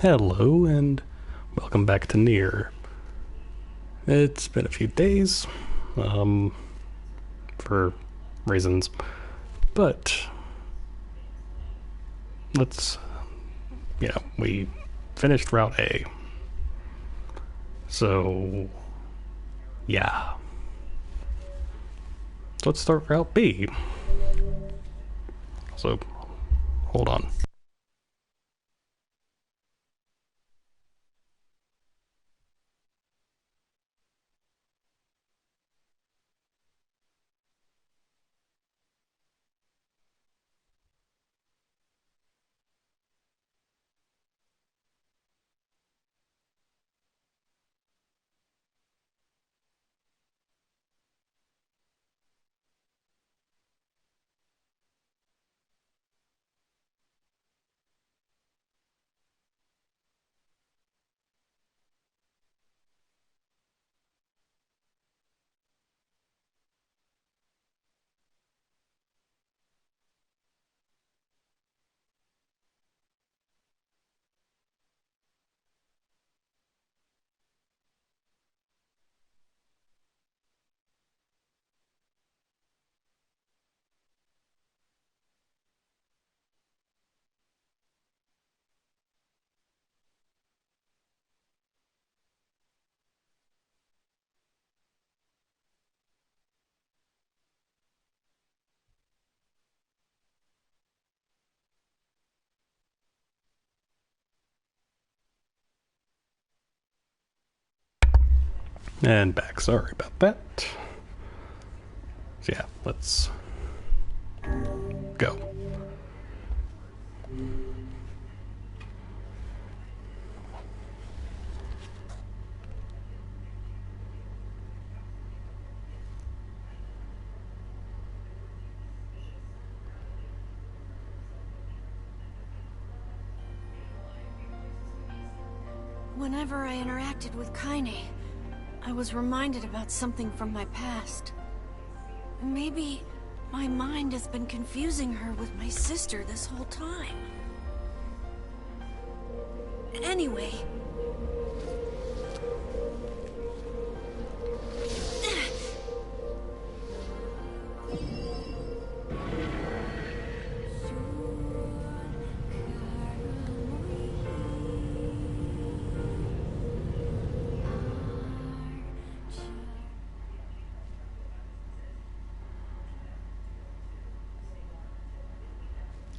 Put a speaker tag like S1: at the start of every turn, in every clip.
S1: Hello, and welcome back to NieR. It's been a few days, for reasons, but we finished Route A. So, yeah. Let's start Route B. So, hold on. And back, sorry about that. So yeah, let's go.
S2: Whenever I interacted with Kaine, I was reminded about something from my past. Maybe my mind has been confusing her with my sister this whole time. Anyway...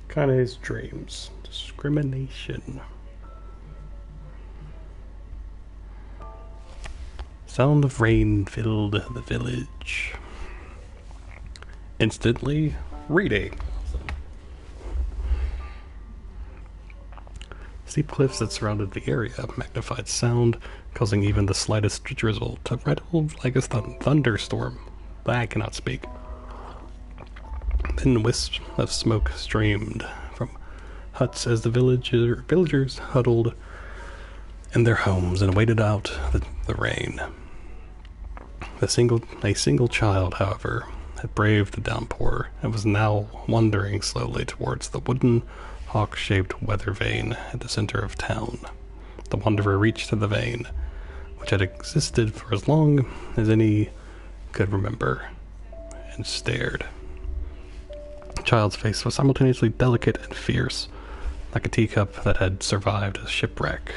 S1: Kaine's dreams. Discrimination. Sound of rain filled the village. Instantly reading. Steep cliffs that surrounded the area magnified sound, causing even the slightest drizzle to rattle like a thunderstorm. I cannot speak. Thin wisps of smoke streamed from huts as the villagers huddled in their homes and waited out the rain. A single child, however, had braved the downpour and was now wandering slowly towards the wooden, hawk-shaped weather vane at the center of town. The wanderer reached the vane, which had existed for as long as any could remember, and stared. The child's face was simultaneously delicate and fierce, like a teacup that had survived a shipwreck.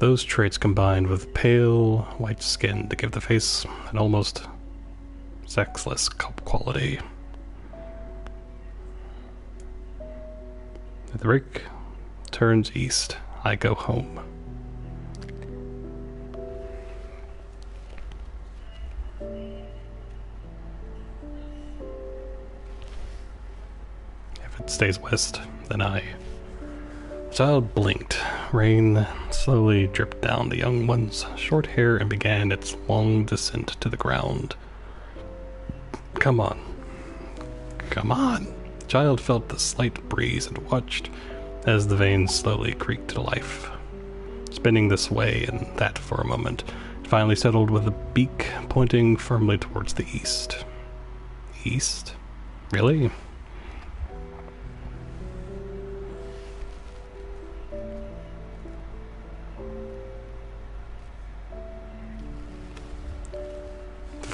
S1: Those traits combined with pale, white skin to give the face an almost sexless quality. The rig turns east. I go home. If it stays west, then I... The child blinked. Rain slowly dripped down the young one's short hair and began its long descent to the ground. Come on. Come on. The child felt the slight breeze and watched as the veins slowly creaked to life. Spinning this way and that for a moment, it finally settled with a beak pointing firmly towards the east. East? Really?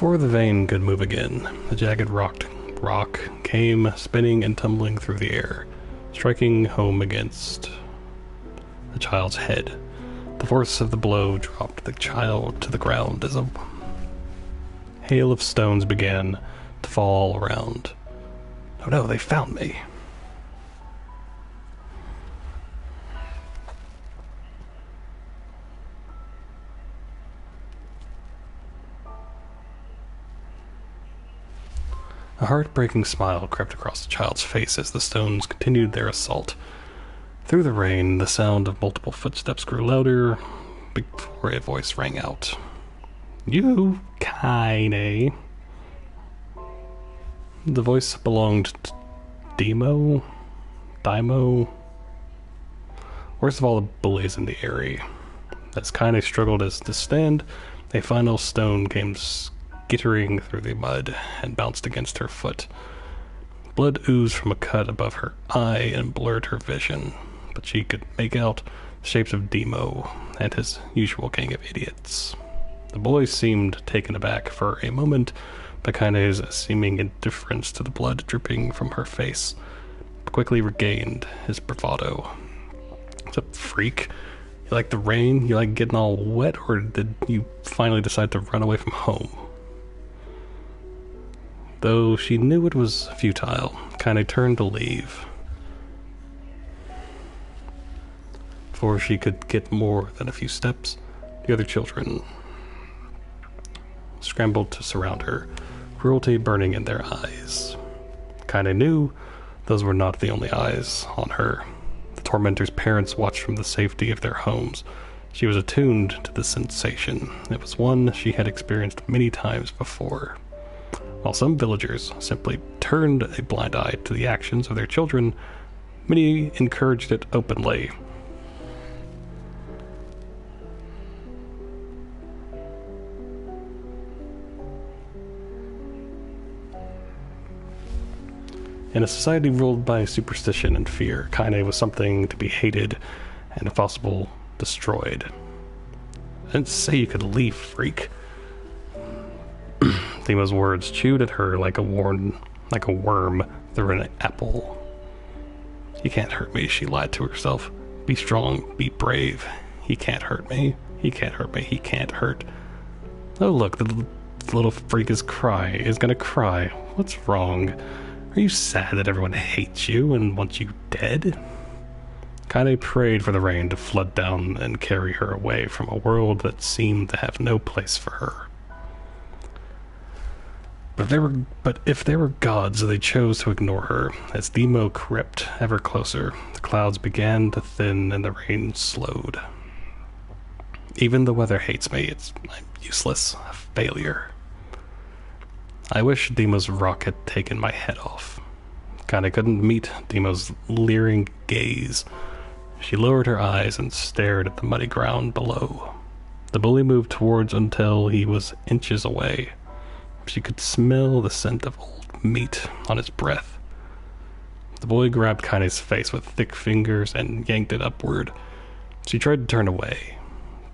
S1: Before the vein could move again, the jagged rock came spinning and tumbling through the air, striking home against the child's head. The force of the blow dropped the child to the ground as a hail of stones began to fall around. Oh no, they found me. A heartbreaking smile crept across the child's face as the stones continued their assault. Through the rain, the sound of multiple footsteps grew louder before a voice rang out. You, Kaine. The voice belonged to Dimo? Worst of all, the bullies in the area. As Kaine struggled to stand, a final stone came skittering through the mud and bounced against her foot. Blood oozed from a cut above her eye and blurred her vision, but she could make out the shapes of Demo and his usual gang of idiots. The boy seemed taken aback for a moment by Kaine's seeming indifference to the blood dripping from her face, but quickly regained his bravado. What's up, freak? You like the rain? You like getting all wet? Or did you finally decide to run away from home? Though she knew it was futile, Kaine turned to leave. Before she could get more than a few steps, the other children scrambled to surround her, cruelty burning in their eyes. Kaine knew those were not the only eyes on her. The tormentor's parents watched from the safety of their homes. She was attuned to the sensation. It was one she had experienced many times before. While some villagers simply turned a blind eye to the actions of their children, many encouraged it openly. In a society ruled by superstition and fear, Kaine was something to be hated and, if possible, destroyed. I didn't say you could leave, freak. Demo's words chewed at her like a worm through an apple. You can't hurt me, she lied to herself. Be strong, be brave. He can't hurt me. He can't hurt me. He can't hurt. Oh look, the little freak is gonna cry. What's wrong? Are you sad that everyone hates you and wants you dead? Kaine prayed for the rain to flood down and carry her away from a world that seemed to have no place for her. But if there were gods, they chose to ignore her. As Demo crept ever closer, the clouds began to thin and the rain slowed. Even the weather hates me. I'm useless, a failure. I wish Demo's rock had taken my head off. Kaine couldn't meet Demo's leering gaze. She lowered her eyes and stared at the muddy ground below. The bully moved towards until he was inches away. She could smell the scent of old meat on his breath. The boy grabbed Kaine's face with thick fingers and yanked it upward. She tried to turn away,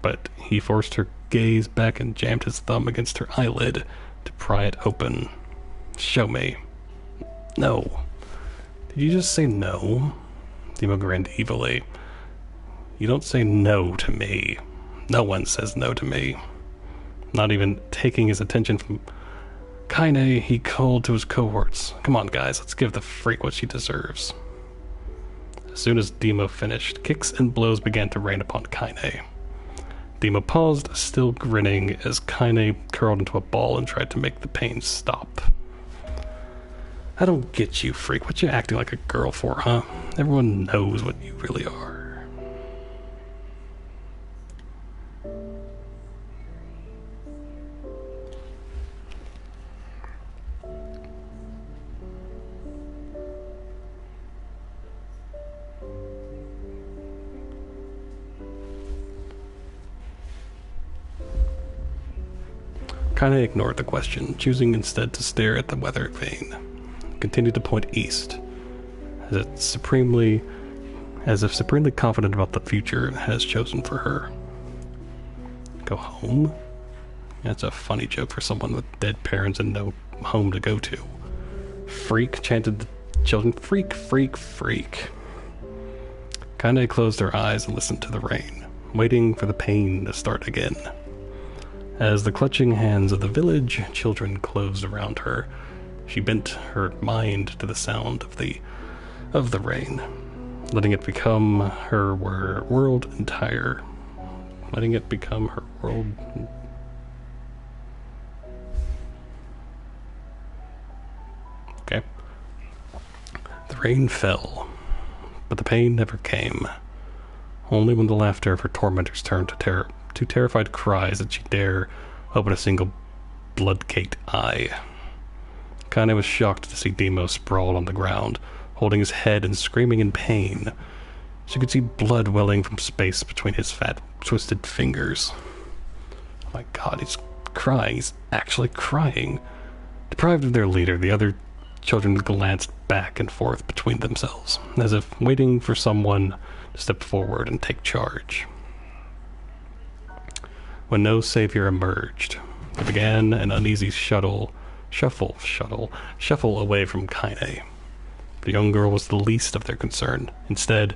S1: but he forced her gaze back and jammed his thumb against her eyelid to pry it open. Show me. No. Did you just say no? Demo grinned evilly. You don't say no to me. No one says no to me. Not even taking his attention from Kaine, he called to his cohorts. Come on, guys, let's give the freak what she deserves. As soon as Demo finished, kicks and blows began to rain upon Kaine. Demo paused, still grinning, as Kaine curled into a ball and tried to make the pain stop. I don't get you, freak. What you acting like a girl for, huh? Everyone knows what you really are. Kaine ignored the question, choosing instead to stare at the weather vane. Continued to point east, as if supremely confident about the future it has chosen for her. Go home? That's a funny joke for someone with dead parents and no home to go to. Freak, chanted the children. Freak, freak, freak. Kaine closed her eyes and listened to the rain, waiting for the pain to start again. As the clutching hands of the village children closed around her, she bent her mind to the sound of the rain, letting it become her world entire. Letting it become her world. Okay. The rain fell, but the pain never came. Only when the laughter of her tormentors turned to terrified cries did she dare open a single blood-caked eye. Kaine was shocked to see Demo sprawled on the ground, holding his head and screaming in pain. She could see blood welling from space between his fat, twisted fingers. Oh my god, he's crying. He's actually crying. Deprived of their leader, the other children glanced back and forth between themselves, as if waiting for someone to step forward and take charge. When no savior emerged, they began an uneasy shuffle away from Kaine. The young girl was the least of their concern. Instead,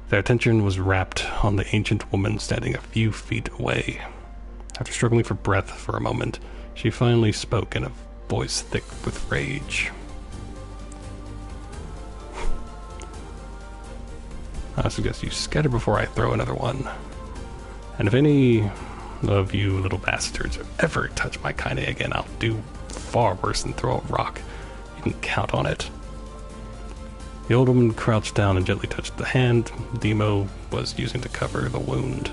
S1: their attention was wrapped on the ancient woman standing a few feet away. After struggling for breath for a moment, she finally spoke in a voice thick with rage. I suggest you scatter before I throw another one. And if any of you little bastards ever touch my Kaine again, I'll do far worse than throw a rock. You can count on it. The old woman crouched down and gently touched the hand Demo was using to cover the wound.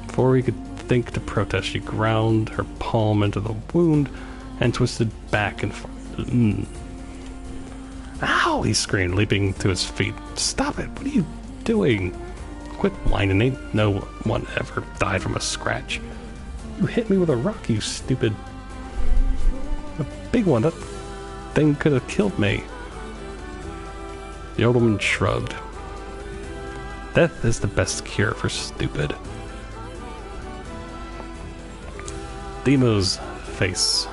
S1: Before he could think to protest, she ground her palm into the wound and twisted back and forth. Ow! He screamed, leaping to his feet. Stop it! What are you doing? Quit whining. Ain't no one ever died from a scratch. You hit me with a rock, you stupid... A big one. That thing could have killed me. The old woman shrugged. Death is the best cure for stupid. Demo's face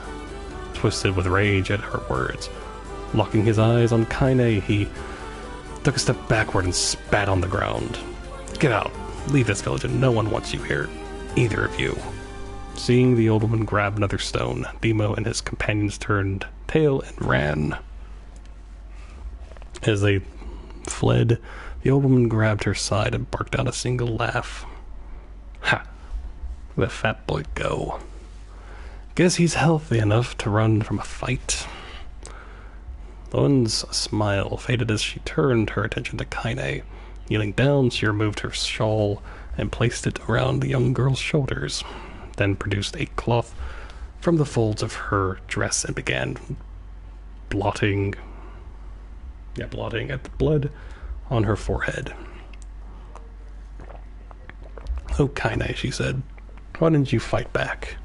S1: twisted with rage at her words. Locking his eyes on Kaine, he took a step backward and spat on the ground. Get out. Leave this village and no one wants you here. Either of you. Seeing the old woman grab another stone, Demo and his companions turned tail and ran. As they fled, the old woman grabbed her side and barked out a single laugh. Ha! Let that fat boy go. Guess he's healthy enough to run from a fight. The woman's smile faded as she turned her attention to Kaine. Kneeling down, she removed her shawl and placed it around the young girl's shoulders, then produced a cloth from the folds of her dress and began blotting at the blood on her forehead. Oh, Kaine, she said, why didn't you fight back?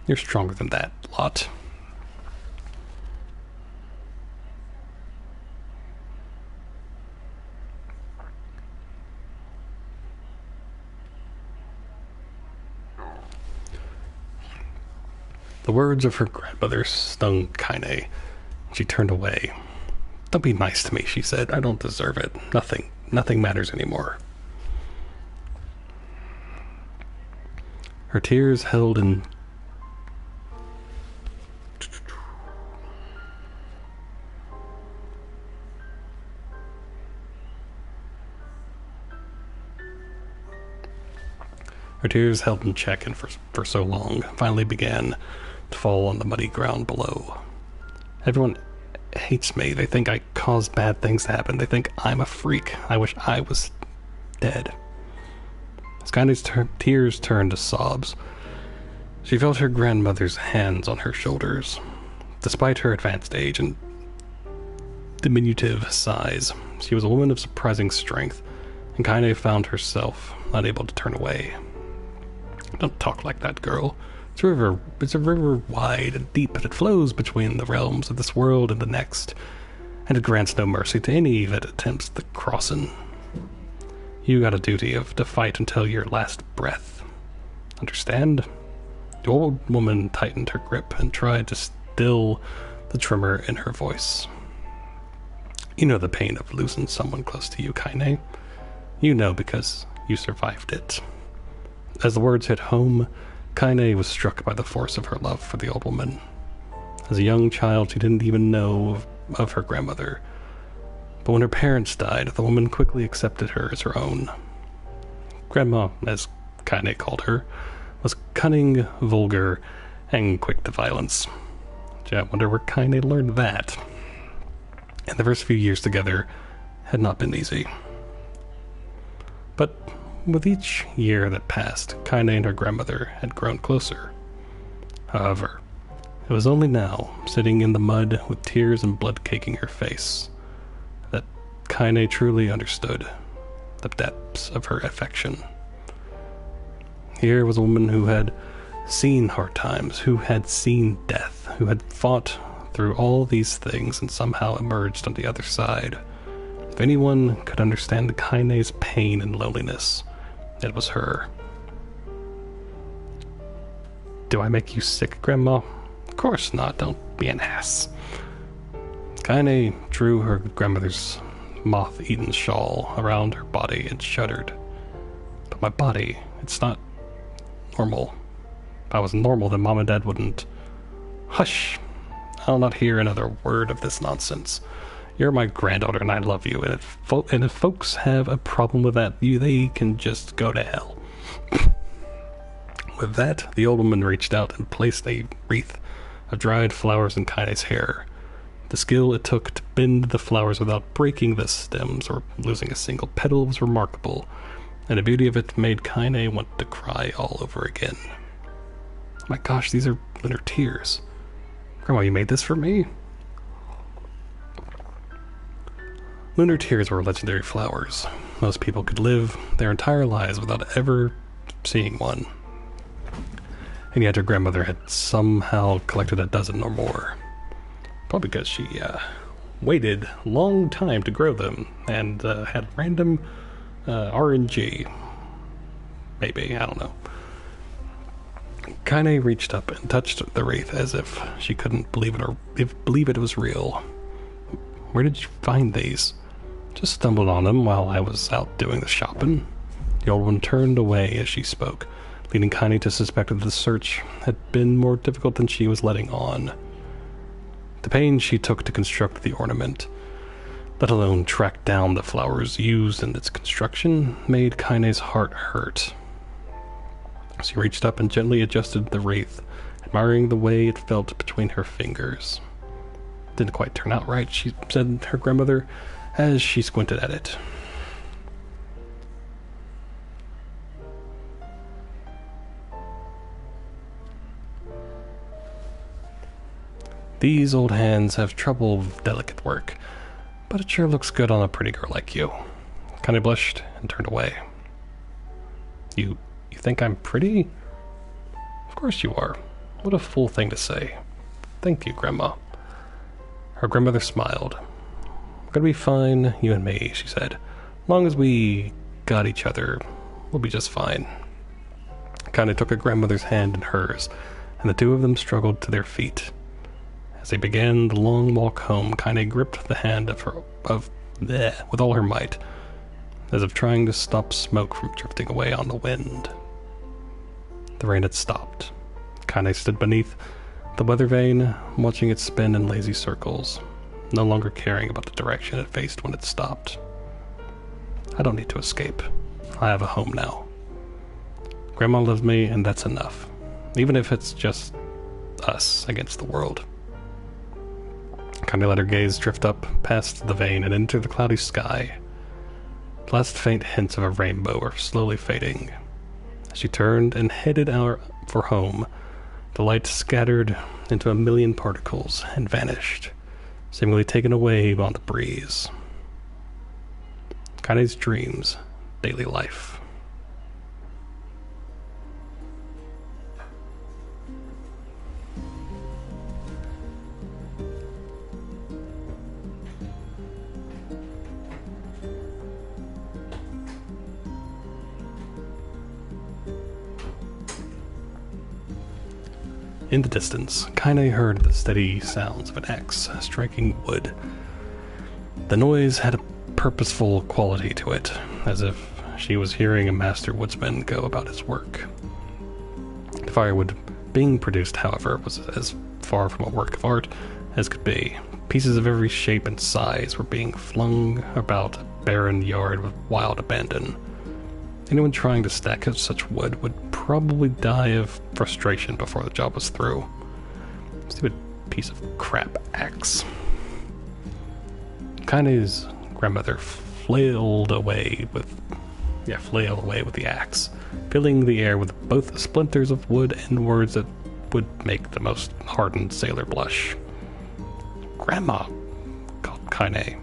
S1: You're stronger than that, lot. The words of her grandmother stung Kaine. She turned away. Don't be nice to me, she said. I don't deserve it. Nothing matters anymore. Her tears held in... Her tears held in check and for so long finally began to fall on the muddy ground below. Everyone hates me. They think I cause bad things to happen. They think I'm a freak. I wish I was dead. Kaine's tears turned to sobs. She felt her grandmother's hands on her shoulders. Despite her advanced age and diminutive size, she was a woman of surprising strength, and Kaine found herself unable to turn away. Don't talk like that, girl. It's a river wide and deep, and it flows between the realms of this world and the next, and it grants no mercy to any that attempts the crossing. You got a duty to fight until your last breath. Understand? The old woman tightened her grip and tried to still the tremor in her voice. You know the pain of losing someone close to you, Kaine. You know because you survived it. As the words hit home, Kaine was struck by the force of her love for the old woman. As a young child, she didn't even know of her grandmother. But when her parents died, the woman quickly accepted her as her own. Grandma, as Kaine called her, was cunning, vulgar, and quick to violence. Gee, I wonder where Kaine learned that. And the first few years together had not been easy. But with each year that passed, Kaine and her grandmother had grown closer. However, it was only now, sitting in the mud with tears and blood caking her face, that Kaine truly understood the depths of her affection. Here was a woman who had seen hard times, who had seen death, who had fought through all these things and somehow emerged on the other side. If anyone could understand Kaine's pain and loneliness, it was her. Do I make you sick, Grandma? Of course not, don't be an ass. Kaine drew her grandmother's moth-eaten shawl around her body and shuddered. But my body, it's not normal. If I was normal, then Mom and Dad wouldn't. Hush! I'll not hear another word of this nonsense. You're my granddaughter and I love you, and if folks have a problem with that, they can just go to hell. With that, the old woman reached out and placed a wreath of dried flowers in Kaine's hair. The skill it took to bend the flowers without breaking the stems or losing a single petal was remarkable, and the beauty of it made Kaine want to cry all over again. My gosh, these are lunar tears. Grandma, you made this for me? Lunar tears were legendary flowers. Most people could live their entire lives without ever seeing one. And yet her grandmother had somehow collected a dozen or more. Probably because she waited a long time to grow them and had random RNG. Maybe, I don't know. Kaine reached up and touched the wreath as if she couldn't believe it was real. Where did you find these? Just stumbled on them while I was out doing the shopping. The old one turned away as she spoke, leading Kaine to suspect that the search had been more difficult than she was letting on. The pains she took to construct the ornament, let alone track down the flowers used in its construction, made Kaine's heart hurt. She reached up and gently adjusted the wreath, admiring the way it felt between her fingers. Didn't quite turn out right, she said, her grandmother, as she squinted at it. These old hands have trouble with delicate work, but it sure looks good on a pretty girl like you. Kaine blushed and turned away. You think I'm pretty? Of course you are. What a fool thing to say. Thank you, Grandma. Her grandmother smiled. We're gonna be fine, you and me, she said. As long as we got each other, we'll be just fine. Kaine took her grandmother's hand in hers, and the two of them struggled to their feet. As they began the long walk home, Kaine gripped the hand with all her might, as if trying to stop smoke from drifting away on the wind. The rain had stopped. Kaine stood beneath the weather vane, watching it spin in lazy circles, no longer caring about the direction it faced when it stopped. I don't need to escape. I have a home now. Grandma loves me, and that's enough, even if it's just us against the world. Kaine let her gaze drift up past the vane and into the cloudy sky. The last faint hints of a rainbow were slowly fading. As she turned and headed out for home, the light scattered into a million particles and vanished, seemingly taken away on the breeze. Kaine's dreams, daily life. In the distance, Kaine heard the steady sounds of an axe striking wood. The noise had a purposeful quality to it, as if she was hearing a master woodsman go about his work. The firewood being produced, however, was as far from a work of art as could be. Pieces of every shape and size were being flung about a barren yard with wild abandon. Anyone trying to stack up such wood would probably die of frustration before the job was through. Stupid piece of crap axe. Kaine's grandmother flailed away with the axe, filling the air with both splinters of wood and words that would make the most hardened sailor blush. "Grandma," called Kaine.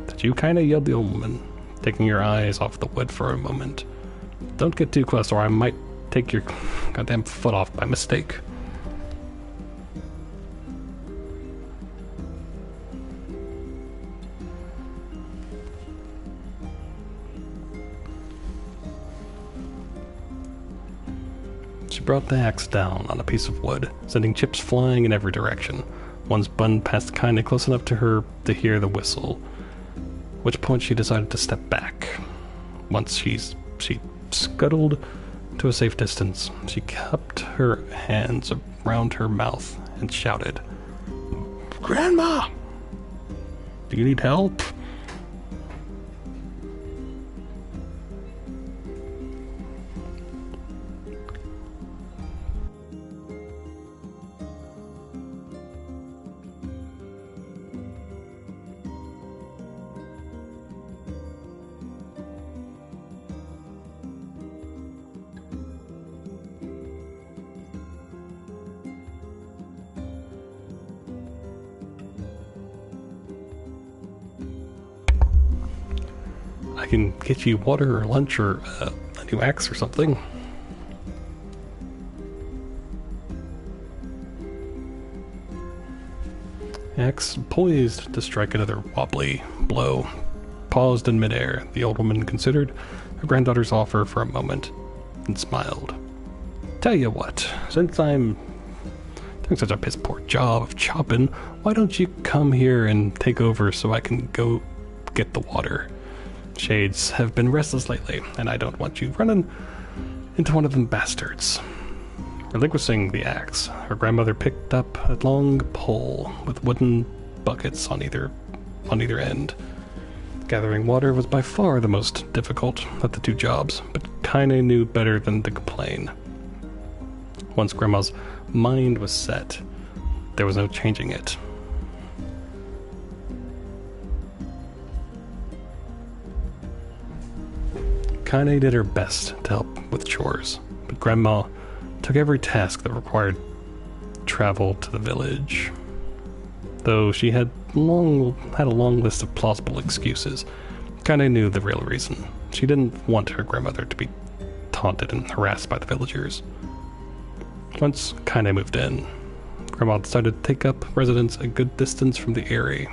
S1: "That you, Kaine?" yelled the old woman, taking her eyes off the wood for a moment. "Don't get too close or I might take your goddamn foot off by mistake." She brought the axe down on a piece of wood, sending chips flying in every direction. One spun past Kaine close enough to her to hear the whistle, at which point she decided to step back. Once she scuttled to a safe distance, she cupped her hands around her mouth and shouted, "Grandma! Do you need help?" "I can get you water or lunch or a new axe or something." Axe, poised to strike another wobbly blow, paused in midair. The old woman considered her granddaughter's offer for a moment and smiled. "Tell you what, since I'm doing such a piss poor job of chopping, why don't you come here and take over so I can go get the water? Shades have been restless lately, and I don't want you running into one of them bastards." Relinquishing the axe, her grandmother picked up a long pole with wooden buckets on either end. Gathering water was by far the most difficult of the two jobs, but Kaine knew better than to complain. Once Grandma's mind was set, there was no changing it. Kaine did her best to help with chores, but Grandma took every task that required travel to the village. Though she had a long list of plausible excuses, Kaine knew the real reason. She didn't want her grandmother to be taunted and harassed by the villagers. Once Kaine moved in, Grandma decided to take up residence a good distance from the Eyrie.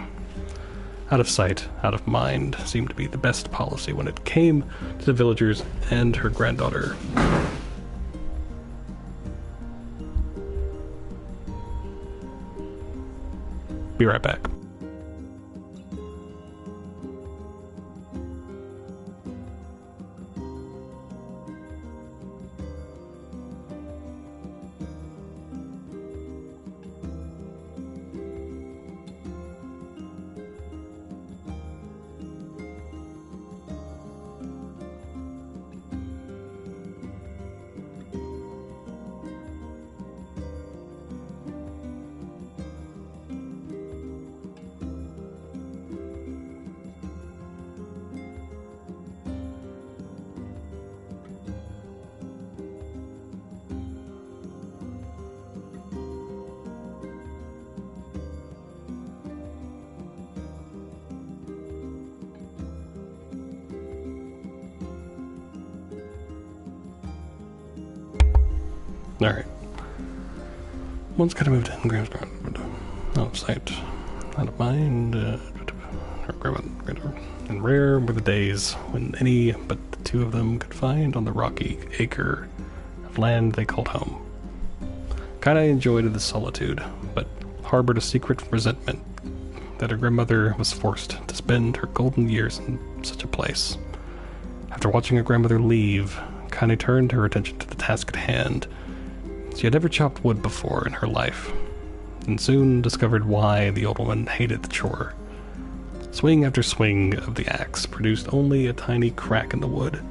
S1: Out of sight, out of mind seemed to be the best policy when it came to the villagers and her granddaughter. Be right back. Alright. Once kind of moved in, Graham's out of sight, out of mind. And rare were the days when any but the two of them could find on the rocky acre of land they called home. Kaine enjoyed the solitude, but harbored a secret resentment that her grandmother was forced to spend her golden years in such a place. After watching her grandmother leave, Kaine turned her attention to the task at hand. She had never chopped wood before in her life, and soon discovered why the old woman hated the chore. Swing after swing of the axe produced only a tiny crack in the wood.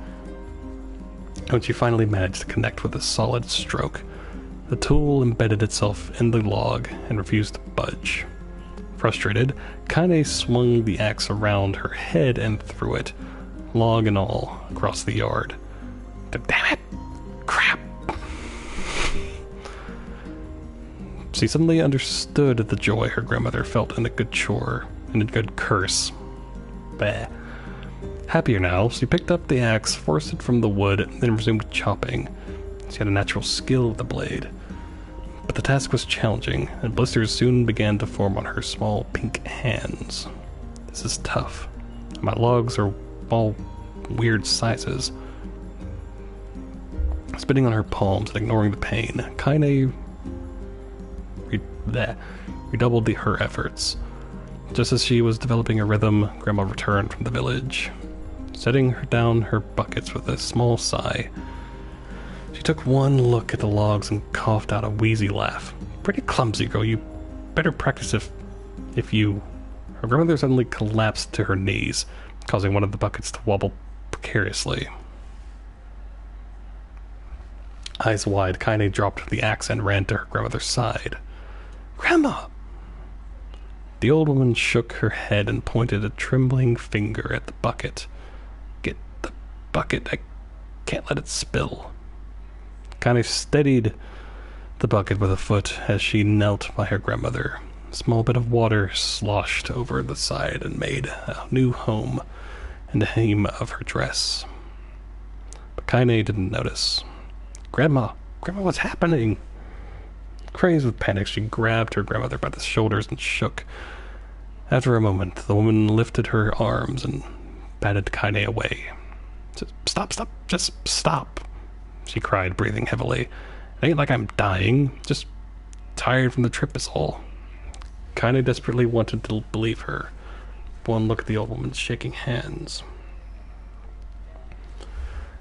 S1: When she finally managed to connect with a solid stroke, the tool embedded itself in the log and refused to budge. Frustrated, Kaine swung the axe around her head and threw it, log and all, across the yard. Damn it! Crap! She suddenly understood the joy her grandmother felt in a good chore and a good curse. Bah. Happier now, she picked up the axe, forced it from the wood, and then resumed chopping. She had a natural skill with the blade. But the task was challenging, and blisters soon began to form on her small pink hands. This is tough. My logs are all weird sizes. Spitting on her palms and ignoring the pain, Kaine redoubled her efforts. Just as she was developing a rhythm, Grandma returned from the village. Setting down her buckets with a small sigh, she took one look at the logs and coughed out a wheezy laugh. Pretty clumsy, girl. You better practice if you... Her grandmother suddenly collapsed to her knees, causing one of the buckets to wobble precariously. Eyes wide, Kaine dropped the axe and ran to her grandmother's side. Grandma! The old woman shook her head and pointed a trembling finger at the bucket. Get the bucket. I can't let it spill. Kaine steadied the bucket with a foot as she knelt by her grandmother. A small bit of water sloshed over the side and made a new home in the hem of her dress. But Kaine didn't notice. Grandma, what's happening? Crazed with panic, she grabbed her grandmother by the shoulders and shook. After a moment, the woman lifted her arms and batted Kaine away. Stop, just stop, she cried, breathing heavily. It ain't like I'm dying, just tired from the trip is all. Kaine desperately wanted to believe her. One look at the old woman's shaking hands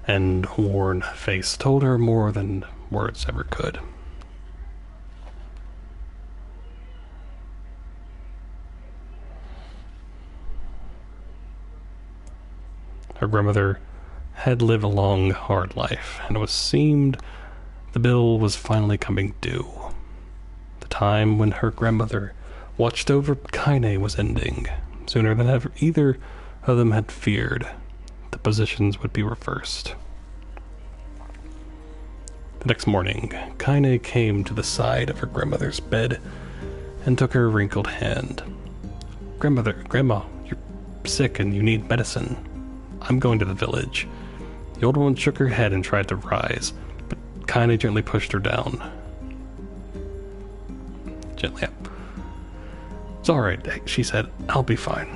S1: and worn face told her more than words ever could. Her grandmother had lived a long, hard life, and it seemed the bill was finally coming due. The time when her grandmother watched over Kaine was ending. Sooner than ever, either of them had feared. The positions would be reversed. The next morning, Kaine came to the side of her grandmother's bed and took her wrinkled hand. Grandma, you're sick and you need medicine. I'm going to the village. The old woman shook her head and tried to rise, but Kaine gently pushed her down. Gently up. It's all right, she said. I'll be fine.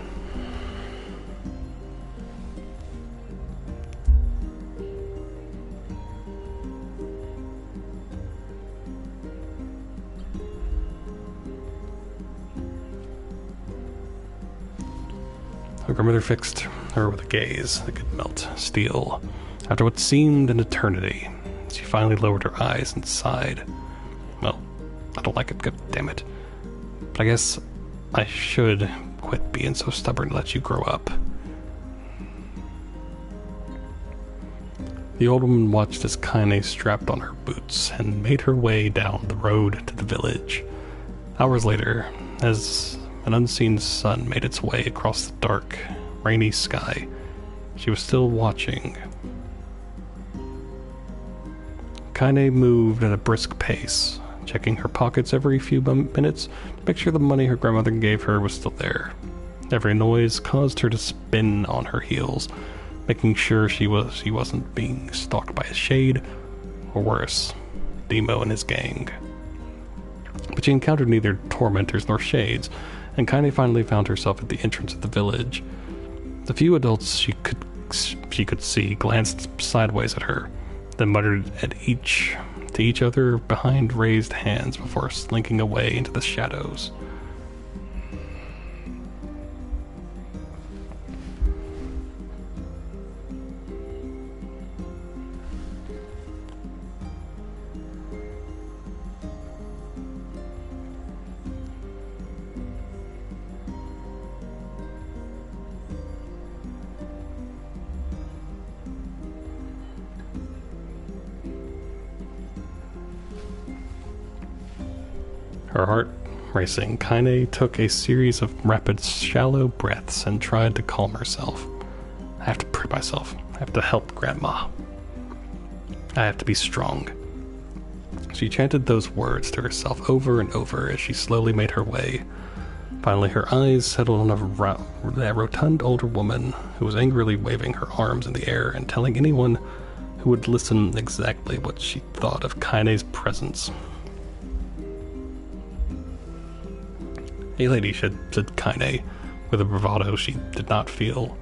S1: Her grandmother fixed her with a gaze that could melt steel. After what seemed an eternity, she finally lowered her eyes and sighed. Well, I don't like it, god damn it. But I guess I should quit being so stubborn and let you grow up. The old woman watched as Kaine strapped on her boots and made her way down the road to the village. Hours later, as an unseen sun made its way across the dark, rainy sky, she was still watching. Kaine moved at a brisk pace, checking her pockets every few minutes to make sure the money her grandmother gave her was still there. Every noise caused her to spin on her heels, making sure she wasn't being stalked by a shade, or worse, Demo and his gang. But she encountered neither tormentors nor shades, and Kaine finally found herself at the entrance of the village. The few adults she could see glanced sideways at her, then muttered to each other behind raised hands before slinking away into the shadows. Her heart racing, Kaine took a series of rapid, shallow breaths and tried to calm herself. I have to prove myself. I have to help Grandma. I have to be strong. She chanted those words to herself over and over as she slowly made her way. Finally, her eyes settled on a rotund older woman who was angrily waving her arms in the air and telling anyone who would listen exactly what she thought of Kaine's presence. "Hey lady," said Kaine, with a bravado she did not feel.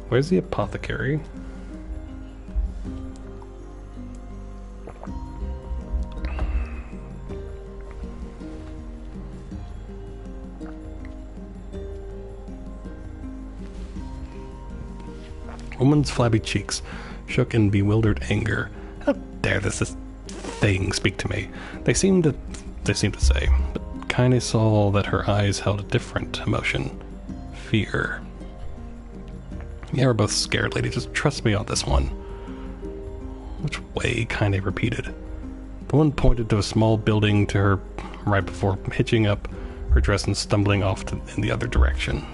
S1: "Where's the apothecary?" Woman's flabby cheeks shook in bewildered anger. "How dare this thing speak to me?" They seemed to say, but Kaine saw that her eyes held a different emotion. Fear. "Yeah, we're both scared, lady. Just trust me on this one." "Which way?" Kaine repeated. The woman pointed to a small building to her right before hitching up her dress and stumbling off in the other direction.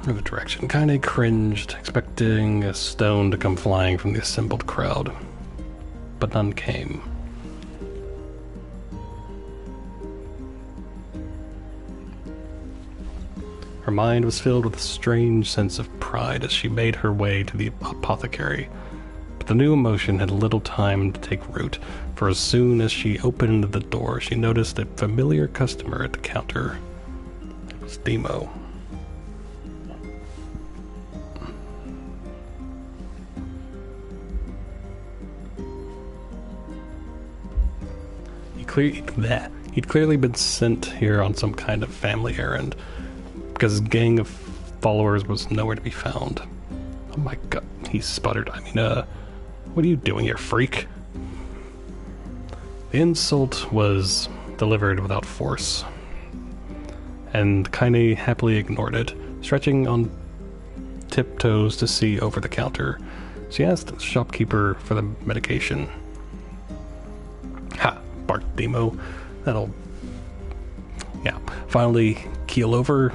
S1: In the direction. Kaine cringed, expecting a stone to come flying from the assembled crowd, but none came. Her mind was filled with a strange sense of pride as she made her way to the apothecary, but the new emotion had little time to take root, for as soon as she opened the door, she noticed a familiar customer at the counter. It was Demo. He'd clearly been sent here on some kind of family errand, because his gang of followers was nowhere to be found. "Oh my god," he sputtered. What are you doing here, freak?" The insult was delivered without force, and Kaine happily ignored it, stretching on tiptoes to see over the counter. She asked the shopkeeper for the medication. "Ha!" barked Demo. Finally keel over?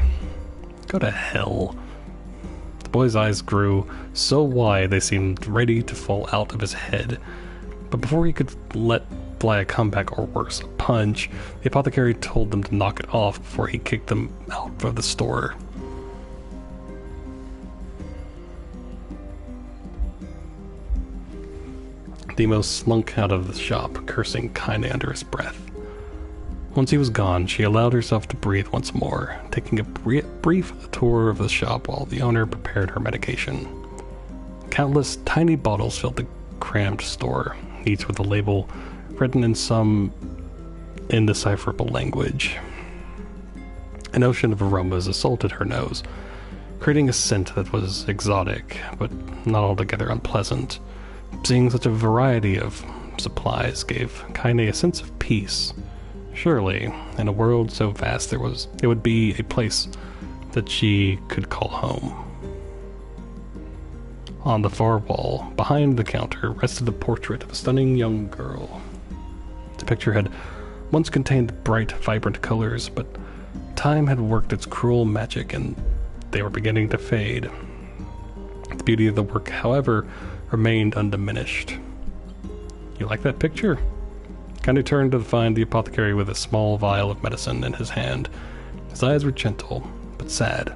S1: Go to hell." The boy's eyes grew so wide they seemed ready to fall out of his head. But before he could let fly a comeback, or worse, a punch, the apothecary told them to knock it off before he kicked them out of the store. Demo slunk out of the shop, cursing Kaine under his breath. Once he was gone, she allowed herself to breathe once more, taking a brief tour of the shop while the owner prepared her medication. Countless tiny bottles filled the crammed store, each with a label written in some indecipherable language. An ocean of aromas assaulted her nose, creating a scent that was exotic, but not altogether unpleasant. Seeing such a variety of supplies gave Kaine a sense of peace. Surely, in a world so vast, it would be a place that she could call home. On the far wall, behind the counter, rested the portrait of a stunning young girl. The picture had once contained bright, vibrant colors, but time had worked its cruel magic and they were beginning to fade. The beauty of the work, however, remained undiminished. "You like that picture?" Kaine turned to find the apothecary with a small vial of medicine in his hand. His eyes were gentle, but sad,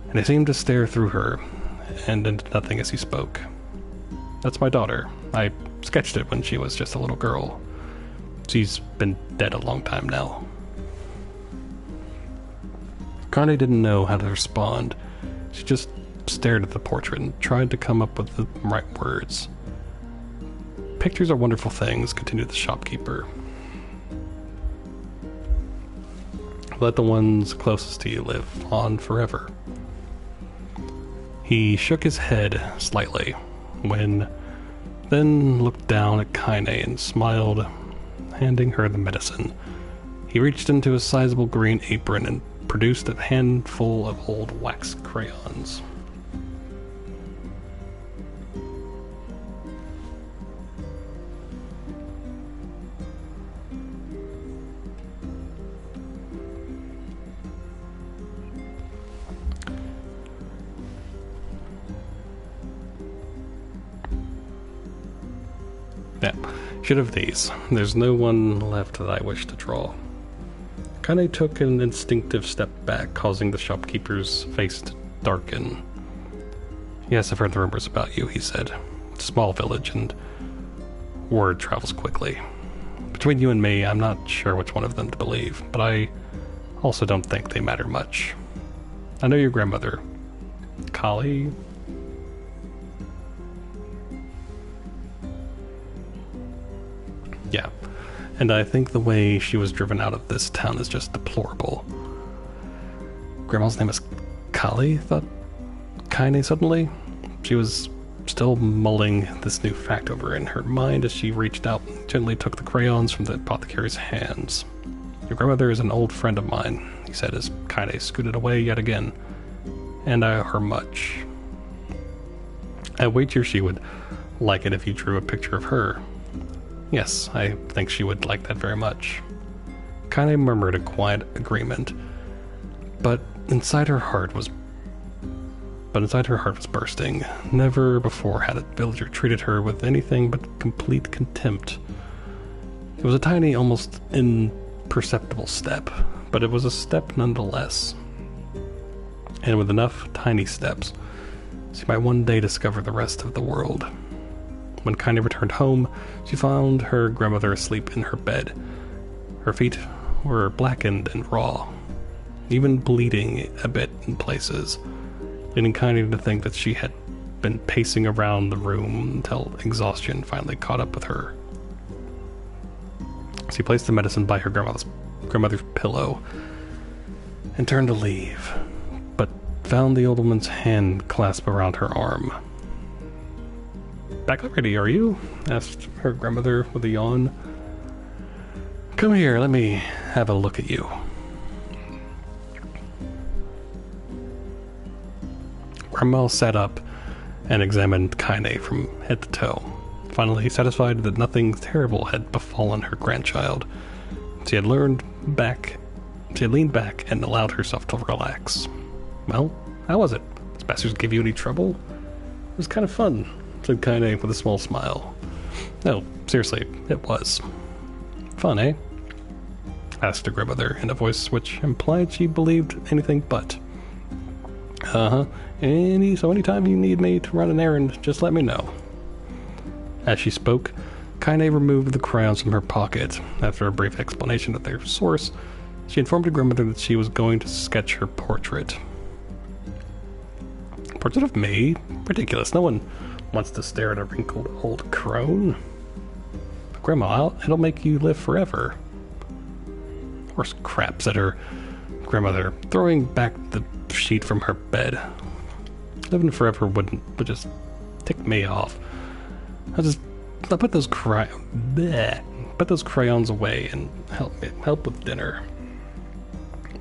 S1: and he seemed to stare through her and into nothing as he spoke. That's my daughter. I sketched it when she was just a little girl. She's been dead a long time now. Kaine didn't know how to respond. She just stared at the portrait and tried to come up with the right words. Pictures are wonderful things, continued the shopkeeper. Let the ones closest to you live on forever. He shook his head slightly, then looked down at Kaine and smiled, handing her the medicine. He reached into a sizable green apron and produced a handful of old wax crayons. Yeah, should have these. There's no one left that I wish to draw. Kaine took an instinctive step back, causing the shopkeeper's face to darken. Yes, I've heard the rumors about you, he said. Small village, and word travels quickly. Between you and me, I'm not sure which one of them to believe, but I also don't think they matter much. I know your grandmother, Kali. Yeah, and I think the way she was driven out of this town is just deplorable. Grandma's name is Kali, thought Kaine suddenly. She was still mulling this new fact over in her mind as she reached out and gently took the crayons from the apothecary's hands. Your grandmother is an old friend of mine, he said as Kaine scooted away yet again. And I owe her much. I wager she would like it if you drew a picture of her. Yes, I think she would like that very much. Kaine murmured a quiet agreement, but inside her heart was bursting. Never before had a villager treated her with anything but complete contempt. It was a tiny, almost imperceptible step, but it was a step nonetheless. And with enough tiny steps, she might one day discover the rest of the world. When Kaine returned home, she found her grandmother asleep in her bed. Her feet were blackened and raw, even bleeding a bit in places, leading Kaine to think that she had been pacing around the room until exhaustion finally caught up with her. She placed the medicine by her grandmother's pillow and turned to leave, but found the old woman's hand clasped around her arm. Back already, are you? Asked her grandmother with a yawn. Come here, let me have a look at you. Grandma sat up and examined Kaine from head to toe, finally satisfied that nothing terrible had befallen her grandchild. She had leaned back and allowed herself to relax. Well, how was it? Did bastards give you any trouble? It was kind of fun, said Kaine with a small smile. No, seriously, it was. Fun, eh? Asked her grandmother in a voice which implied she believed anything but. Uh-huh. Anytime you need me to run an errand, just let me know. As she spoke, Kaine removed the crayons from her pocket. After a brief explanation of their source, she informed her grandmother that she was going to sketch her portrait. Portrait of me? Ridiculous. No one wants to stare at a wrinkled old crone. But Grandma, it'll make you live forever. Horse crap, said her grandmother, throwing back the sheet from her bed. Living forever would just tick me off. I'll put those crayons away and help with dinner.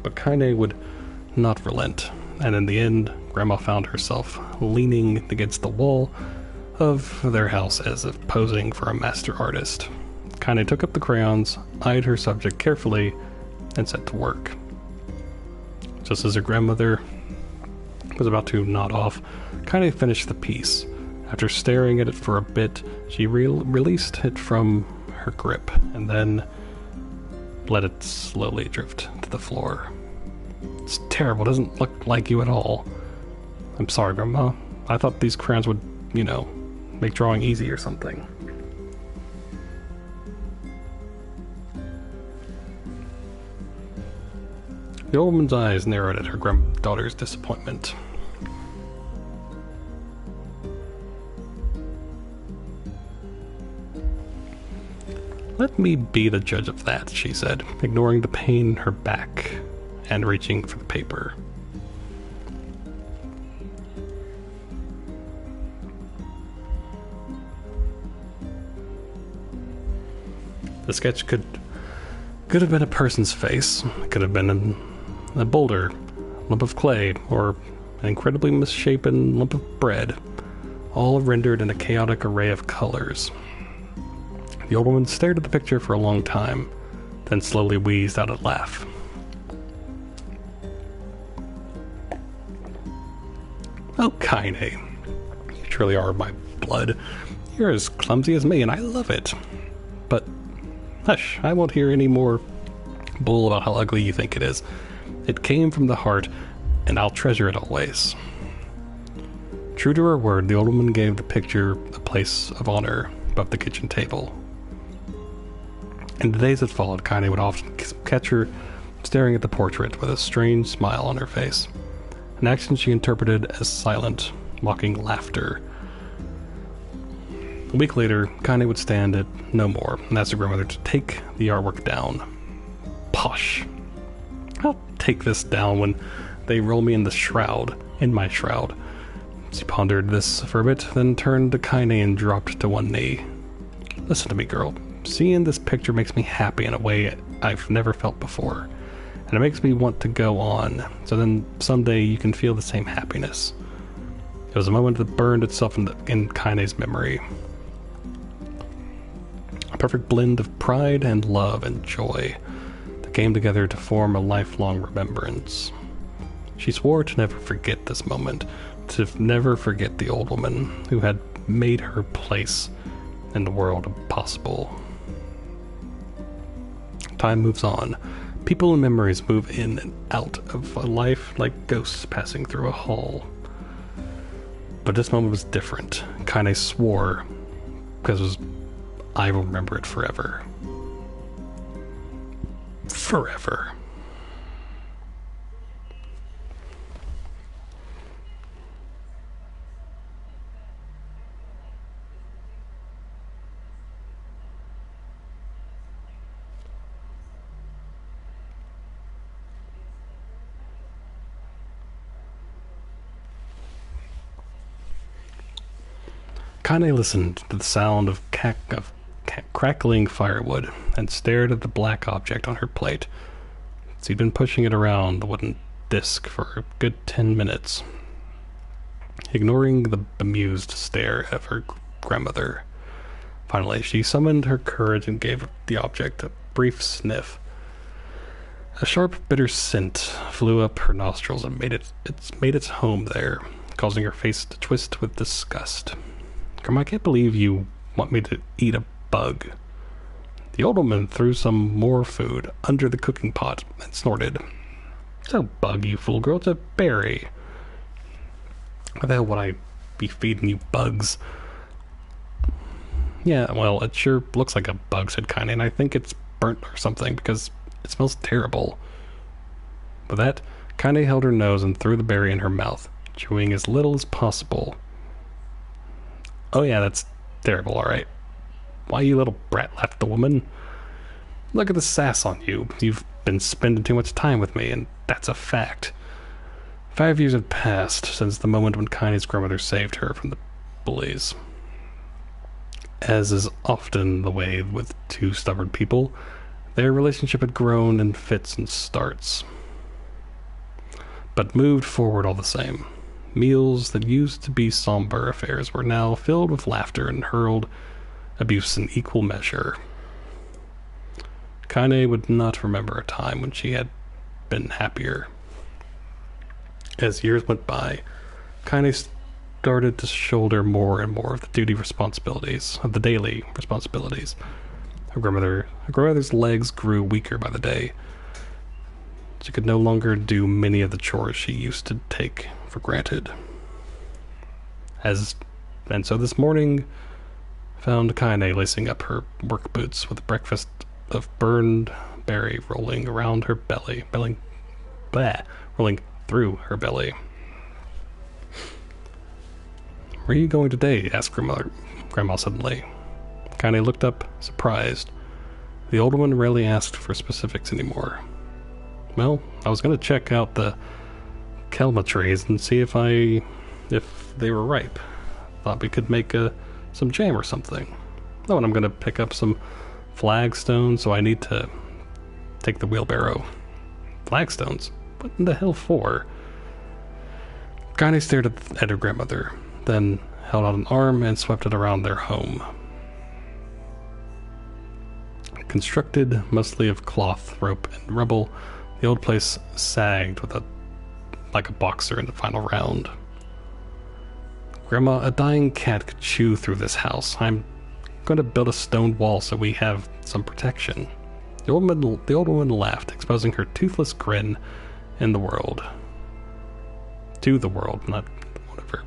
S1: But Kaine would not relent, and in the end, Grandma found herself leaning against the wall of their house as if posing for a master artist. Kaine took up the crayons, eyed her subject carefully, and set to work. Just as her grandmother was about to nod off, Kaine finished the piece. After staring at it for a bit, she released it from her grip, and then let it slowly drift to the floor. It's terrible, doesn't look like you at all. I'm sorry, Grandma. I thought these crayons would, make drawing easy or something. The old woman's eyes narrowed at her granddaughter's disappointment. "Let me be the judge of that," she said, ignoring the pain in her back and reaching for the paper. The sketch could have been a person's face. It could have been a boulder, a lump of clay, or an incredibly misshapen lump of bread, all rendered in a chaotic array of colors. The old woman stared at the picture for a long time, then slowly wheezed out a laugh. "Oh, Kaine, you truly are my blood. You're as clumsy as me, and I love it. But hush, I won't hear any more bull about how ugly you think it is. It came from the heart, and I'll treasure it always." True to her word, the old woman gave the picture a place of honor above the kitchen table. In the days that followed, Kaine would often catch her staring at the portrait with a strange smile on her face, an action she interpreted as silent, mocking laughter. A week later, Kaine would stand at no more and ask her grandmother to take the artwork down. Posh! I'll take this down when they roll me in my shroud. She pondered this for a bit, then turned to Kaine and dropped to one knee. "Listen to me, girl. Seeing this picture makes me happy in a way I've never felt before, and it makes me want to go on, so then someday you can feel the same happiness." It was a moment that burned itself in Kaine's memory. A perfect blend of pride and love and joy that came together to form a lifelong remembrance. She swore to never forget this moment, to never forget the old woman who had made her place in the world possible. Time moves on. People and memories move in and out of a life like ghosts passing through a hall. But this moment was different. Kaine swore, because I will remember it forever. Forever. Kaine listened to the sound of crackling firewood and stared at the black object on her plate. She'd been pushing it around the wooden disc for a good 10 minutes, ignoring the bemused stare of her grandmother. Finally, she summoned her courage and gave the object a brief sniff. A sharp, bitter scent flew up her nostrils and made its home there, causing her face to twist with disgust. "Grandma, I can't believe you want me to eat a bug." The old woman threw some more food under the cooking pot and snorted. "It's no bug, you fool girl, it's a berry." "Why the hell would I be feeding you bugs?" "Yeah, well, it sure looks like a bug," said Kaine, "and I think it's burnt or something because it smells terrible." With that, Kaine held her nose and threw the berry in her mouth, chewing as little as possible. "Oh yeah, that's terrible, alright." "Why, you little brat," laughed the woman. "Look at the sass on you. You've been spending too much time with me, and that's a fact." 5 years had passed since the moment when Kaine's grandmother saved her from the bullies. As is often the way with two stubborn people, their relationship had grown in fits and starts, but moved forward all the same. Meals that used to be somber affairs were now filled with laughter and hurled abuse in equal measure. Kaine would not remember a time when she had been happier. As years went by, Kaine started to shoulder more and more of the daily responsibilities. Her grandmother's legs grew weaker by the day. She could no longer do many of the chores she used to take for granted. As And so this morning found Kaine lacing up her work boots with breakfast of burned berry rolling around her belly, rolling through her belly. "Where are you going today?" asked Grandma suddenly. Kaine looked up, surprised. The old woman rarely asked for specifics anymore. "Well, I was going to check out the kelma trees and see if they were ripe. Thought we could make some jam or something. Oh, and I'm going to pick up some flagstones, so I need to take the wheelbarrow." "Flagstones? What in the hell for?" Kaine stared at her grandmother, then held out an arm and swept it around their home. Constructed mostly of cloth, rope, and rubble, the old place sagged like a boxer in the final round. "Grandma, a dying cat could chew through this house. I'm going to build a stone wall so we have some protection." The old woman laughed, exposing her toothless grin to the world, not whatever.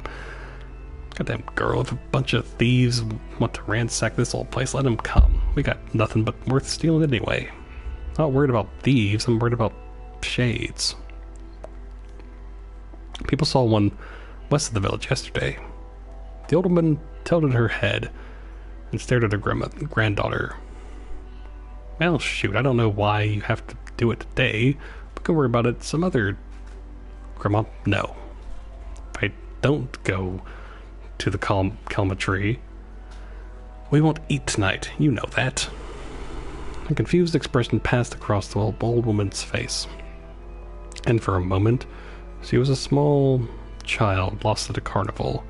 S1: "Goddamn girl, if a bunch of thieves want to ransack this old place, let them come. We got nothing but worth stealing anyway. Not worried about thieves, I'm worried about shades. People saw one west of the village yesterday." The old woman tilted her head and stared at her granddaughter. "Well, shoot, I don't know why you have to do it today. We can worry about it some other..." "Grandma, no. If I don't go to the kelma tree, we won't eat tonight. You know that." A confused expression passed across the old woman's face, and for a moment she was a small child lost at a carnival.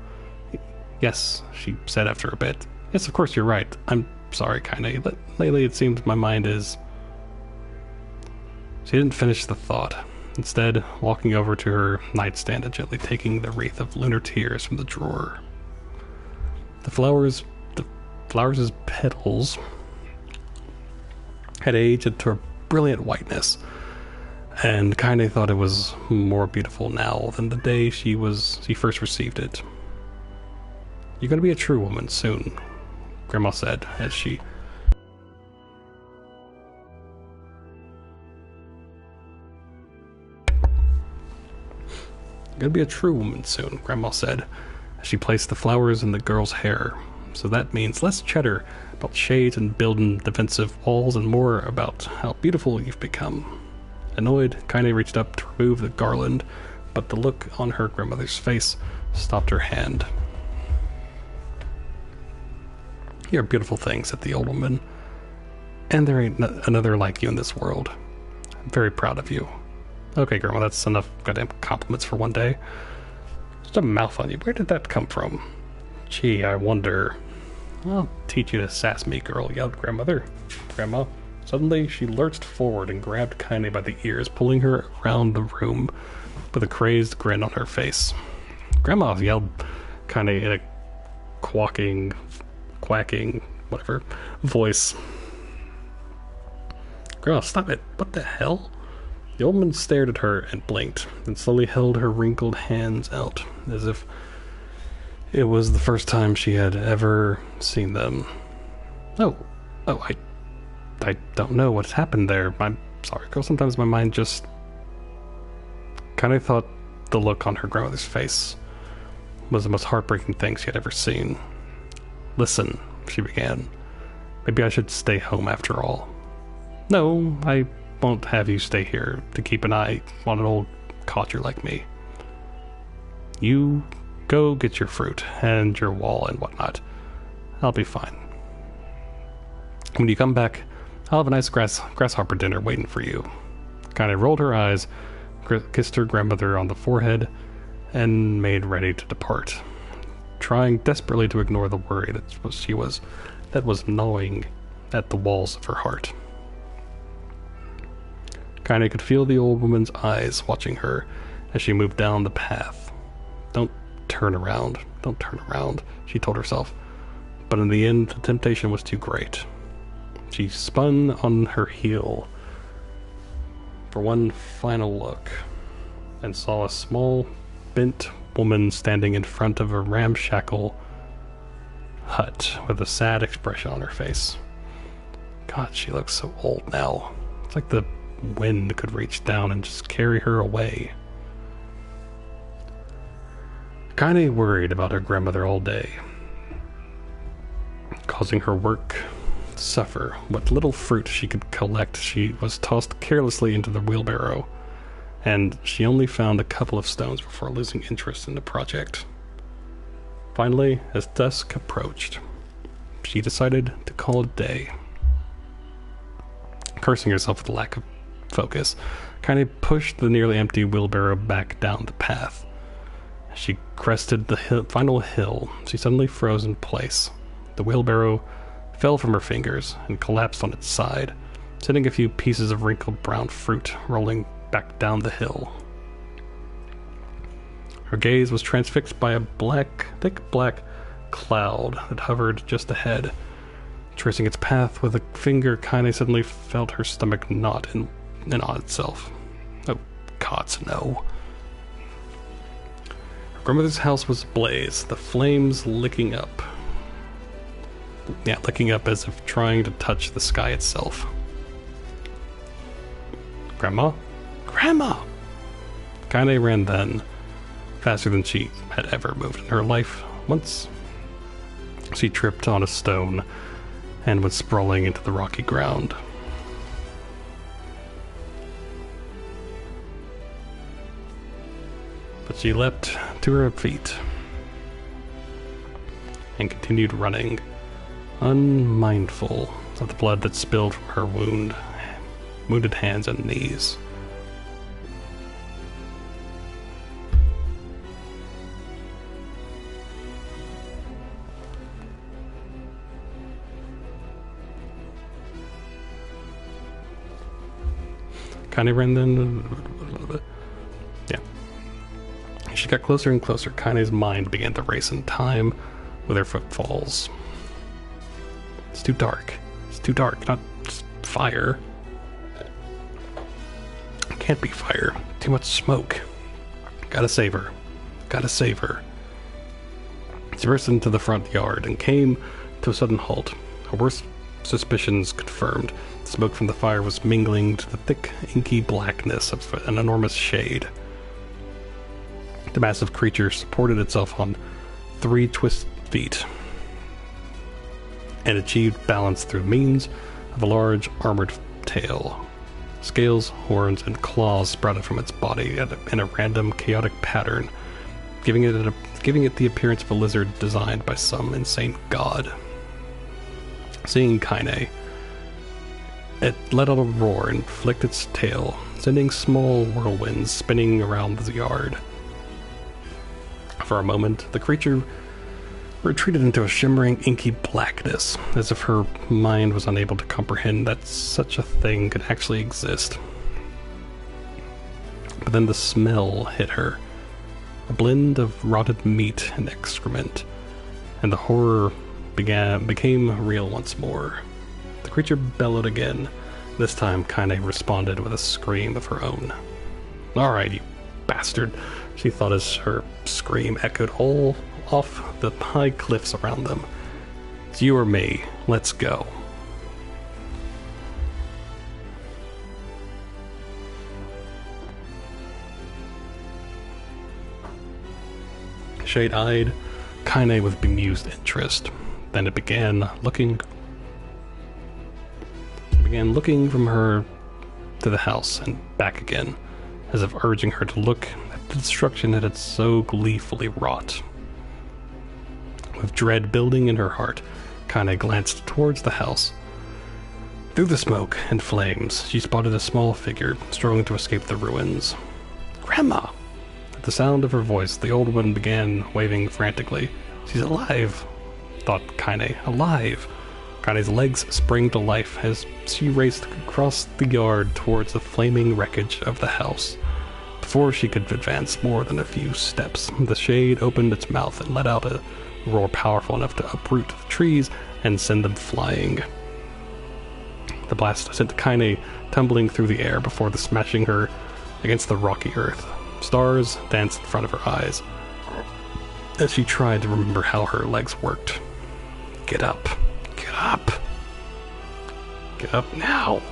S1: "Yes," she said after a bit. "Yes, of course you're right. I'm sorry, Kaine. Lately it seems my mind is..." She didn't finish the thought, instead walking over to her nightstand and gently taking the wreath of lunar tears from the drawer. The flowers' petals had aged into a brilliant whiteness, and Kaine thought it was more beautiful now than the day she first received it. "You're going to be a true woman soon," Grandma said as she... "You're going to be a true woman soon," Grandma said as she placed the flowers in the girl's hair. "So that means less chatter about shades and building defensive walls and more about how beautiful you've become." Annoyed, Kaine reached up to remove the garland, but the look on her grandmother's face stopped her hand. "You're a beautiful thing," said the old woman, "and there ain't another like you in this world. I'm very proud of you." "Okay, Grandma, that's enough goddamn compliments for one day. Just a mouth on you. Where did that come from?" "Gee, I wonder..." "I'll teach you to sass me, girl," yelled Grandma. Suddenly, she lurched forward and grabbed Kaine by the ears, pulling her around the room with a crazed grin on her face. "Grandma," yelled Kaine in a quacking, whatever, voice. "Grandma, stop it. What the hell?" The old woman stared at her and blinked, then slowly held her wrinkled hands out, as if it was the first time she had ever seen them. Oh, I don't know what's happened there. I'm sorry, girl. Sometimes my mind just... Kaine thought the look on her grandmother's face was the most heartbreaking thing she had ever seen. "Listen," she began. "Maybe I should stay home after all." "No, I won't have you stay here to keep an eye on an old codger like me. You go get your fruit and your wall and whatnot. I'll be fine. When you come back, I'll have a nice grasshopper dinner waiting for you." Kaine rolled her eyes, kissed her grandmother on the forehead, and made ready to depart, trying desperately to ignore the worry that was gnawing at the walls of her heart. Kaine could feel the old woman's eyes watching her as she moved down the path. Don't turn around, she told herself, but in the end the temptation was too great. She spun on her heel for one final look and saw a small, bent woman standing in front of a ramshackle hut with a sad expression on her face. God, she looks so old now. It's like the wind could reach down and just carry her away. Kinda worried about her grandmother all day, causing her work to suffer. What little fruit she could collect, she was tossed carelessly into the wheelbarrow, and she only found a couple of stones before losing interest in the project. Finally, as dusk approached, she decided to call it a day. Cursing herself for the lack of focus, Kinda pushed the nearly empty wheelbarrow back down the path. As she crested the final hill, she suddenly froze in place. The wheelbarrow fell from her fingers and collapsed on its side, sending a few pieces of wrinkled brown fruit rolling back down the hill. Her gaze was transfixed by a thick black cloud that hovered just ahead. Tracing its path with a finger, Kinda suddenly felt her stomach knot in on itself. Oh, gods, no. Grandmother's house was ablaze, the flames licking up. Yeah, licking up as if trying to touch the sky itself. Grandma? Grandma! Kinda ran then, faster than she had ever moved in her life. Once she tripped on a stone and went sprawling into the rocky ground. But she leapt to her feet and continued running, unmindful of the blood that spilled from her wounded hands and knees. Kinda ran then. Yeah. As she got closer and closer, Kinda's mind began to race in time with her footfalls. It's too dark. It's too dark. Not just fire. It can't be fire. Too much smoke. Gotta save her. Gotta save her. She burst into the front yard and came to a sudden halt. Her worst suspicions confirmed. The smoke from the fire was mingling to the thick, inky blackness of an enormous shade. The massive creature supported itself on 3 twisted feet and achieved balance through means of a large armored tail. Scales, horns, and claws sprouted from its body in a random, chaotic pattern, giving it the appearance of a lizard designed by some insane god. Seeing Kinda, it let out a roar and flicked its tail, sending small whirlwinds spinning around the yard. For a moment, the creature retreated into a shimmering, inky blackness, as if her mind was unable to comprehend that such a thing could actually exist. But then the smell hit her, a blend of rotted meat and excrement, and the horror became real once more. The creature bellowed again. This time, Kinda responded with a scream of her own. "Alright, you bastard," she thought as her scream echoed all off the high cliffs around them. "It's you or me. Let's go." Shade-eyed, Kinda with bemused interest. Then it began looking from her to the house and back again, as if urging her to look at the destruction it had so gleefully wrought. With dread building in her heart, Kinda glanced towards the house. Through the smoke and flames, she spotted a small figure struggling to escape the ruins. "Grandma!" At the sound of her voice, the old woman began waving frantically. "She's alive!" thought Kinda. Alive! Kinda's legs sprang to life as she raced across the yard towards the flaming wreckage of the house. Before she could advance more than a few steps, the shade opened its mouth and let out a roar powerful enough to uproot the trees and send them flying. The blast sent Kinda tumbling through the air before smashing her against the rocky earth. Stars danced in front of her eyes as she tried to remember how her legs worked. Get up. Get up. Get up now.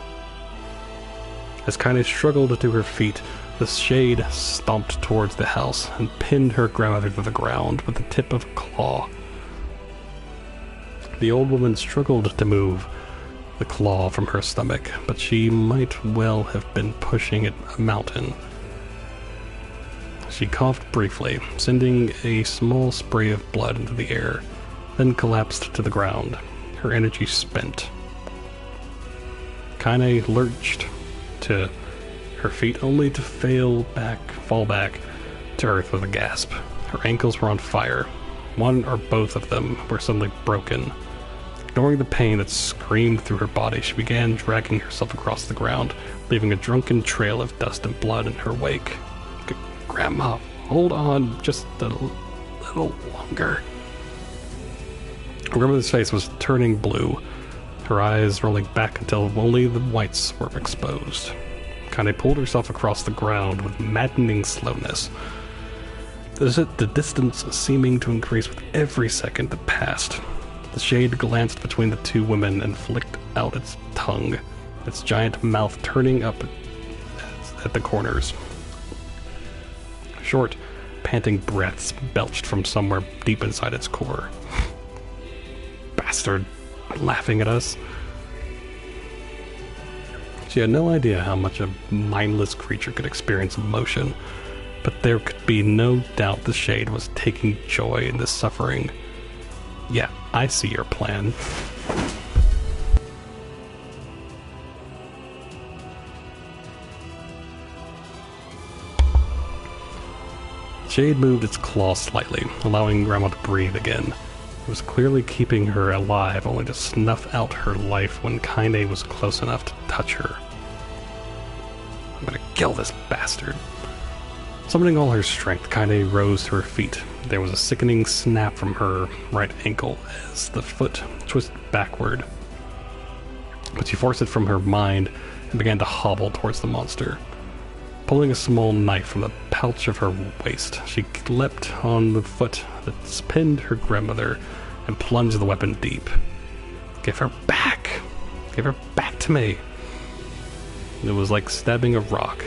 S1: As Kaine struggled to her feet, the shade stomped towards the house and pinned her grandmother to the ground with the tip of a claw. The old woman struggled to move the claw from her stomach, but she might well have been pushing a mountain. She coughed briefly, sending a small spray of blood into the air, then collapsed to the ground, her energy spent. Kaine lurched to her feet only to fall back to earth with a gasp. Her ankles were on fire. One or both of them were suddenly broken. Ignoring the pain that screamed through her body, she began dragging herself across the ground, leaving a drunken trail of dust and blood in her wake. Grandma, hold on just a little longer. Grandmother's face was turning blue, her eyes rolling back until only the whites were exposed. Kaine pulled herself across the ground with maddening slowness, the distance seeming to increase with every second that passed. The shade glanced between the two women and flicked out its tongue, its giant mouth turning up at the corners. Short, panting breaths belched from somewhere deep inside its core. Bastard, laughing at us. She had no idea how much a mindless creature could experience emotion, but there could be no doubt the shade was taking joy in this suffering. Yeah, I see your plan. Shade moved its claw slightly, allowing Grandma to breathe again. It was clearly keeping her alive, only to snuff out her life when Kaine was close enough to touch her. I'm gonna kill this bastard. Summoning all her strength, Kaine rose to her feet. There was a sickening snap from her right ankle as the foot twisted backward. But she forced it from her mind and began to hobble towards the monster. Pulling a small knife from the pouch of her waist, she leapt on the foot that pinned her grandmother and plunged the weapon deep. Give her back! Give her back to me! It was like stabbing a rock.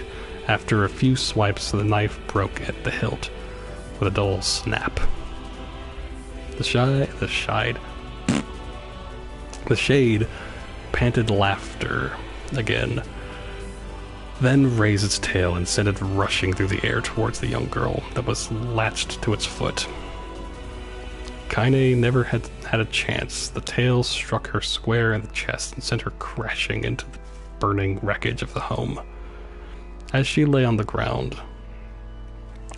S1: After a few swipes, the knife broke at the hilt with a dull snap. The shade panted laughter again, then raised its tail and sent it rushing through the air towards the young girl that was latched to its foot. Kaine never had a chance. The tail struck her square in the chest and sent her crashing into the burning wreckage of the home. As she lay on the ground,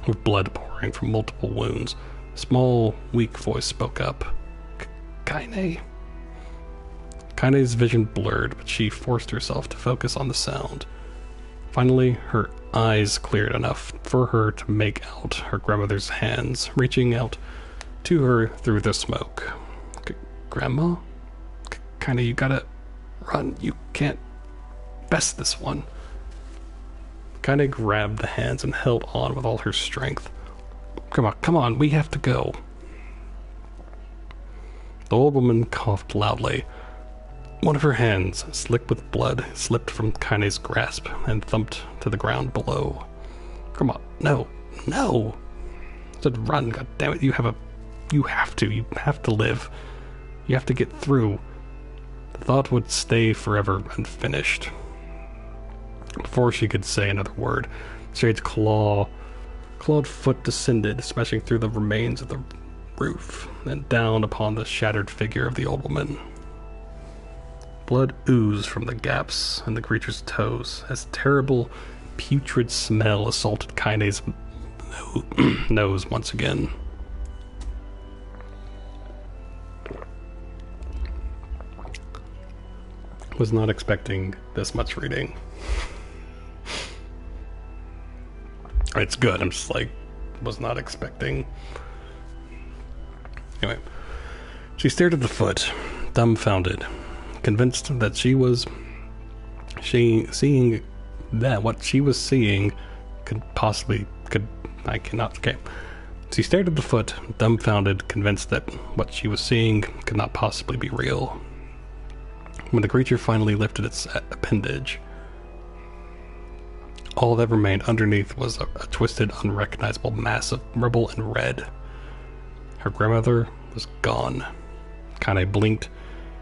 S1: with blood pouring from multiple wounds, a small, weak voice spoke up. Kaine? Kaine's vision blurred, but she forced herself to focus on the sound. Finally, her eyes cleared enough for her to make out her grandmother's hands reaching out to her through the smoke. Grandma? Kaine, you gotta run. You can't best this one. Kaine grabbed the hands and held on with all her strength. Come on, we have to go. The old woman coughed loudly. One of her hands, slick with blood, slipped from Kaine's grasp and thumped to the ground below. Grandma, no! I said run, goddammit, you have to live. You have to get through. The thought would stay forever unfinished. Before she could say another word, Shade's clawed foot descended, smashing through the remains of the roof and down upon the shattered figure of the old woman. Blood oozed from the gaps in the creature's toes as terrible, putrid smell assaulted Kaine's nose once again. Was not expecting this much reading. It's good, I'm just like, was not expecting. Anyway, she stared at the foot, dumbfounded, convinced that what she was seeing She stared at the foot, dumbfounded, convinced that what she was seeing could not possibly be real. When the creature finally lifted its appendage, all that remained underneath was a twisted, unrecognizable mass of rubble and red. Her grandmother was gone. Kaine blinked,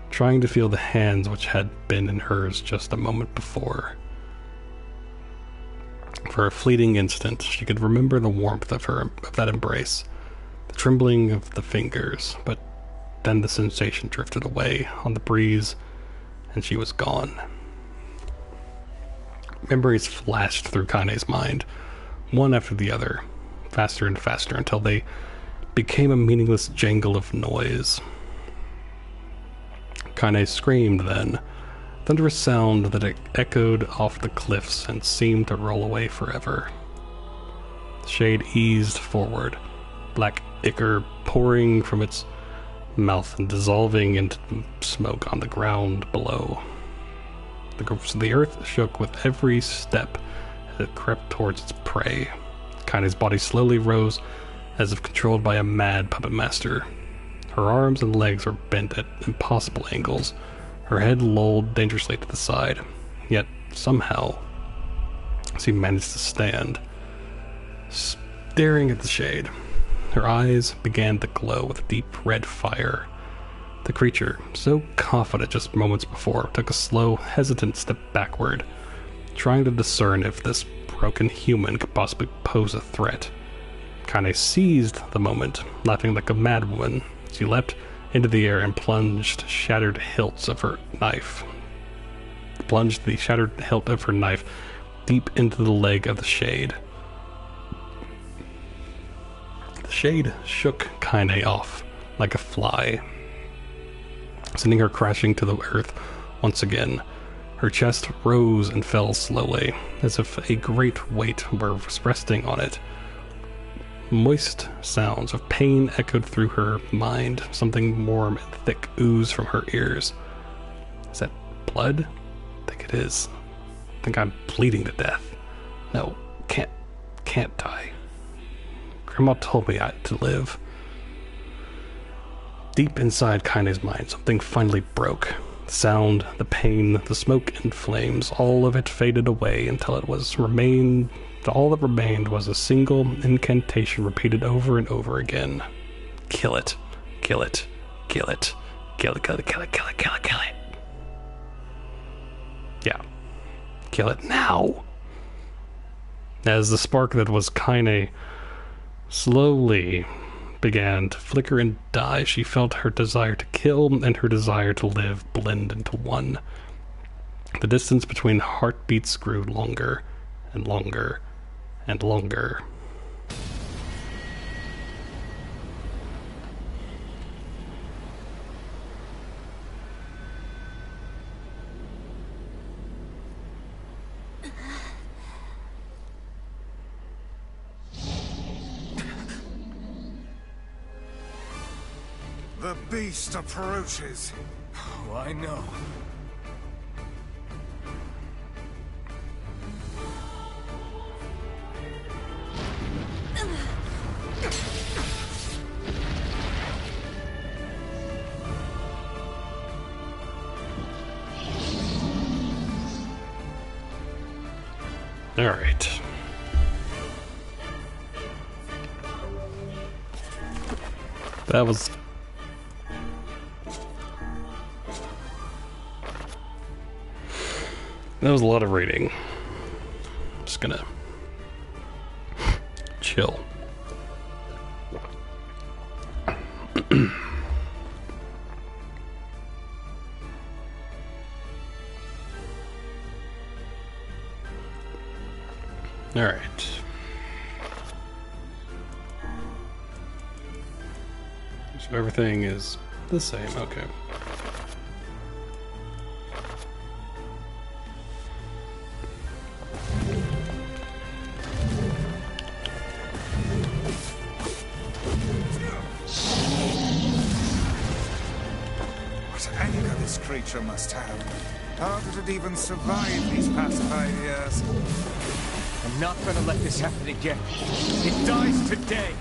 S1: trying to feel the hands which had been in hers just a moment before. For a fleeting instant, she could remember the warmth of that embrace, the trembling of the fingers, but then the sensation drifted away on the breeze, and she was gone. Memories flashed through Kaine's mind, one after the other, faster and faster, until they became a meaningless jangle of noise. Kaine screamed then, thunderous sound that echoed off the cliffs and seemed to roll away forever. The shade eased forward, black ichor pouring from its mouth and dissolving into smoke on the ground below. The earth shook with every step as it crept towards its prey. Kaine's body slowly rose, as if controlled by a mad puppet master. Her arms and legs were bent at impossible angles, her head lolled dangerously to the side. Yet, somehow, she managed to stand, staring at the shade. Her eyes began to glow with deep red fire. The creature, so confident just moments before, took a slow, hesitant step backward, trying to discern if this broken human could possibly pose a threat. Kaine seized the moment, laughing like a madwoman. She leapt into the air and plunged the shattered hilt of her knife deep into the leg of the shade. The shade shook Kaine off like a fly, sending her crashing to the earth once again. Her chest rose and fell slowly, as if a great weight were resting on it. Moist sounds of pain echoed through her mind. Something warm and thick oozed from her ears. Is that blood? I think it is. I think I'm bleeding to death. No, can't die. Grandma told me I had to live. Deep inside Kaine's mind, something finally broke. The sound, the pain, the smoke and flames, all of it faded away until all that remained was a single incantation repeated over and over again. Kill it. Kill it. Kill it. Kill it, kill it, kill it, kill it, kill it, kill it. Yeah. Kill it now. As the spark that was Kaine slowly began to flicker and die, she felt her desire to kill and her desire to live blend into one. The distance between heartbeats grew longer and longer and longer.
S3: The beast approaches.
S4: Oh, I know.
S1: All right. That was a lot of reading. Just gonna chill. All right. So everything is the same. Okay.
S3: What anger this creature must have. How did it even survive these past 5 years?
S4: I'm not gonna let this happen again. It dies today.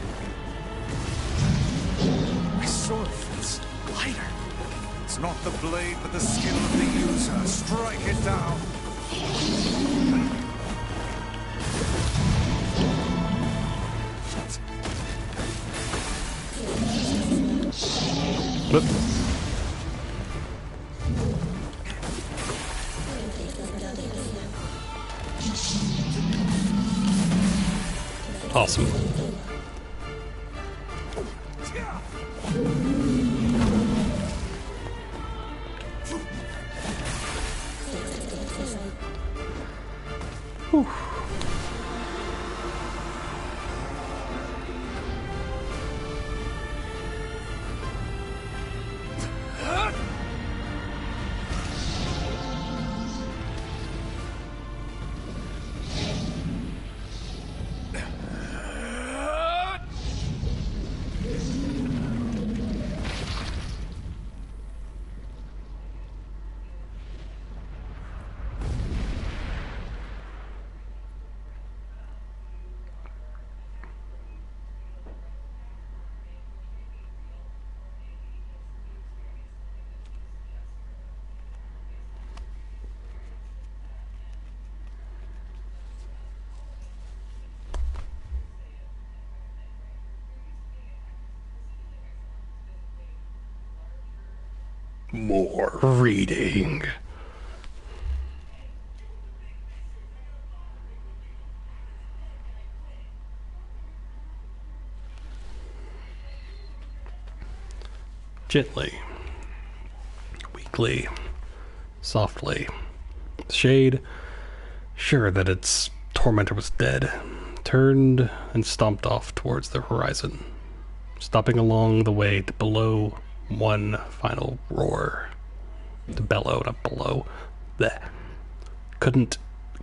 S3: My sword feels lighter. It's not the blade, but the skill of the user. Strike it down.
S1: Whoop. Awesome. Whew. More reading. Gently, weakly, softly, Shade, sure that its tormentor was dead, turned and stomped off towards the horizon, stopping along the way to bellow one final roar. To bellow, not below. Bleh. Couldn't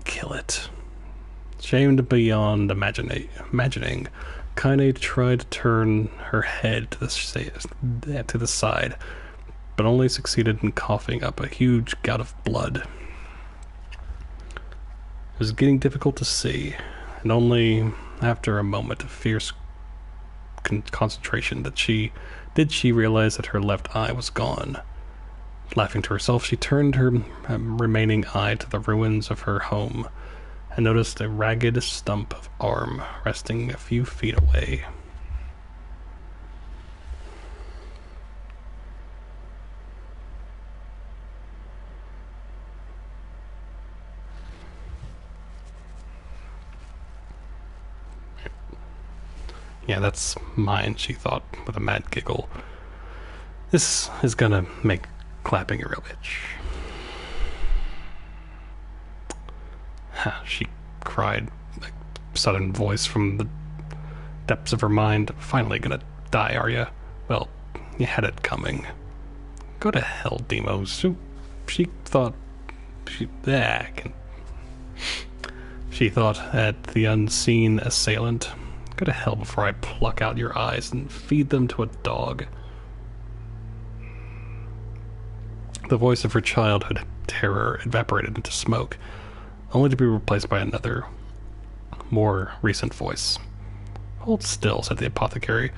S1: kill it. Shamed beyond imagining, Kaine tried to turn her head to the side, but only succeeded in coughing up a huge gout of blood. It was getting difficult to see, and only after a moment of fierce concentration did she realize that her left eye was gone. Laughing to herself, she turned her remaining eye to the ruins of her home and noticed a ragged stump of arm resting a few feet away. Yeah, that's mine, she thought with a mad giggle. This is gonna make clapping a real itch. She cried, a sudden voice from the depths of her mind. Finally gonna die, are ya? Well, you had it coming. Go to hell, Demos. She thought at the unseen assailant. Go to hell before I pluck out your eyes and feed them to a dog. The voice of her childhood terror evaporated into smoke, only to be replaced by another, more recent voice. Hold still, said the apothecary,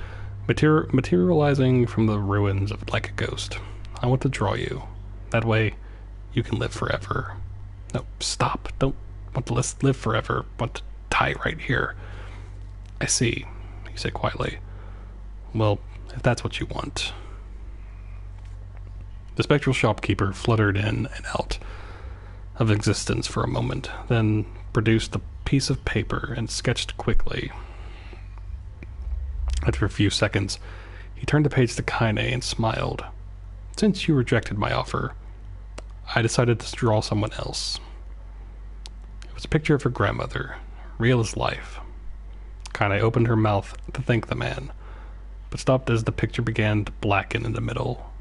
S1: materializing from the ruins like a ghost. I want to draw you. That way, you can live forever. No, stop. Don't want to live forever. Want to die right here. I see, he said quietly. Well, if that's what you want. The spectral shopkeeper fluttered in and out of existence for a moment, then produced a piece of paper and sketched quickly. After a few seconds, he turned the page to Kaine and smiled. Since you rejected my offer, I decided to draw someone else. It was a picture of her grandmother, real as life. Kaine opened her mouth to thank the man, but stopped as the picture began to blacken in the middle.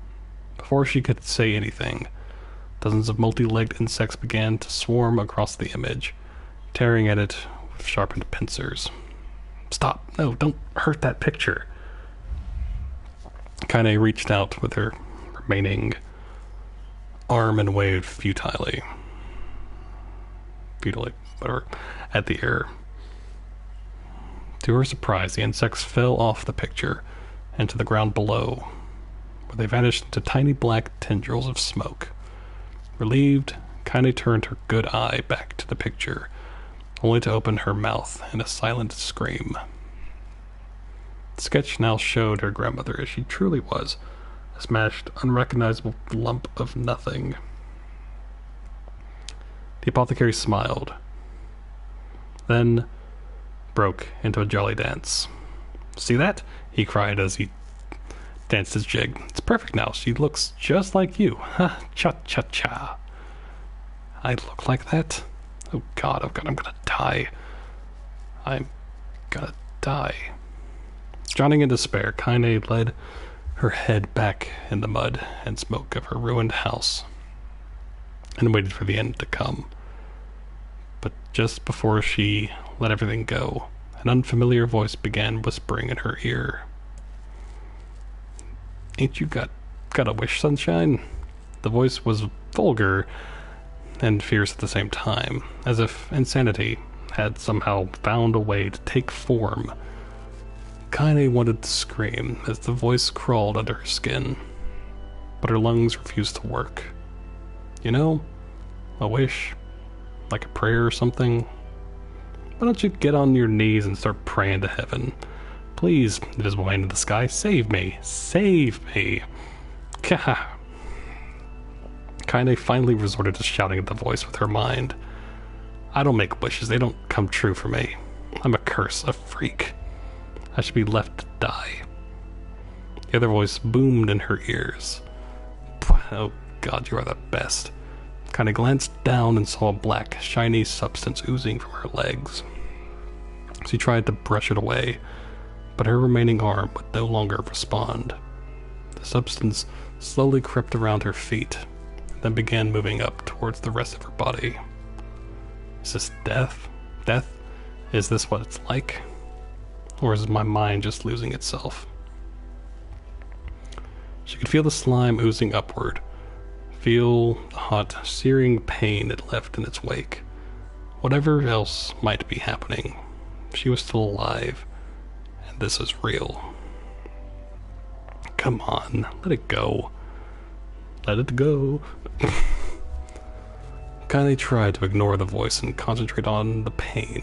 S1: Before she could say anything, dozens of multi-legged insects began to swarm across the image, tearing at it with sharpened pincers. Stop! No, don't hurt that picture! Kaine reached out with her remaining arm and waved futilely, whatever, at the air. To her surprise, the insects fell off the picture, and to the ground below, where they vanished into tiny black tendrils of smoke. Relieved, Kaine turned her good eye back to the picture, only to open her mouth in a silent scream. The sketch now showed her grandmother as she truly was, a smashed, unrecognizable lump of nothing. The apothecary smiled, then broke into a jolly dance. "See that?" he cried as he danced his jig. "It's perfect now. She looks just like you. Ha! Cha-cha-cha. I look like that? Oh God, I'm gonna die. I'm gonna die." Drowning in despair, Kaine led her head back in the mud and smoke of her ruined house and waited for the end to come. But just before she let everything go, an unfamiliar voice began whispering in her ear. "Ain't you got a wish, sunshine?" The voice was vulgar and fierce at the same time, as if insanity had somehow found a way to take form. Kaine wanted to scream as the voice crawled under her skin, but her lungs refused to work. "You know, a wish, like a prayer or something. Why don't you get on your knees and start praying to heaven? Please, invisible man in the sky, save me! Save me!" Kah! Kaine finally resorted to shouting at the voice with her mind. "I don't make wishes, they don't come true for me. I'm a curse, a freak. I should be left to die." The other voice boomed in her ears. "Oh God, you are the best." Kaine glanced down and saw a black, shiny substance oozing from her legs. She tried to brush it away, but her remaining arm would no longer respond. The substance slowly crept around her feet, then began moving up towards the rest of her body. Is this death? Death? Is this what it's like? Or is my mind just losing itself? She could feel the slime oozing upward, feel the hot, searing pain it left in its wake. Whatever else might be happening, she was still alive, and this is real. Come on, let it go. Let it go. Kaine tried to ignore the voice and concentrate on the pain,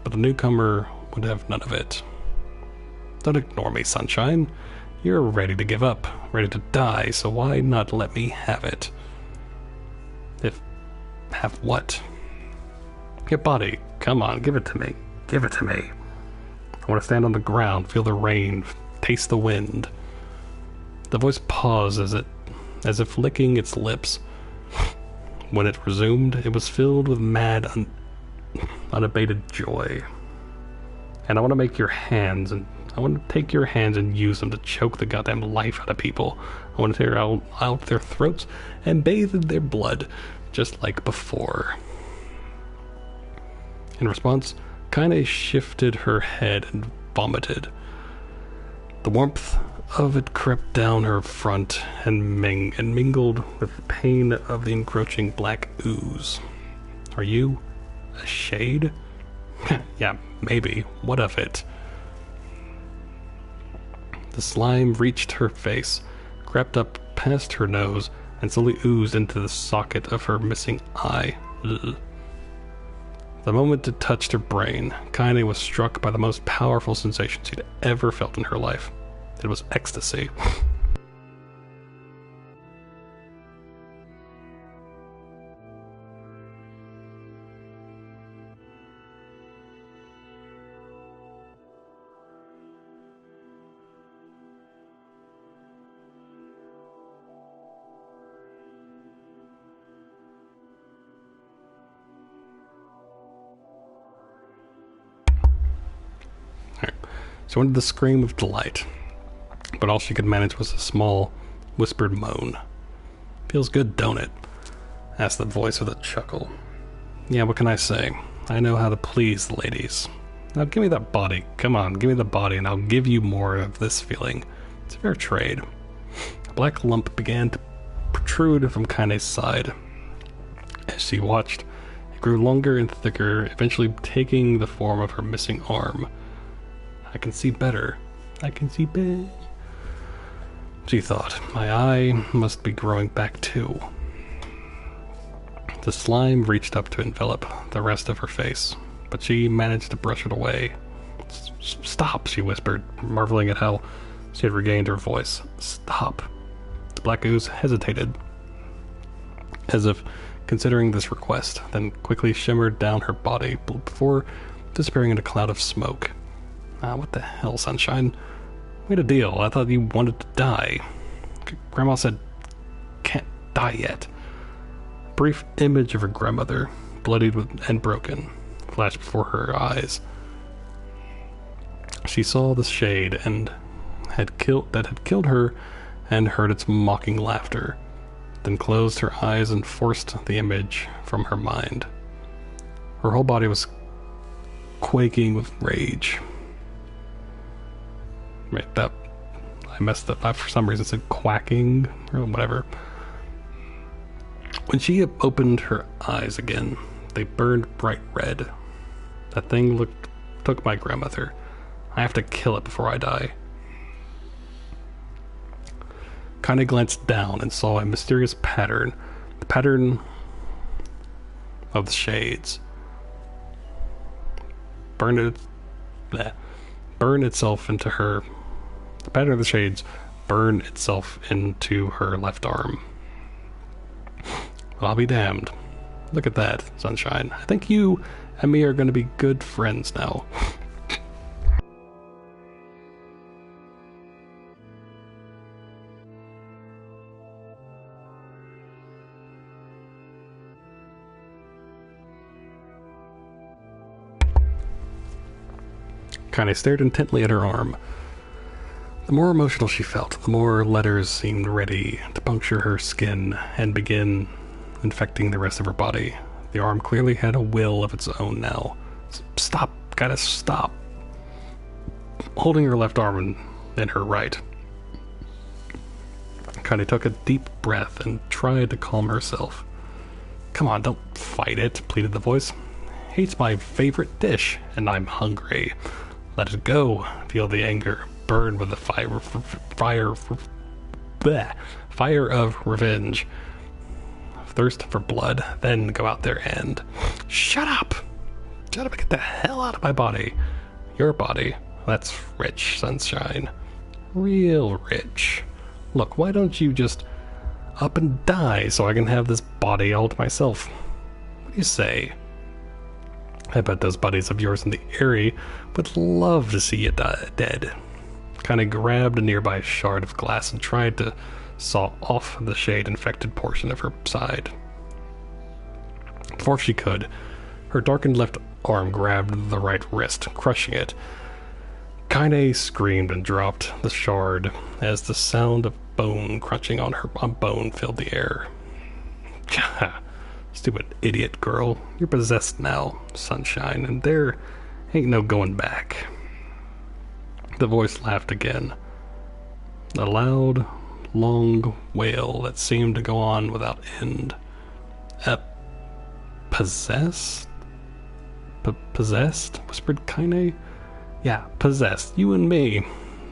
S1: but the newcomer would have none of it. "Don't ignore me, sunshine. You're ready to give up, ready to die, so why not let me have it?" Have what? Your body. Come on, give it to me. Give it to me. I want to stand on the ground, feel the rain, taste the wind. The voice paused as if licking its lips. When it resumed, it was filled with mad, unabated joy. "And I want to make your hands, and I want to take your hands and use them to choke the goddamn life out of people. I want to tear out their throats and bathe in their blood, just like before." In response, Kaine shifted her head and vomited. The warmth of it crept down her front and mingled with the pain of the encroaching black ooze. "Are you a shade?" "Yeah, maybe. What of it?" The slime reached her face, crept up past her nose, and slowly oozed into the socket of her missing eye. Ugh. The moment it touched her brain, Kaine was struck by the most powerful sensation she'd ever felt in her life. It was ecstasy. She wanted to scream of delight, but all she could manage was a small, whispered moan. "Feels good, don't it?" asked the voice with a chuckle. "Yeah, what can I say? I know how to please the ladies. Now give me that body. Come on, give me the body, and I'll give you more of this feeling. It's a fair trade." A black lump began to protrude from Kaine's side. As she watched, it grew longer and thicker, eventually taking the form of her missing arm. "I can see better. I can see better." She thought. My eye must be growing back too. The slime reached up to envelop the rest of her face, but she managed to brush it away. Stop, she whispered, marveling at how she had regained her voice. Stop. The black ooze hesitated, as if considering this request, then quickly shimmered down her body before disappearing in a cloud of smoke. What the hell, Sunshine? We had a deal. I thought you wanted to die. Grandma said, can't die yet. A brief image of her grandmother, bloodied and broken, flashed before her eyes. She saw the shade that had killed her and heard its mocking laughter, then closed her eyes and forced the image from her mind. Her whole body was quaking with rage. Wait, I messed up. I for some reason said quacking or whatever. When she opened her eyes again, they burned bright red. That thing took my grandmother. I have to kill it before I die. Kinda glanced down and saw a mysterious pattern. The pattern of the shades. Burn itself into her. The pattern of the shades burned itself into her left arm. Well, I'll be damned. Look at that, Sunshine. I think you and me are going to be good friends now. Kinda stared intently at her arm. The more emotional she felt, the more letters seemed ready to puncture her skin and begin infecting the rest of her body. The arm clearly had a will of its own now. Stop, gotta stop. Holding her left arm and then her right. Kinda took a deep breath and tried to calm herself. Come on, don't fight it, pleaded the voice. Hate's my favorite dish, and I'm hungry. Let it go. Feel the anger burn with the fire of revenge. Thirst for blood, then go out there and... Shut up! Shut up and get the hell out of my body. Your body. That's rich, Sunshine. Real rich. Look, why don't you just up and die so I can have this body all to myself? What do you say? I bet those buddies of yours in the area would love to see you dead. Kinda grabbed a nearby shard of glass and tried to saw off the shade-infected portion of her side. Before she could, her darkened left arm grabbed the right wrist, crushing it. Kinda screamed and dropped the shard as the sound of bone crunching on bone filled the air. Stupid idiot girl, you're possessed now, Sunshine, and there ain't no going back. The voice laughed again. A loud, long wail that seemed to go on without end. Possessed? Possessed? Whispered Kaine. Yeah, possessed. You and me.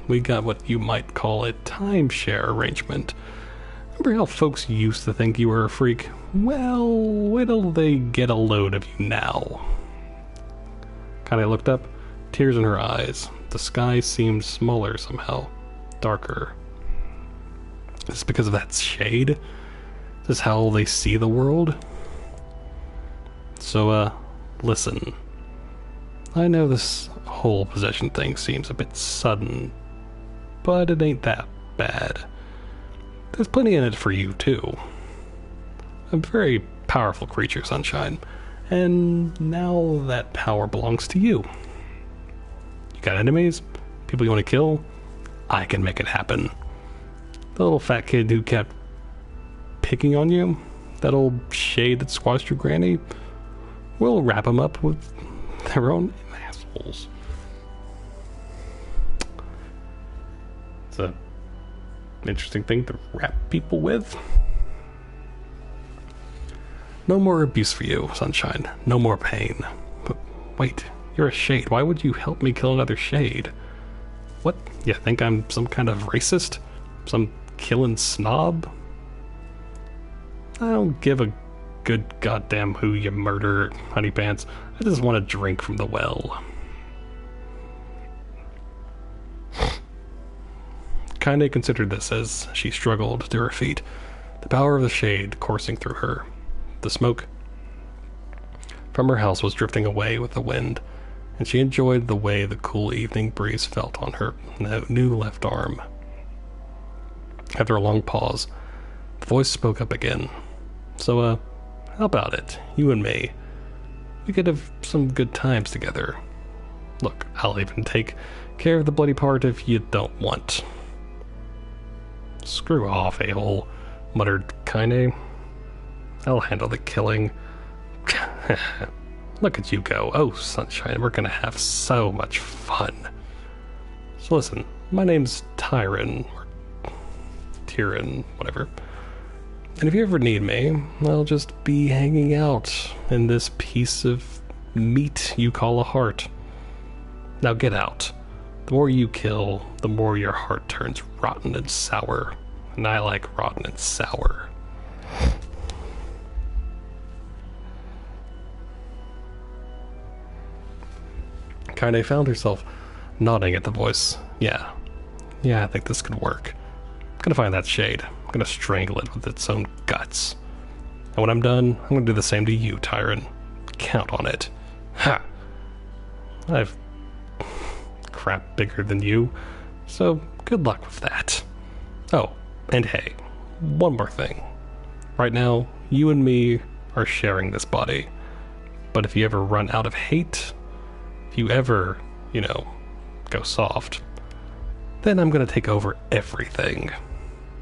S1: We got what you might call a timeshare arrangement. Remember how folks used to think you were a freak? Well, wait till they get a load of you now. Kaine looked up, tears in her eyes. The sky seemed smaller somehow, darker. Is this because of that shade? Is this how they see the world? So, listen. I know this whole possession thing seems a bit sudden, but it ain't that bad. There's plenty in it for you, too. A very powerful creature, Sunshine, and now that power belongs to you. You got enemies? People you want to kill? I can make it happen. The little fat kid who kept picking on you? That old shade that squashed your granny? We'll wrap them up with their own assholes. It's a interesting thing to wrap people with. No more abuse for you, Sunshine. No more pain. But wait, you're a shade. Why would you help me kill another shade? What? You think I'm some kind of racist? Some killing snob? I don't give a good goddamn who you murder, honey pants. I just want to drink from the well. Kaine considered this as she struggled to her feet, the power of the shade coursing through her. The smoke from her house was drifting away with the wind, and she enjoyed the way the cool evening breeze felt on her new left arm. After a long pause, the voice spoke up again. So, how about it? You and me. We could have some good times together. Look, I'll even take care of the bloody part if you don't want. Screw off, a-hole, muttered Kaine. I'll handle the killing. Look at you go. Oh, sunshine, we're gonna have so much fun. So listen, my name's Tyron, or Tyron, whatever. And if you ever need me, I'll just be hanging out in this piece of meat you call a heart. Now get out. The more you kill, the more your heart turns rotten and sour. And I like rotten and sour. Kaine found herself nodding at the voice. Yeah, I think this could work. I'm gonna find that shade. I'm gonna strangle it with its own guts. And when I'm done, I'm gonna do the same to you, Tyron. Count on it. Ha! I've crap bigger than you, so good luck with that. Oh, and hey, one more thing. Right now, you and me are sharing this body. But if you ever run out of hate, if you ever, go soft, then I'm gonna take over everything.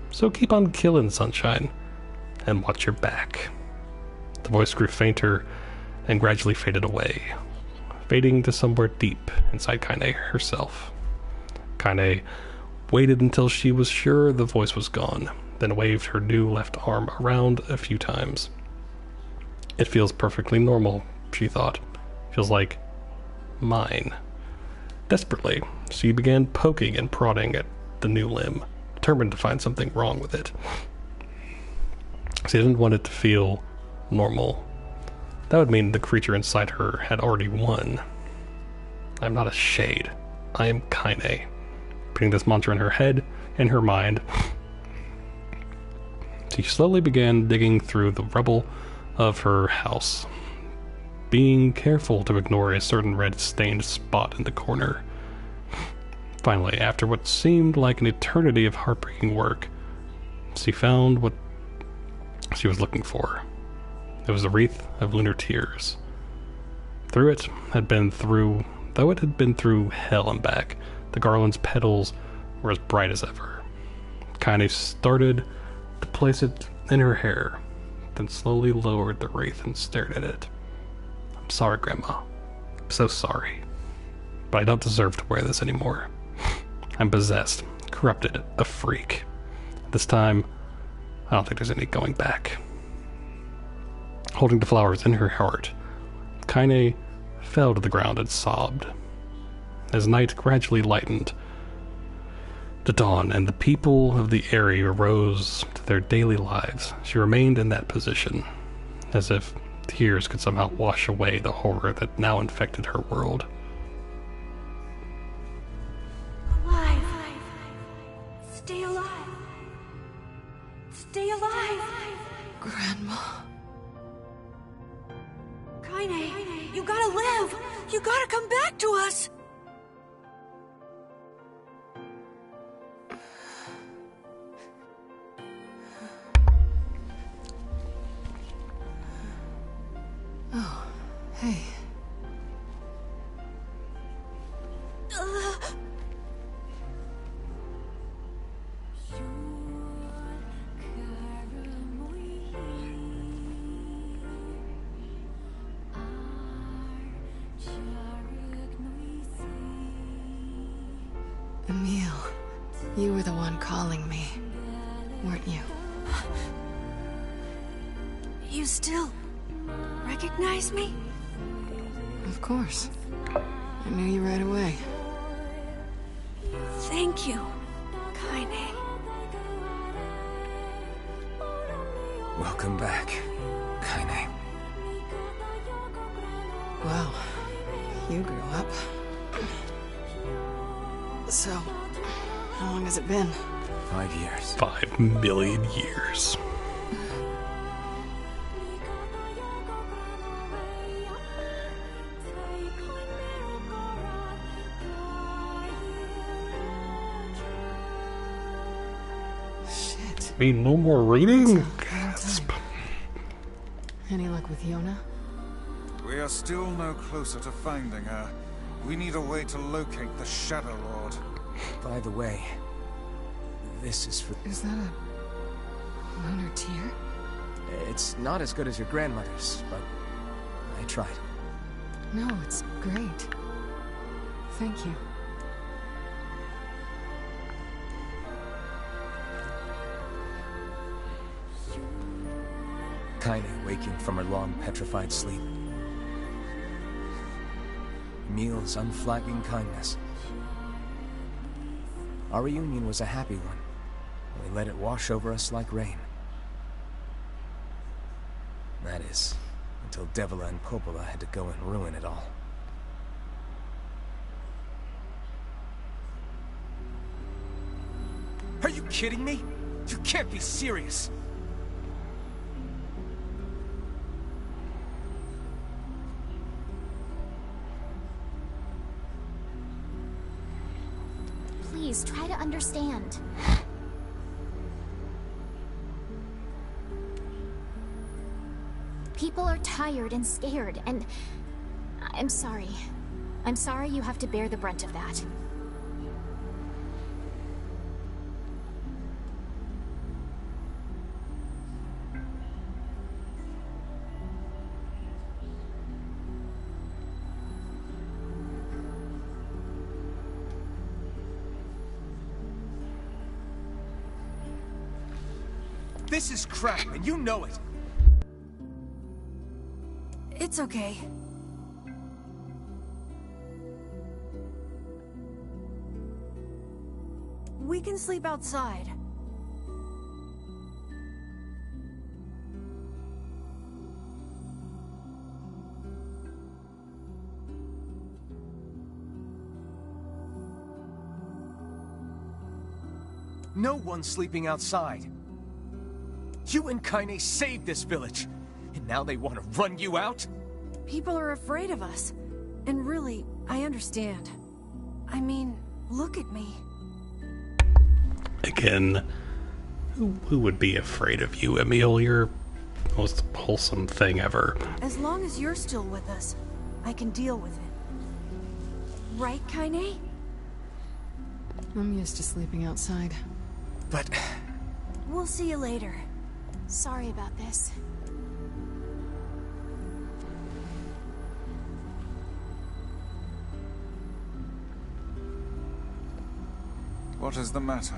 S1: So keep on killing, sunshine, and watch your back. The voice grew fainter and gradually faded away, fading to somewhere deep inside Kaine herself. Kaine waited until she was sure the voice was gone, then waved her new left arm around a few times. It feels perfectly normal, she thought. Feels like mine. Desperately, she began poking and prodding at the new limb, determined to find something wrong with it. She didn't want it to feel normal. That would mean the creature inside her had already won. I'm not a shade. I am Kaine. Putting this mantra in her head and her mind, she slowly began digging through the rubble of her house, being careful to ignore a certain red-stained spot in the corner. Finally, after what seemed like an eternity of heartbreaking work, she found what she was looking for. It was a wreath of lunar tears. Though it had been through hell and back, the garland's petals were as bright as ever. Kaine started to place it in her hair, then slowly lowered the wreath and stared at it. I'm sorry, Grandma. I'm so sorry. But I don't deserve to wear this anymore. I'm possessed, corrupted, a freak. This time, I don't think there's any going back. Holding the flowers in her heart, Kaine fell to the ground and sobbed. As night gradually lightened to dawn and the people of the area rose to their daily lives, she remained in that position, as if tears could somehow wash away the horror that now infected her world.
S2: Alive! Stay alive! Stay alive!
S4: Grandma.
S2: Kaine, you gotta live! You gotta come back to us!
S4: Oh, hey. Emil, you were the one calling me, weren't you?
S2: You still recognize me?
S4: Of course. I knew you right away.
S2: Thank you, Kaine.
S5: Welcome back, Kaine.
S4: Wow, you grew up. So, how long has it been?
S5: 5 years.
S1: 5 million years.
S4: Shit.
S1: I mean, no more reading?
S4: That's a long time. Any luck with Yona?
S3: We are still no closer to finding her. We need a way to locate the Shadow Lord.
S5: By the way, this is for...
S4: Is that a lunar tear?
S5: It's not as good as your grandmother's, but I tried.
S4: No, it's great. Thank you.
S5: Kaine waking from her long petrified sleep. Emil's unflagging kindness. Our reunion was a happy one. We let it wash over us like rain. That is, until Devila and Popola had to go and ruin it all. Are you kidding me? You can't be serious!
S6: Please, try to understand. People are tired and scared, and... I'm sorry. I'm sorry you have to bear the brunt of that.
S5: This is crap, and you know it!
S2: It's okay. We can sleep outside.
S5: No one's sleeping outside. You and Kaine saved this village, and now they want to run you out?
S2: People are afraid of us. And really, I understand. I mean, look at me.
S1: Again, who would be afraid of you, Emil? You're the most wholesome thing ever.
S2: As long as you're still with us, I can deal with it. Right, Kaine?
S4: I'm used to sleeping outside.
S5: But...
S2: We'll see you later.
S6: Sorry about this.
S3: What is the matter?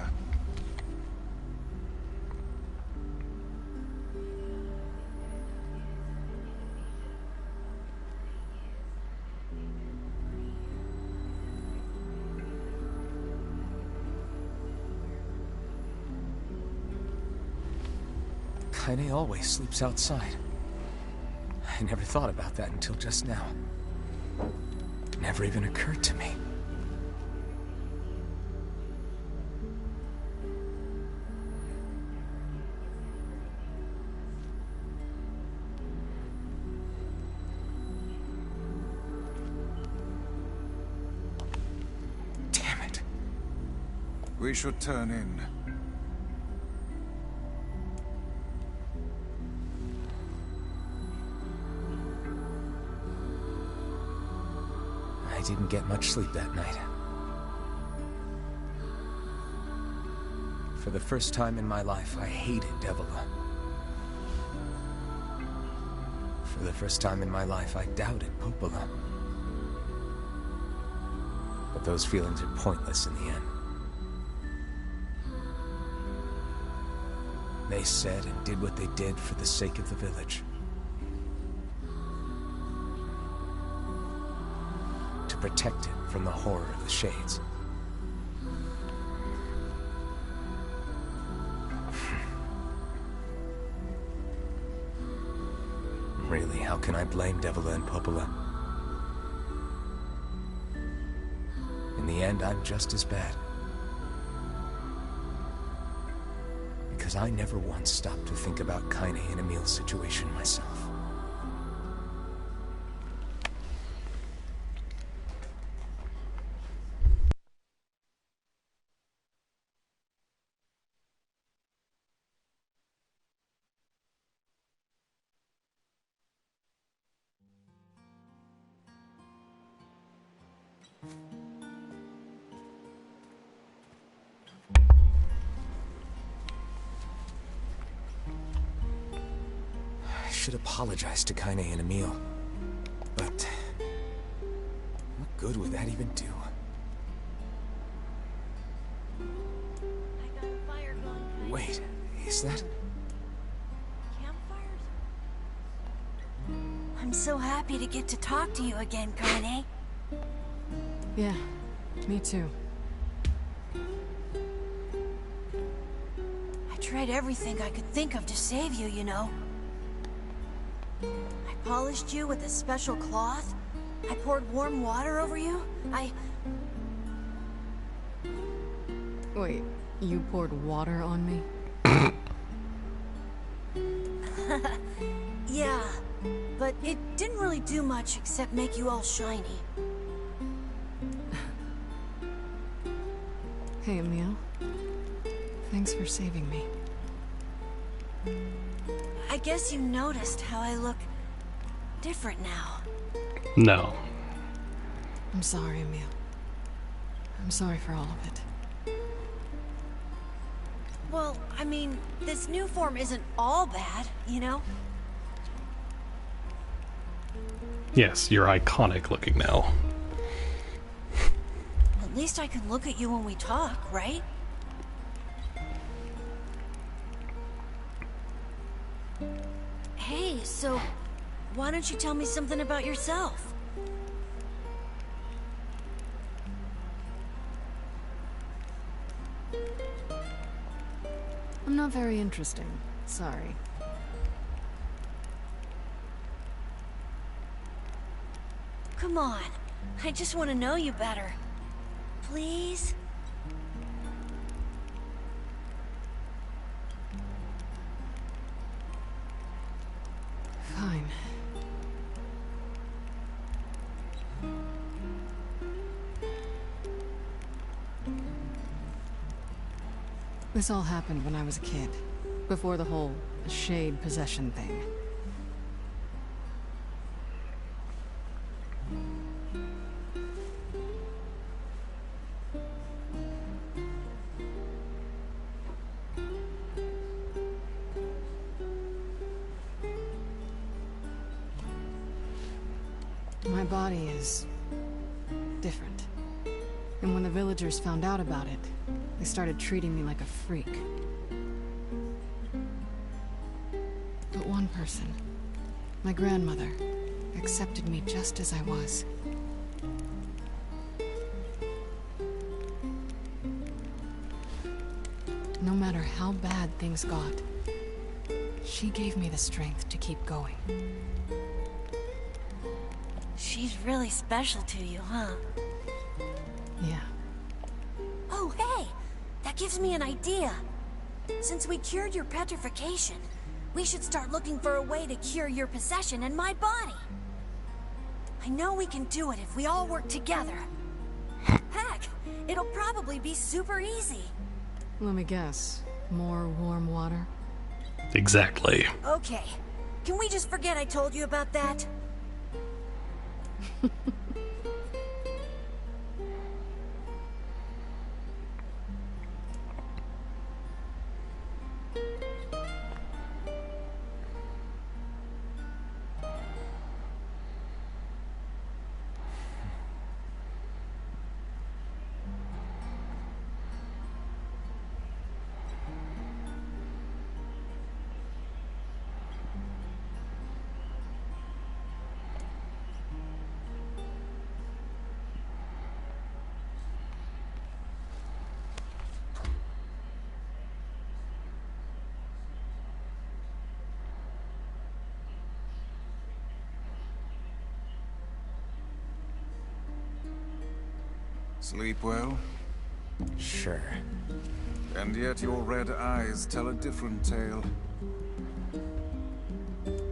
S5: Kaine always sleeps outside. I never thought about that until just now. Never even occurred to me. Damn it.
S3: We should turn in.
S5: I didn't get much sleep that night. For the first time in my life, I hated Devila. For the first time in my life, I doubted Popola. But those feelings are pointless in the end. They said and did what they did for the sake of the village. To protect it from the horror of the Shades. Really, how can I blame Devila and Popola? In the end, I'm just as bad. Because I never once stopped to think about Kaine and Emil's situation myself. I should apologize to Kaine and Emil, but what good would that even do?
S2: I got a fire going, Kaine.
S5: Wait, is that...
S2: Campfires? I'm so happy to get to talk to you again, Kaine.
S4: Yeah, me too.
S2: I tried everything I could think of to save you, you know. I polished you with a special cloth. I poured warm water over you.
S4: Wait, you poured water on me?
S2: Yeah, but it didn't really do much except make you all shiny.
S4: Hey, Emil. Thanks for saving me.
S2: I guess you noticed how I look different now.
S1: No.
S4: I'm sorry, Emil. I'm sorry for all of it.
S2: Well, I mean, this new form isn't all bad, you know?
S1: Yes, you're iconic looking now.
S2: At least I can look at you when we talk, right? Hey, so why don't you tell me something about yourself?
S4: I'm not very interesting. Sorry.
S2: Come on, I just want to know you better. Please?
S4: Fine. This all happened when I was a kid, before the whole shade possession thing. My body is different. And when the villagers found out about it, they started treating me like a freak. But one person, my grandmother, accepted me just as I was. No matter how bad things got, she gave me the strength to keep going.
S2: She's really special to you, huh?
S4: Yeah.
S2: Oh, hey! That gives me an idea. Since we cured your petrification, we should start looking for a way to cure your possession in my body. I know we can do it if we all work together. Heck, it'll probably be super easy.
S4: Let me guess. More warm water?
S1: Exactly.
S2: Okay. Can we just forget I told you about that?
S3: Sleep well?
S5: Sure.
S3: And yet your red eyes tell a different tale.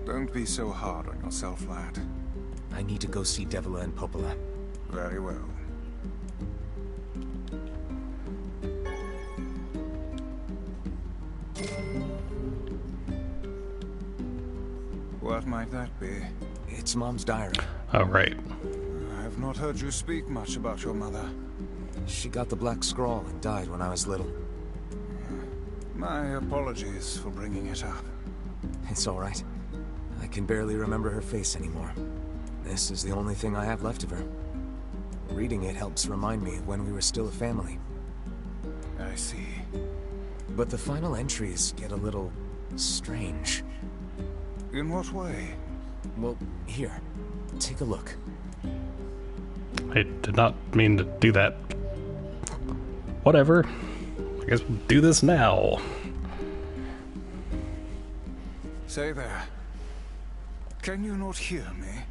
S3: Don't be so hard on yourself, lad.
S5: I need to go see Devila and Popola.
S3: Very well. What might that be?
S5: It's Mom's diary.
S1: Oh, right.
S3: I've not heard you speak much about your mother.
S5: She got the Black Scrawl and died when I was little.
S3: My apologies for bringing it up.
S5: It's all right. I can barely remember her face anymore. This is the only thing I have left of her. Reading it helps remind me of when we were still a family.
S3: I see.
S5: But the final entries get a little strange.
S3: In what way?
S5: Well, here, take a look.
S1: I did not mean to do that. Whatever. I guess we'll do this now.
S3: Say there. Can you not hear me?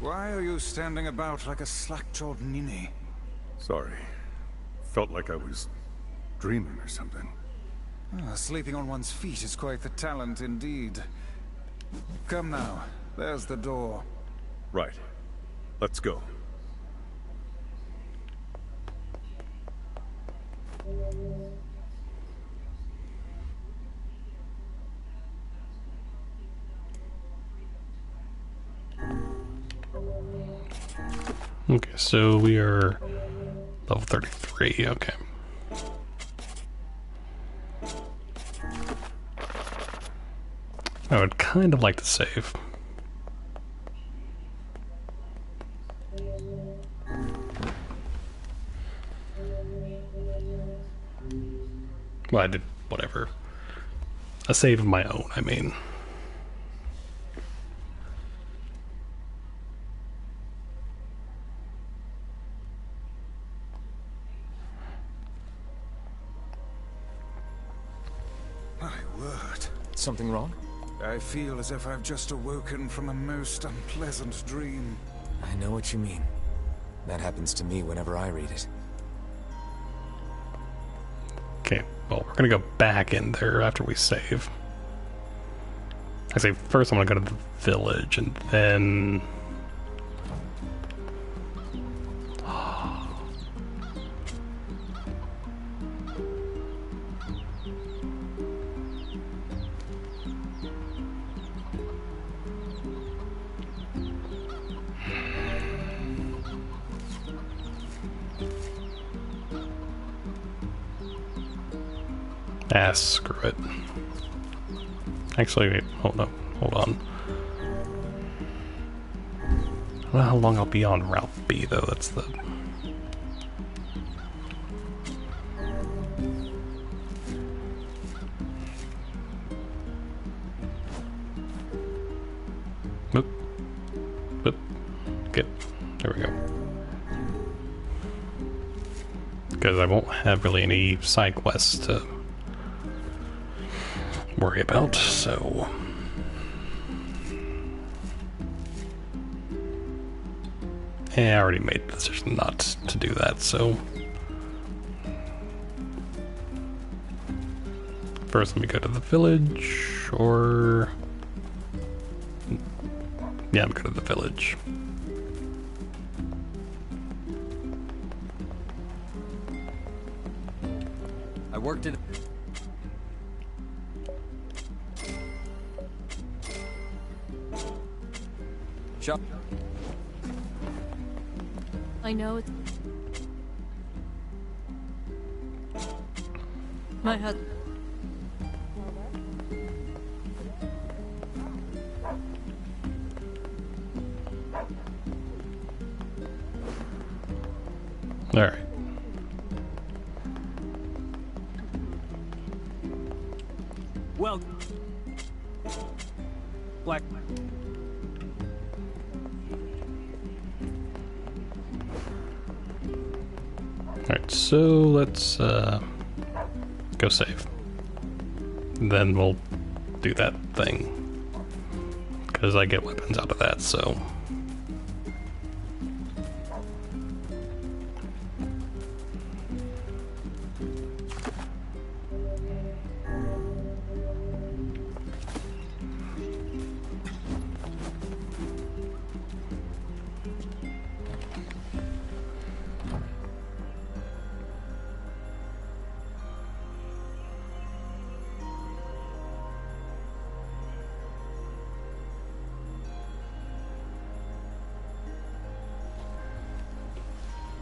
S3: Why are you standing about like a slack-jawed ninny?
S7: Sorry. Felt like I was dreaming or something.
S3: Sleeping on one's feet is quite the talent indeed. Come now, there's the door.
S7: Right. Let's go.
S1: Okay, so we are level 33, okay. I would kind of like to save. Well, I did whatever. A save of my own, I mean.
S3: My word.
S5: Something wrong?
S3: I feel as if I've just awoken from a most unpleasant dream.
S5: I know what you mean. That happens to me whenever I read it.
S1: Okay, well, we're gonna go back in there after we save. I say first I'm gonna go to the village and then... Ah, screw it. Actually, wait, hold on. I don't know how long I'll be on Route B, though, that's the... Whoop. Whoop. Good. There we go. Because I won't have really any side quests to worry about, so... I already made the decision not to do that, so... First, let me go to the village, or... Yeah, I'm going to the village.
S8: I worked in... Shop.
S2: I know it's... My husband.
S1: All right.
S8: Well... Black...
S1: Alright, so let's go save. Then we'll do that thing. because I get weapons out of that, so...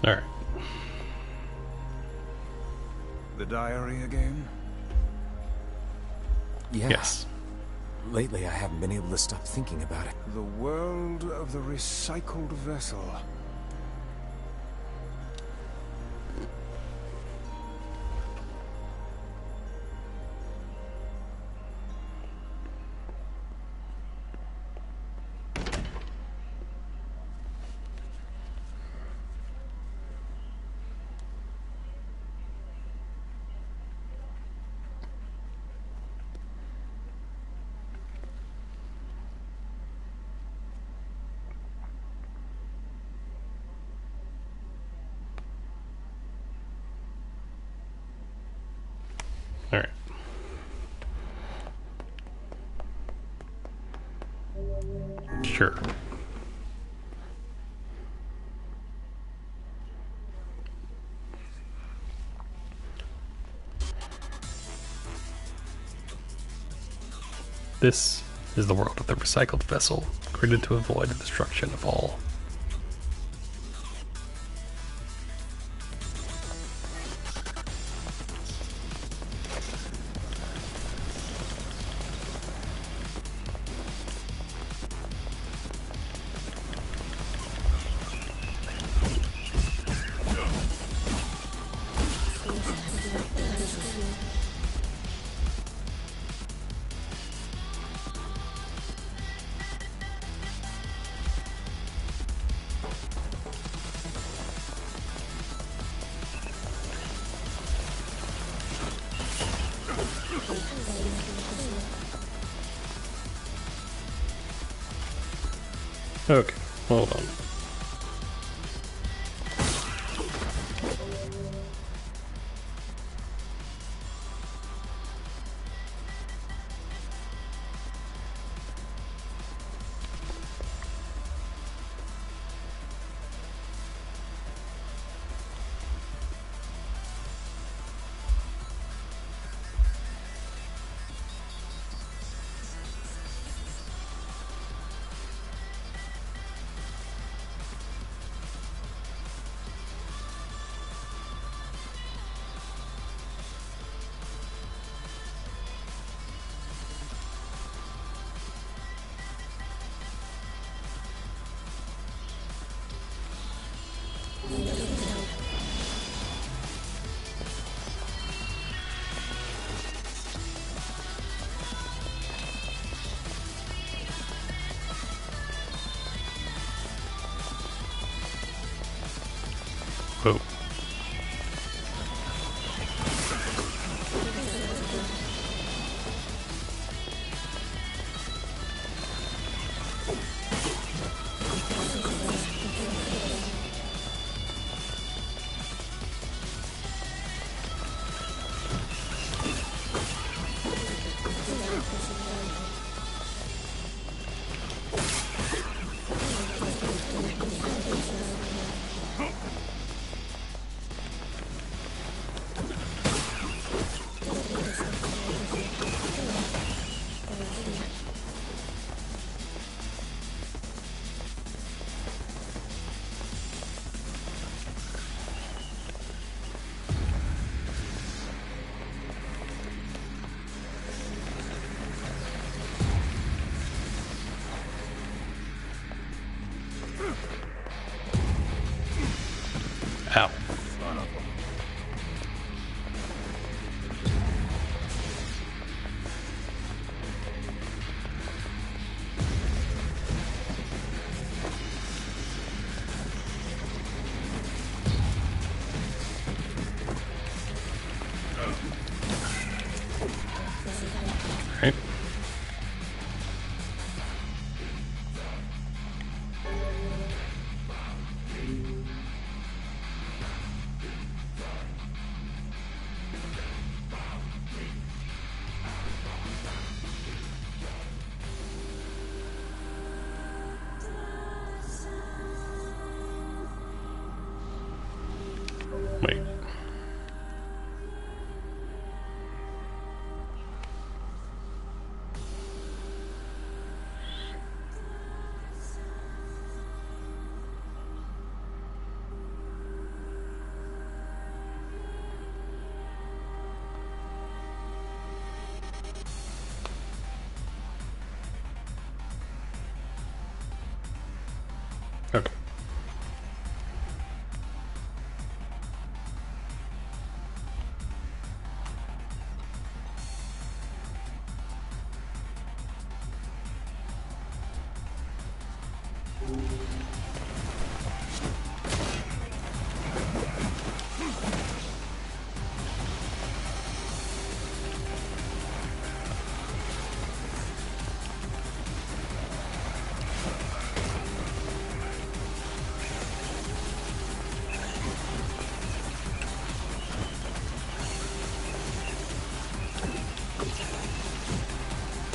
S1: Alright.
S3: The diary again?
S5: Yeah.
S1: Yes.
S5: Lately, I haven't been able to stop thinking about it.
S3: The world of the recycled vessel.
S1: Alright. Sure. This is the world of the recycled vessel, created to avoid the destruction of all. Okay, hold on. Whoa. Ow. Right.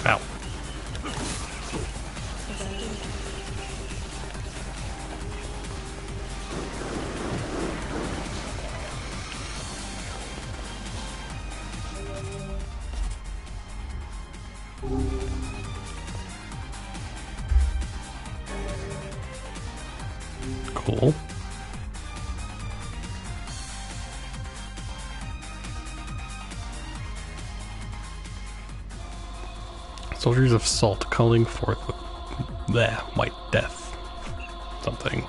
S1: Ow. Cool. Soldiers of Salt calling forth the white death. Something.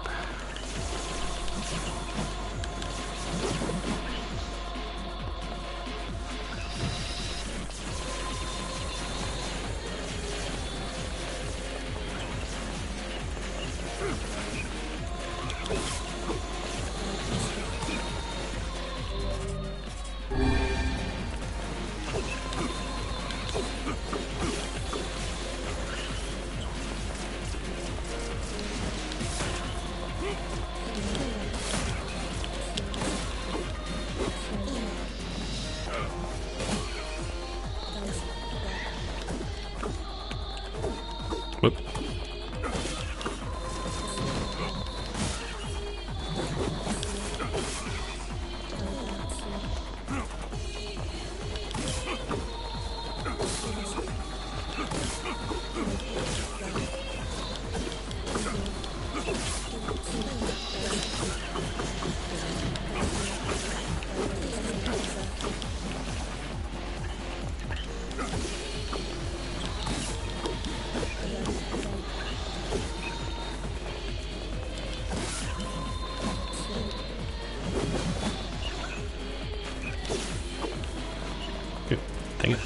S1: Whoop. Good. Dang it.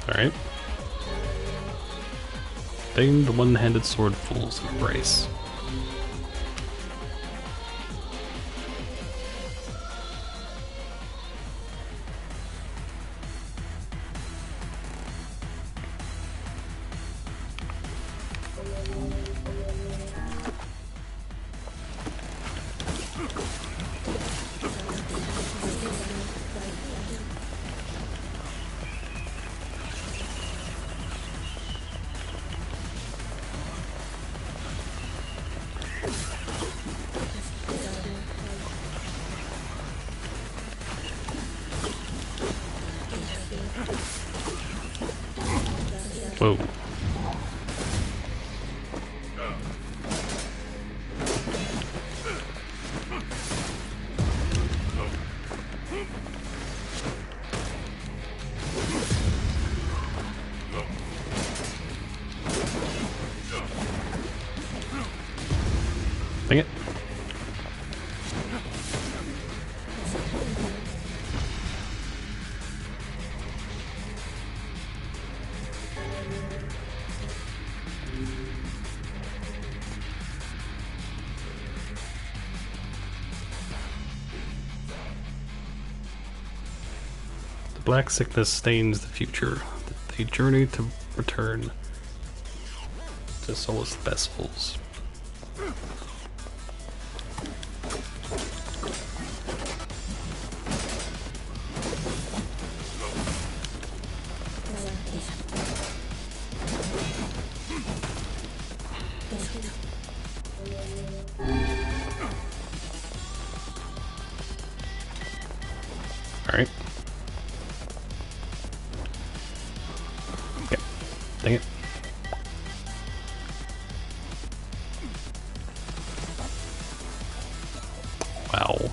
S1: Alright. Famed one-handed sword fool's embrace. Whoa. Dang it. The black sickness stains the future. They journey to return to soulless vessels. Alright. Okay. Dang it. Wow.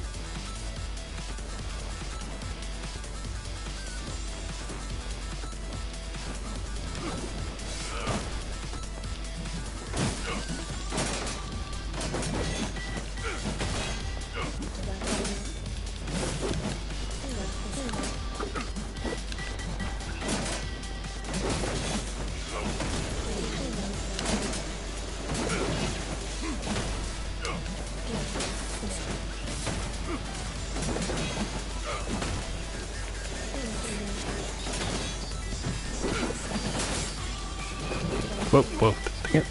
S1: Whoa, whoa, dang it.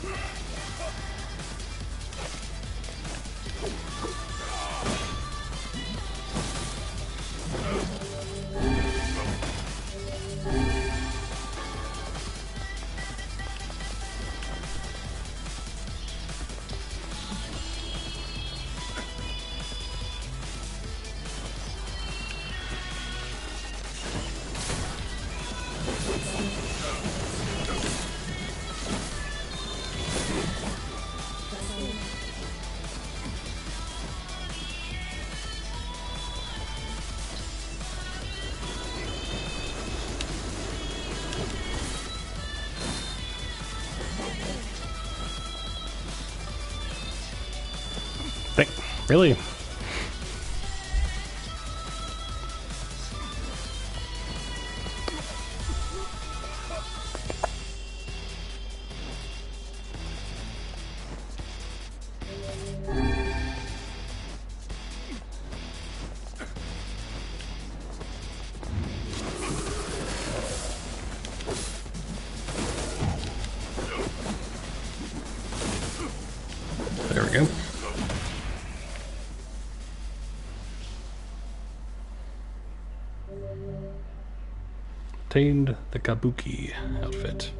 S1: Really? There we go. Obtained the Kabuki outfit.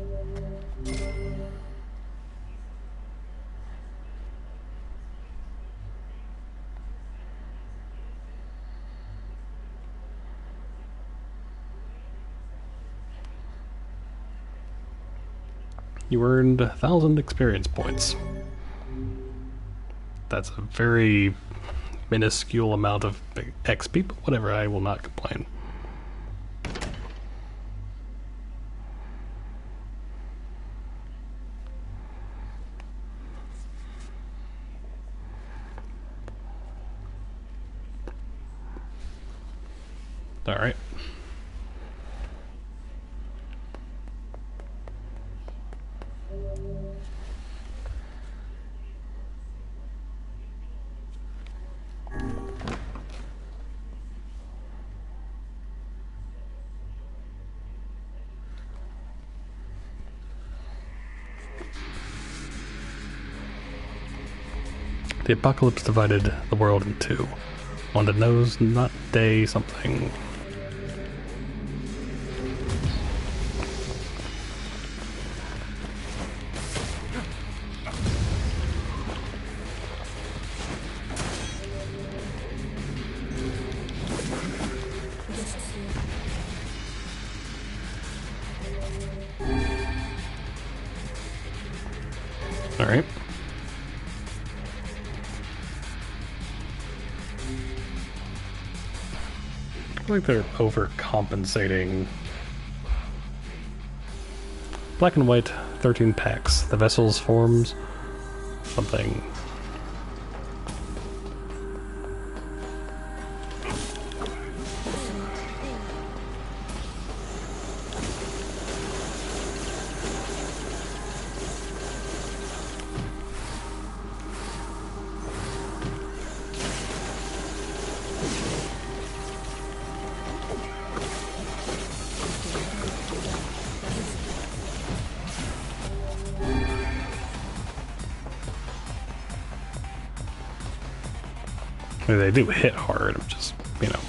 S1: You earned 1,000 experience points. That's a very minuscule amount of XP, but whatever, I will not complain. All right. The apocalypse divided the world in two. On the nose, not day something. All right. I feel like they're overcompensating. Black and white, 13 packs. The vessel's forms something. I mean, they do hit hard, I'm just, you know.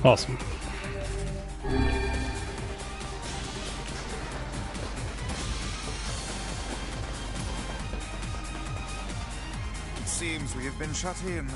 S1: Awesome.
S3: It seems we have been shut in.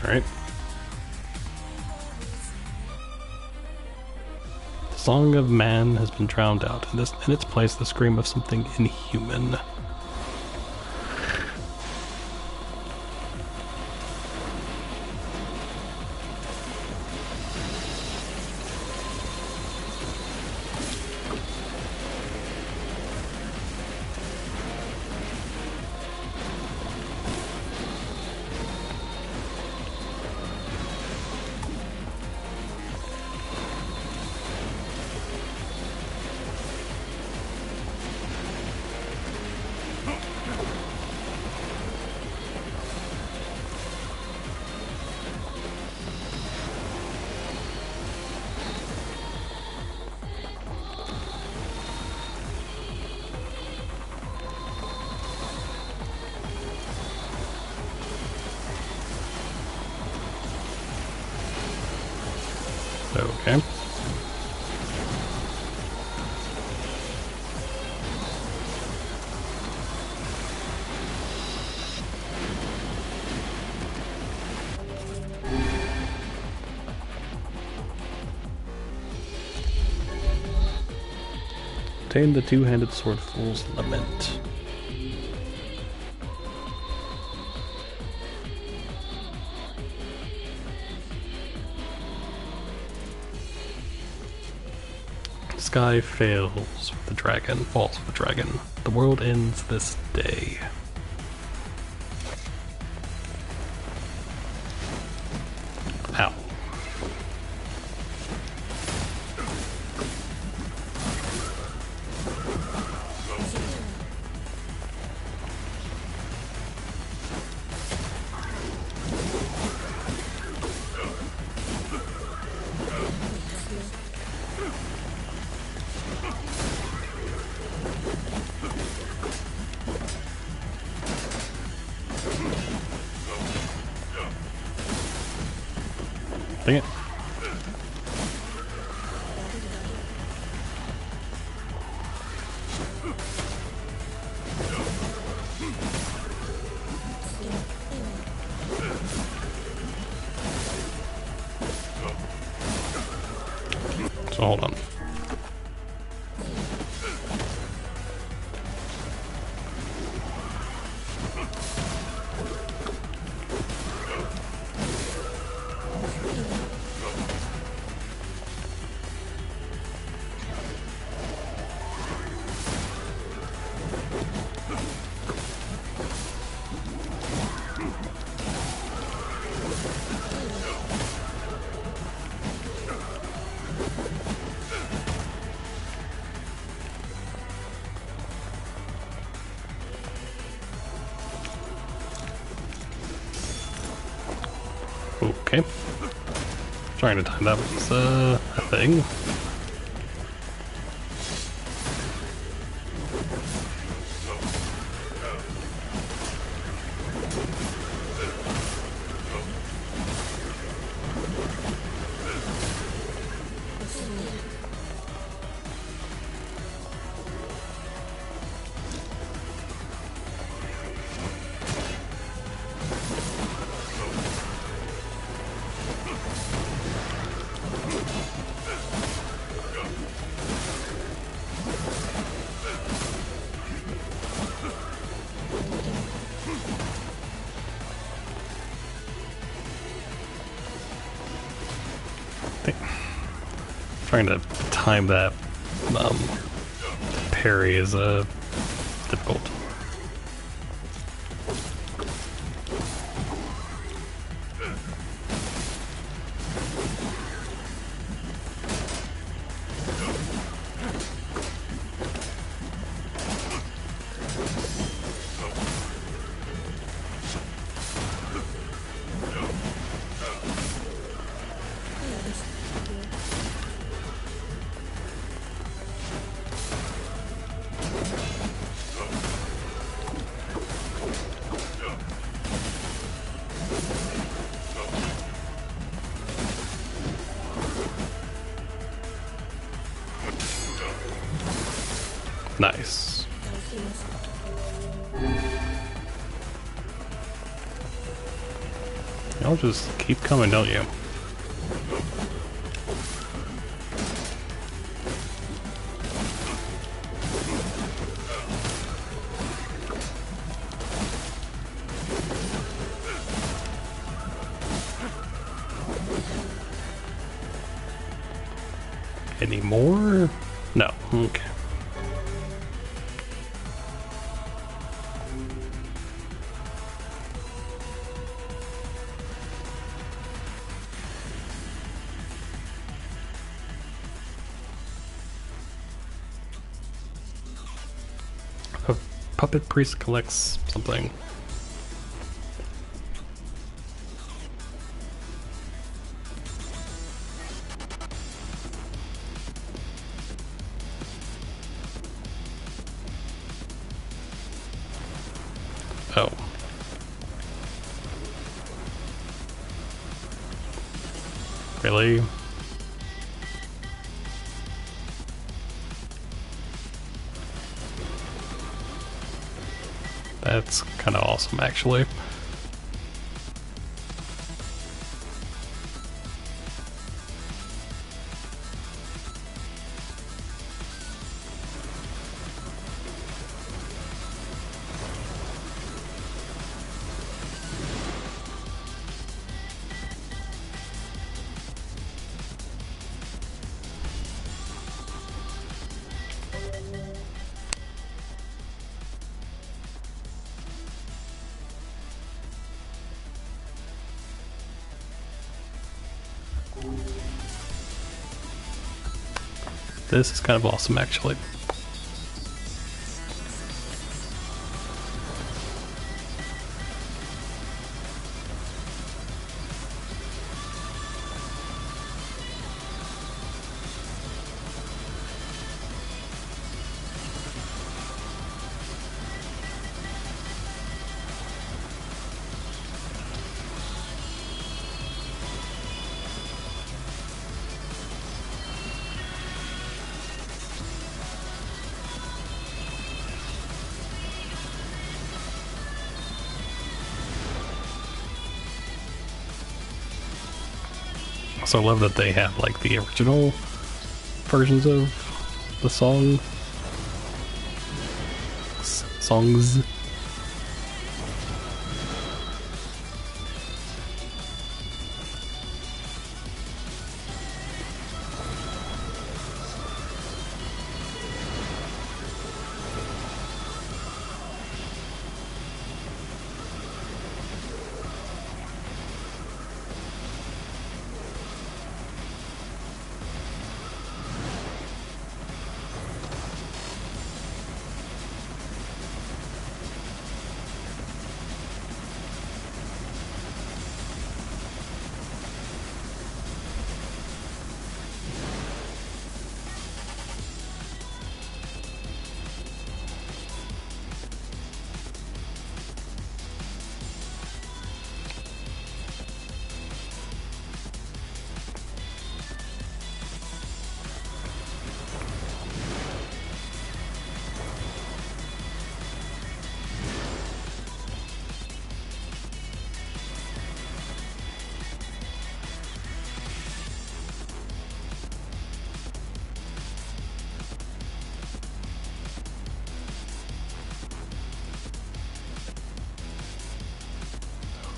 S1: Alright. The song of man has been drowned out. In its place, the scream of something inhuman. Okay. Obtain the two-handed sword fool's lament. Sky fails with the dragon, falls with the dragon. The world ends this day. Ow. Dang it. So hold on. Okay. Trying to time that was a thing. Trying to time that parry is difficult. Nice. Y'all just keep coming, don't you? Any more? No. Okay. A puppet priest collects something. Oh. Really? That's kind of awesome, actually. This is kind of awesome, actually. Also, I love that they have like the original versions of the songs.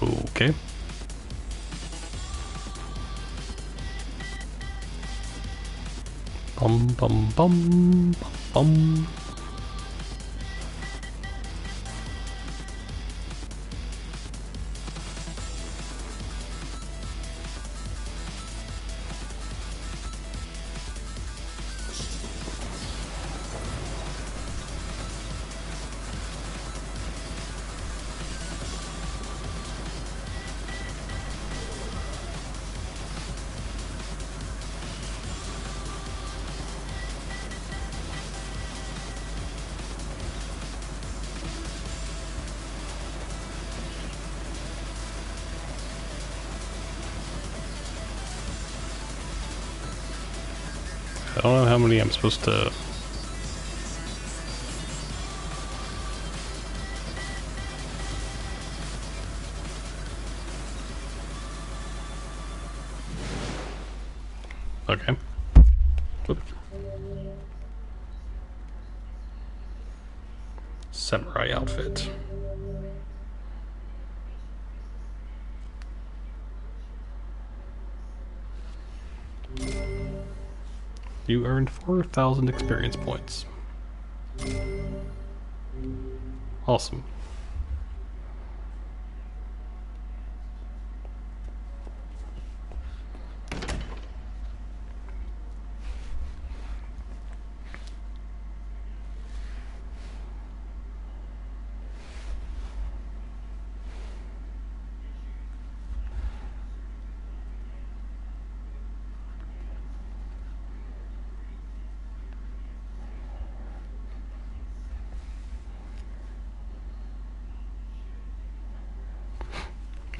S1: Okay. Bum bum bum bum. I don't know how many I'm supposed to... Okay. Whoop. Samurai outfit. You earned 4,000 experience points. Awesome.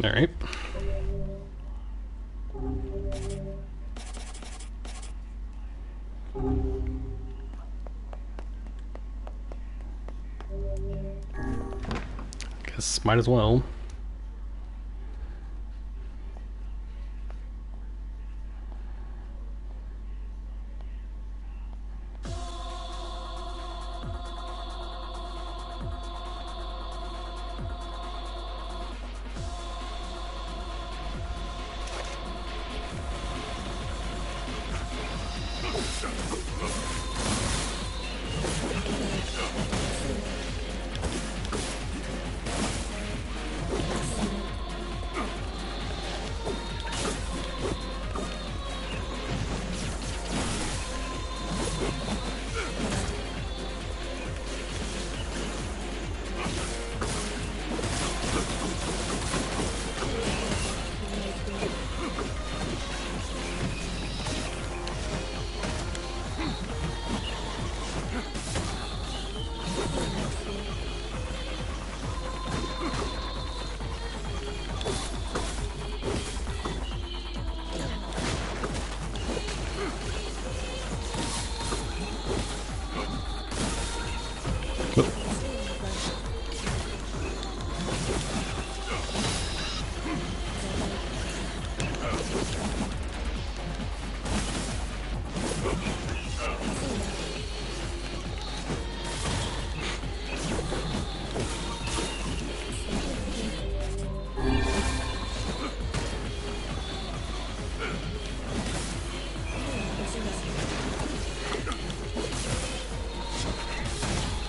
S1: All right. Guess might as well.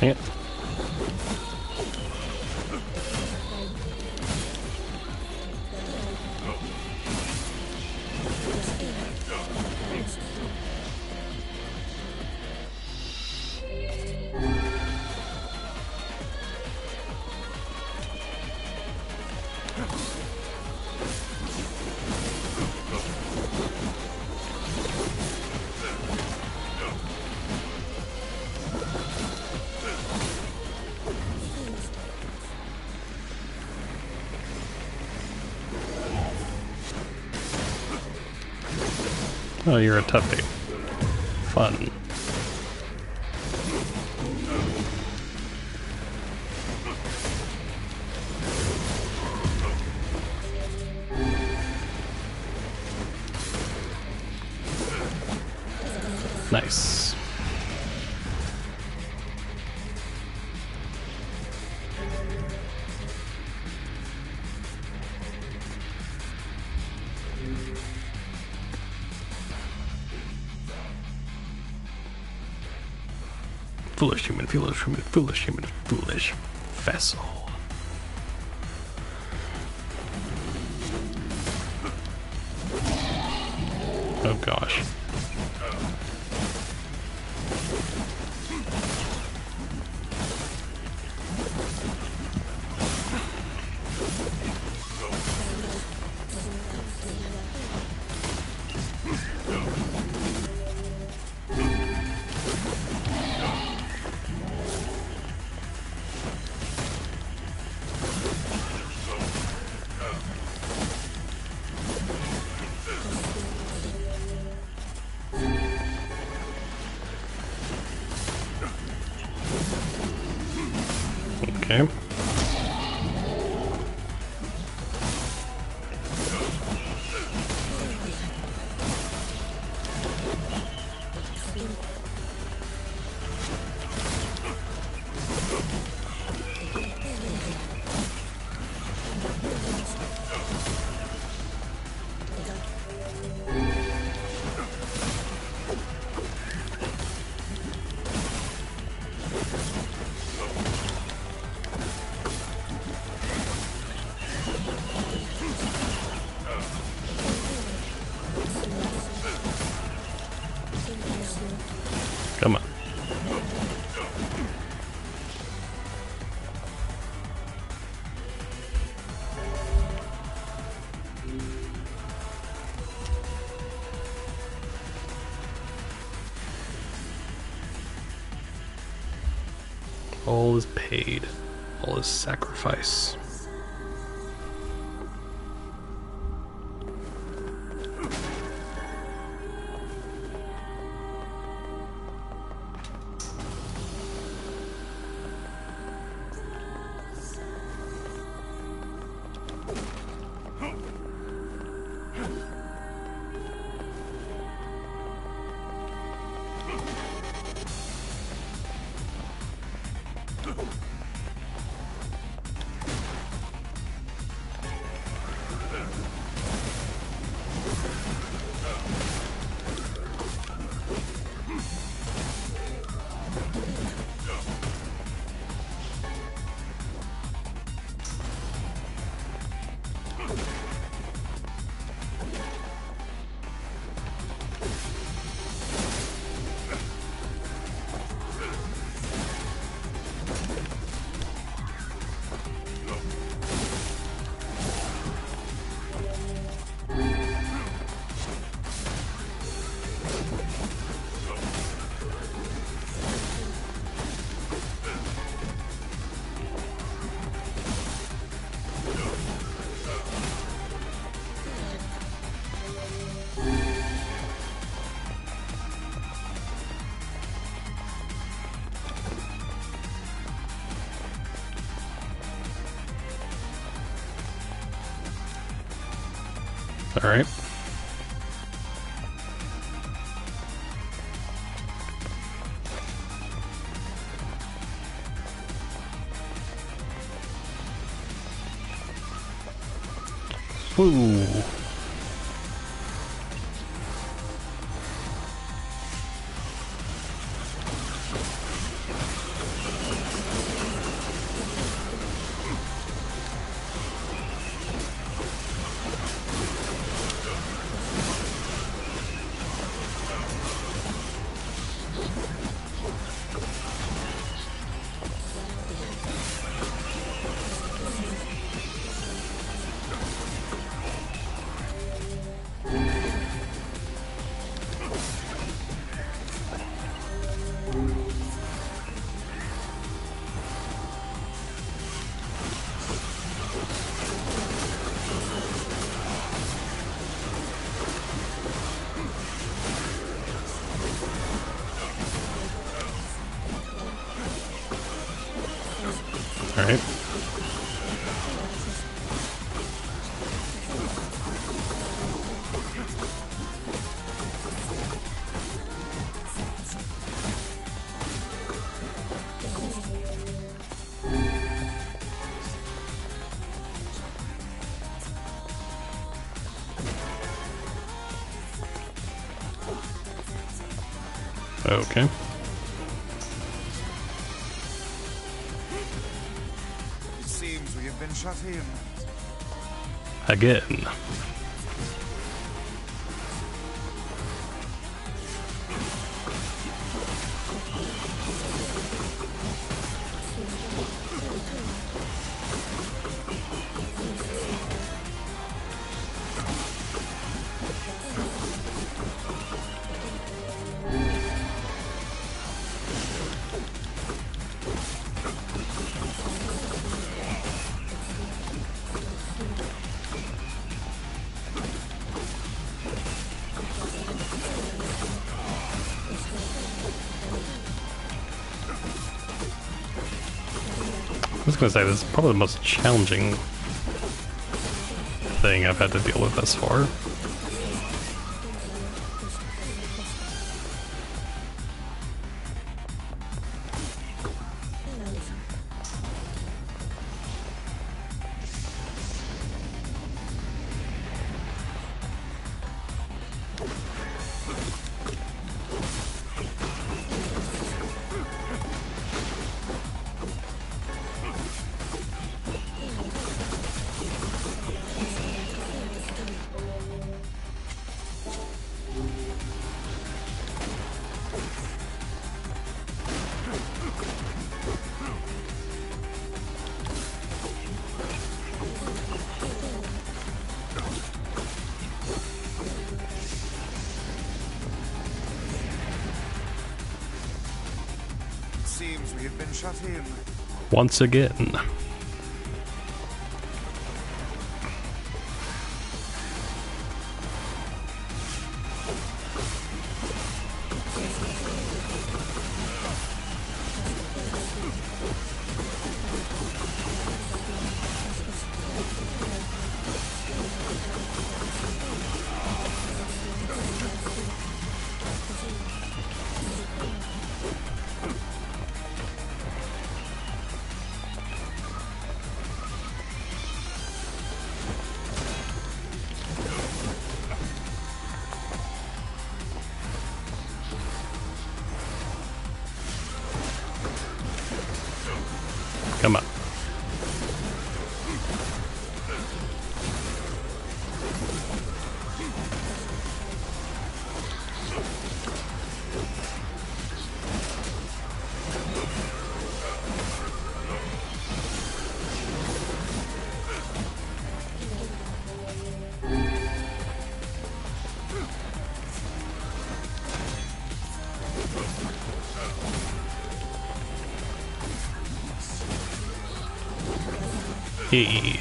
S1: Dang it. Oh, you're a toughie. Fun. Nice. Foolish human, foolish human, foolish human, foolish vessel. Oh gosh. Okay. All is paid. All is sacrifice. All right. Woo. All right. Okay.
S3: It seems we have been shut in.
S1: Again. I was gonna say, this is probably the most challenging thing I've had to deal with thus far.
S3: seems we have been shut in.
S1: Once again. Come on. Hey.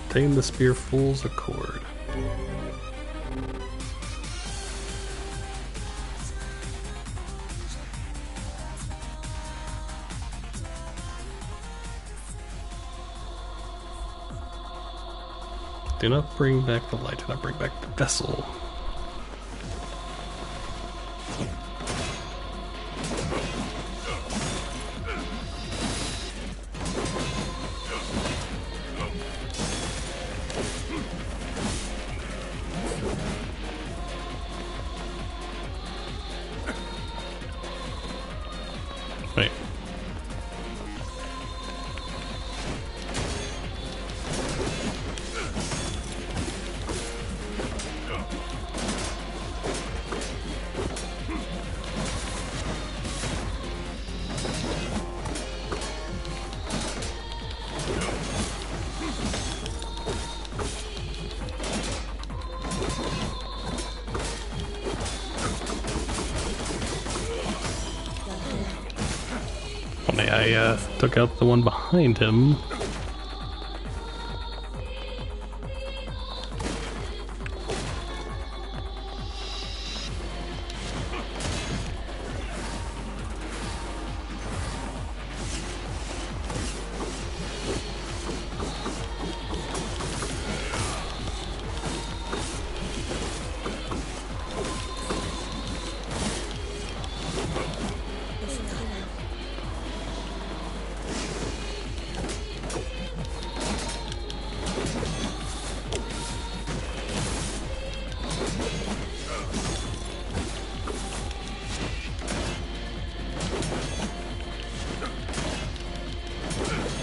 S1: Tame the spear fool's accord. Do not bring back the light, do not bring back the vessel. Wait. I took out the one behind him.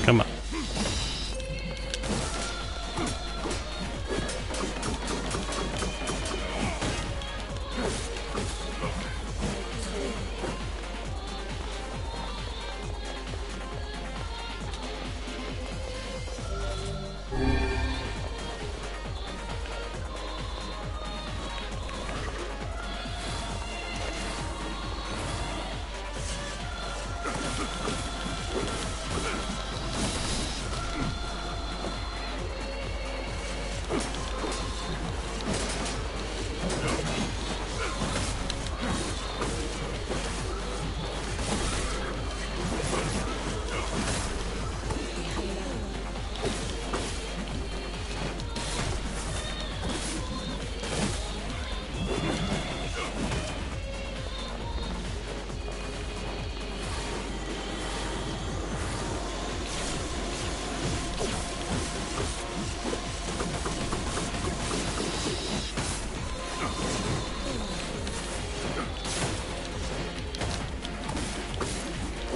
S1: Come on.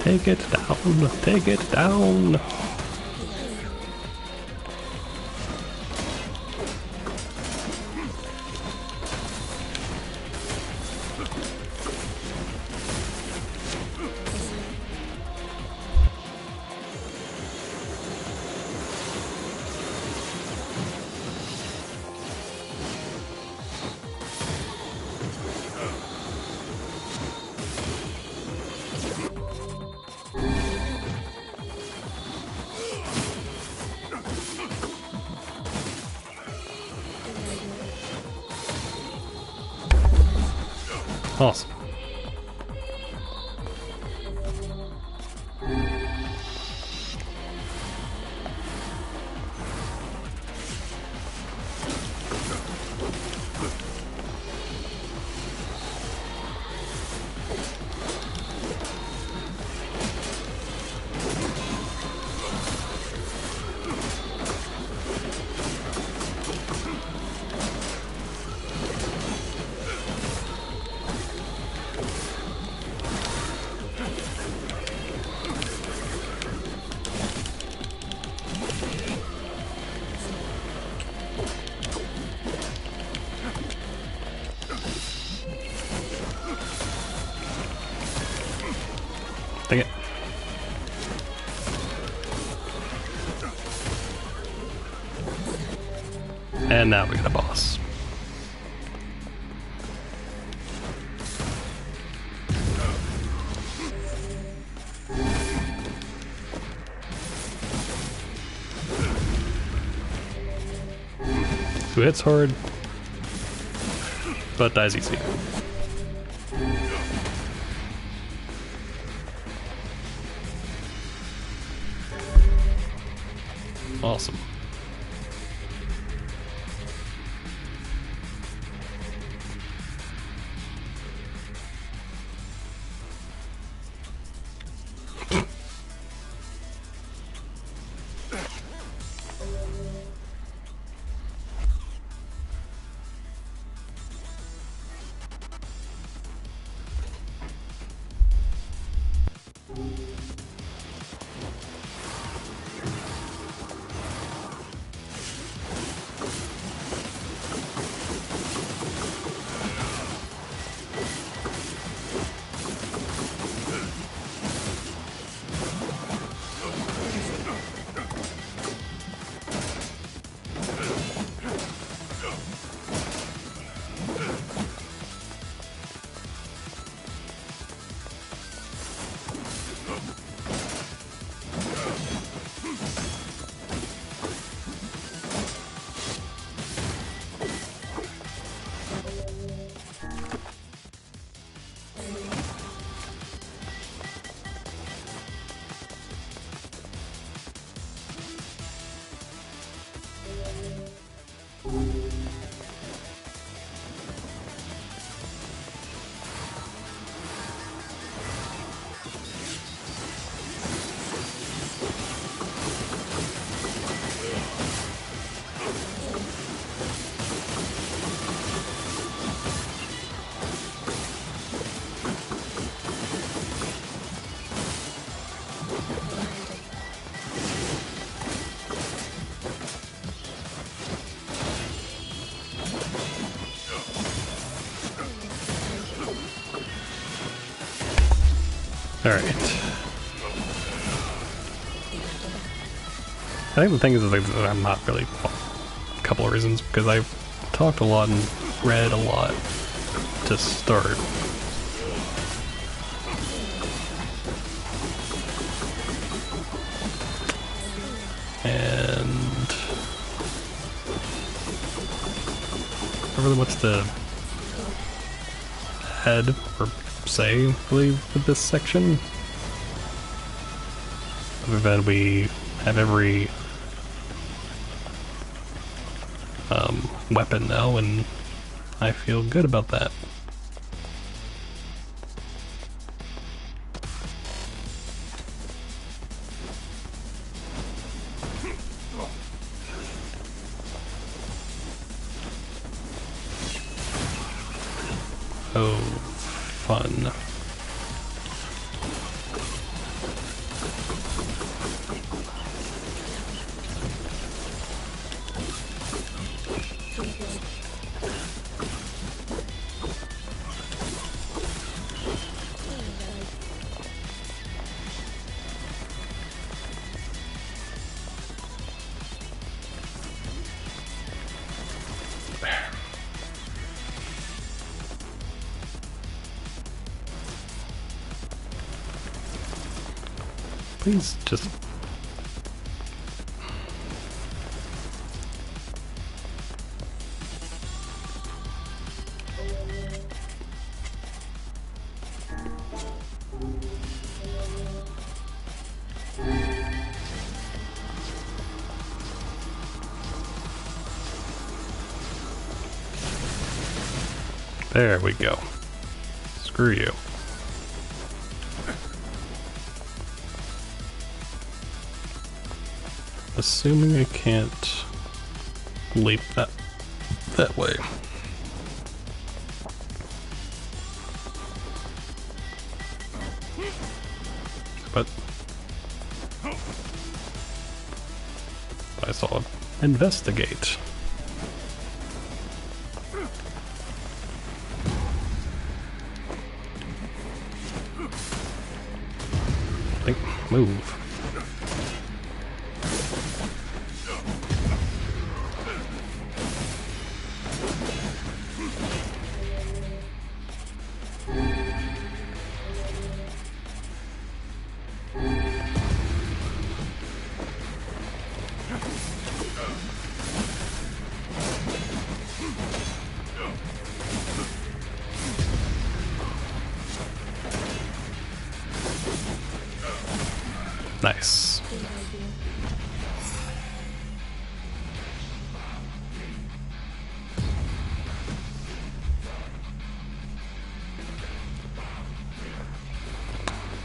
S1: Take it down, take it down. Awesome. Dang it. And now we got a boss. Who hits hard, but dies easy. Awesome. Alright. I think the thing is that I'm not really, well, a couple of reasons, because I've talked a lot and read a lot to start. And not really much to add or say, really, with this section. Other than we have every weapon now, and I feel good about that. Oh, fun. Please just... There we go. Screw you. Assuming I can't leap that way. But I saw investigate. Think, move. Nice.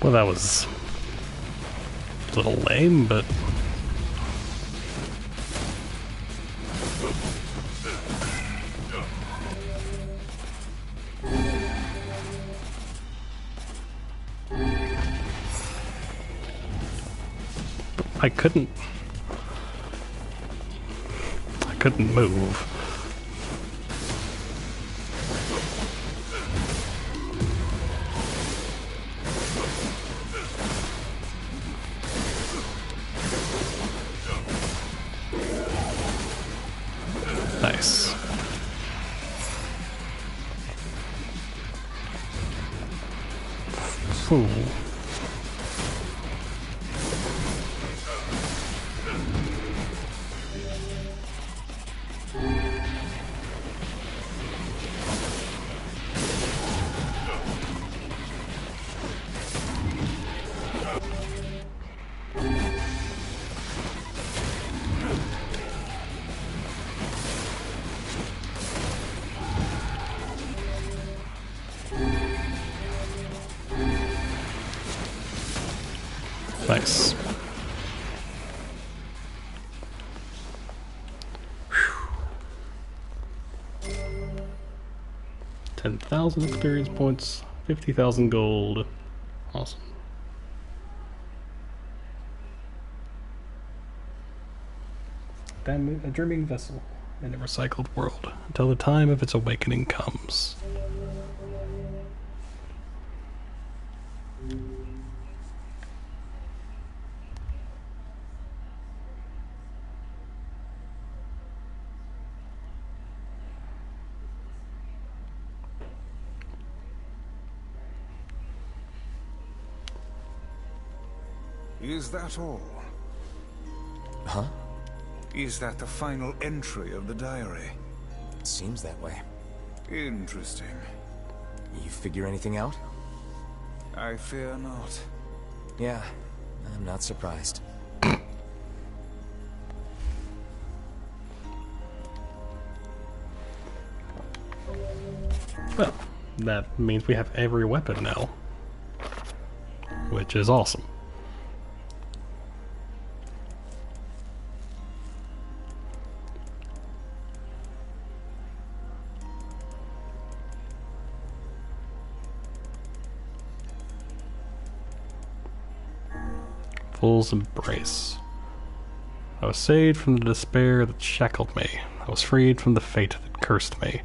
S1: Well, that was a little lame, but I couldn't move. Nice. Fool. Nice. 10,000 experience points, 50,000 gold. Awesome. A dreaming vessel in a recycled world until the time of its awakening comes.
S3: Is that all?
S5: Huh?
S3: Is that the final entry of the diary?
S5: It seems that way.
S3: Interesting.
S5: You figure anything out?
S3: I fear not.
S5: Yeah, I'm not surprised.
S1: Well, that means we have every weapon now, which is awesome. Fool's embrace. I was saved from the despair that shackled me. I was freed from the fate that cursed me.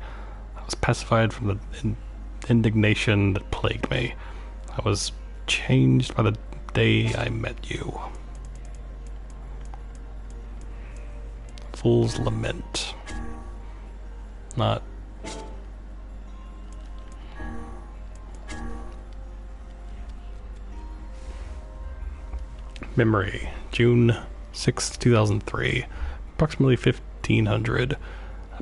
S1: I was pacified from the indignation that plagued me. I was changed by the day I met you. Fool's lament. Not... Memory, June 6, 2003, approximately 1500. A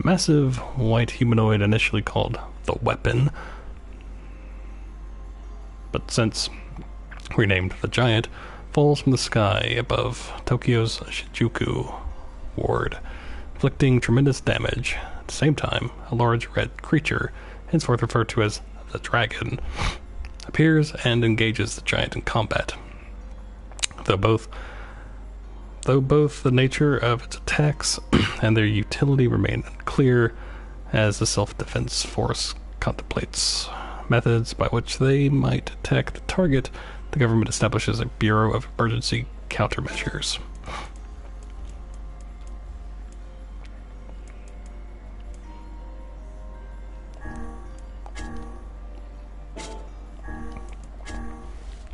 S1: massive white humanoid initially called the Weapon, but since renamed the Giant, falls from the sky above Tokyo's Shinjuku ward, inflicting tremendous damage. At the same time, a large red creature henceforth referred to as the Dragon, appears and engages the giant in combat. Though both the nature of its attacks and their utility remain unclear, as the self-defense force contemplates methods by which they might attack the target, the government establishes a Bureau of Emergency Countermeasures.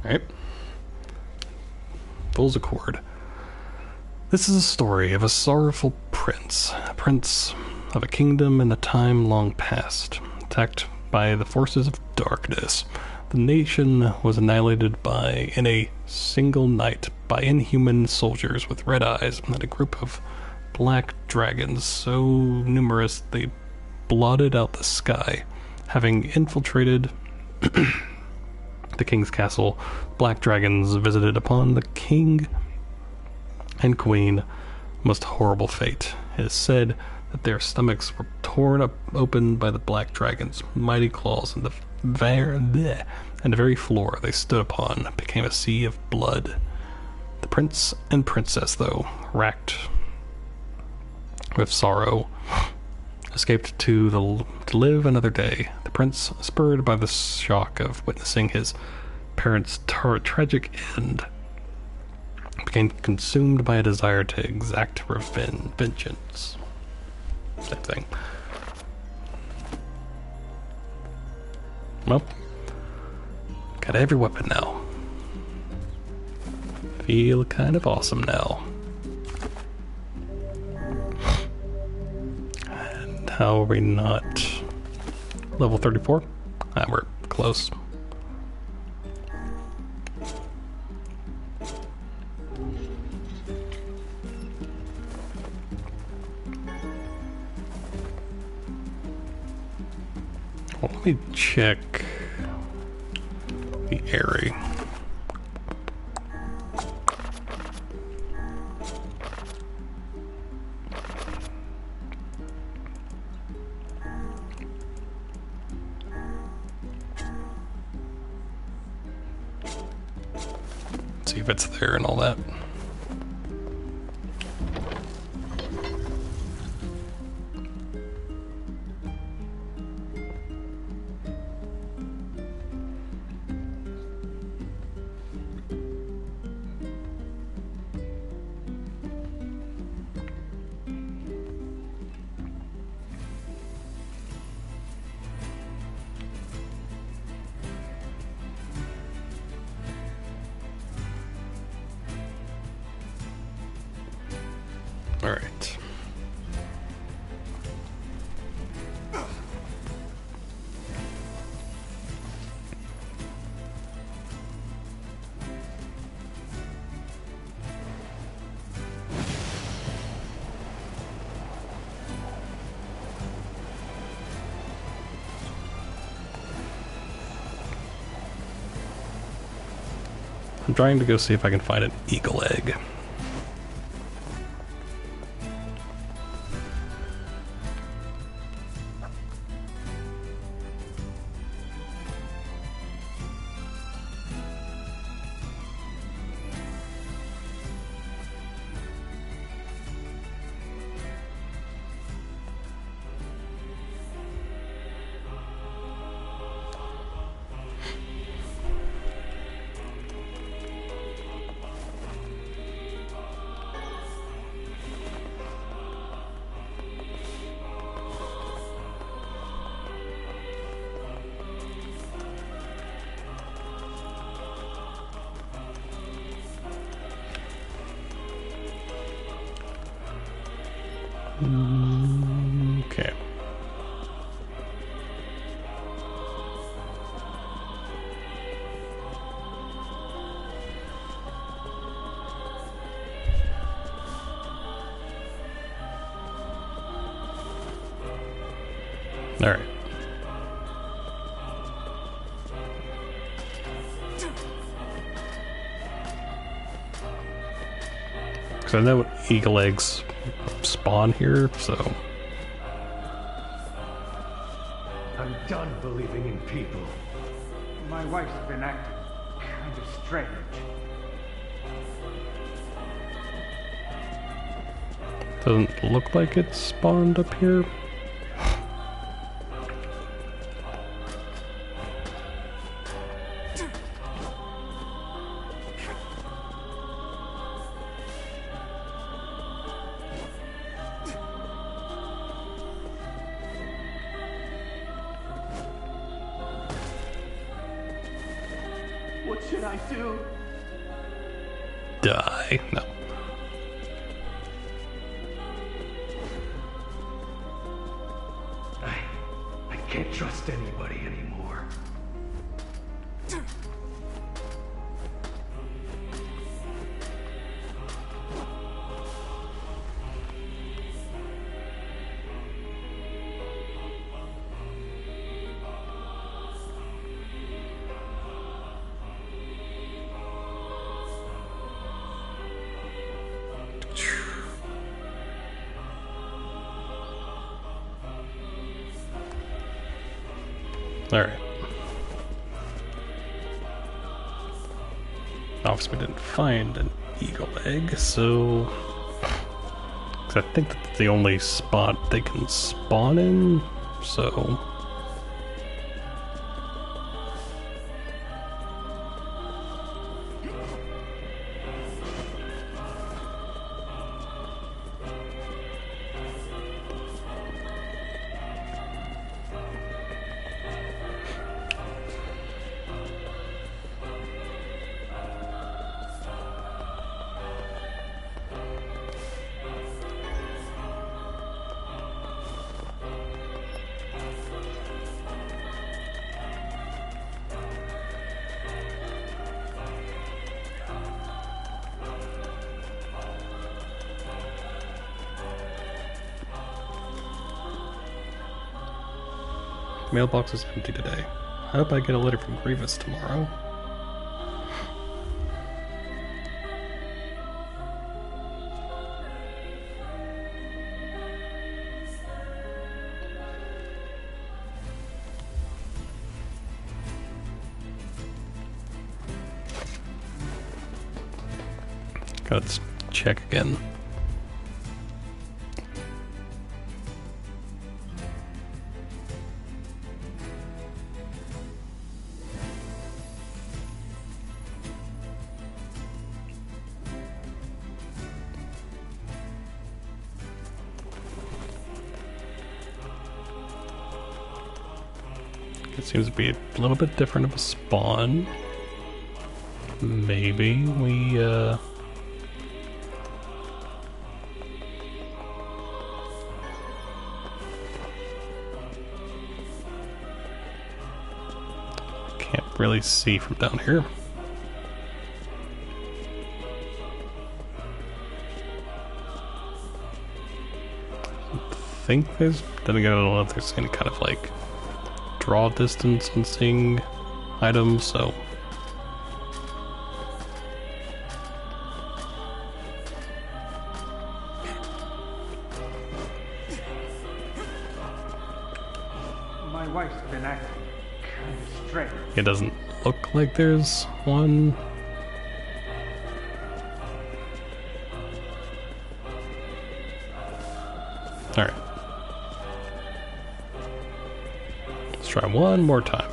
S1: Alright. Fool's Accord. This is a story of a sorrowful prince, a prince of a kingdom in a time long past, attacked by the forces of darkness. The nation was annihilated in a single night by inhuman soldiers with red eyes and a group of black dragons so numerous they blotted out the sky. Having infiltrated the king's castle, black dragons visited upon the king and queen a most horrible fate. It is said that their stomachs were torn open by the black dragon's mighty claws, and the very floor they stood upon became a sea of blood. The prince and princess, though racked with sorrow, escaped to live another day. The prince, spurred by the shock of witnessing his parents' tragic end, became consumed by a desire to exact vengeance. Same thing. Well, got every weapon now. Feel kind of awesome now. And how are we not level 34? We're close. Well, let me check the area. See if it's there and all that. All right. I'm trying to go see if I can find an eagle egg. Okay. All right. Because I know eagle eggs spawn here, so...
S9: I'm done believing in people.
S10: My wife's been acting kind of strange.
S1: Doesn't look like it spawned up here.
S9: What should I do?
S1: Die. No.
S9: I can't trust anybody anymore.
S1: Alright. Obviously we didn't find an eagle egg, so... 'cause I think that's the only spot they can spawn in, so... Mailbox is empty today. I hope I get a letter from Grievous tomorrow. Let's check again. It seems to be a little bit different of a spawn. Maybe we, can't really see from down here. I think there's, then again, I don't know if there's any kind of like draw distance on seeing items, so
S10: My wife's been acting kind of strange.
S1: it doesn't look like there's one. Alright. Let's try one more time.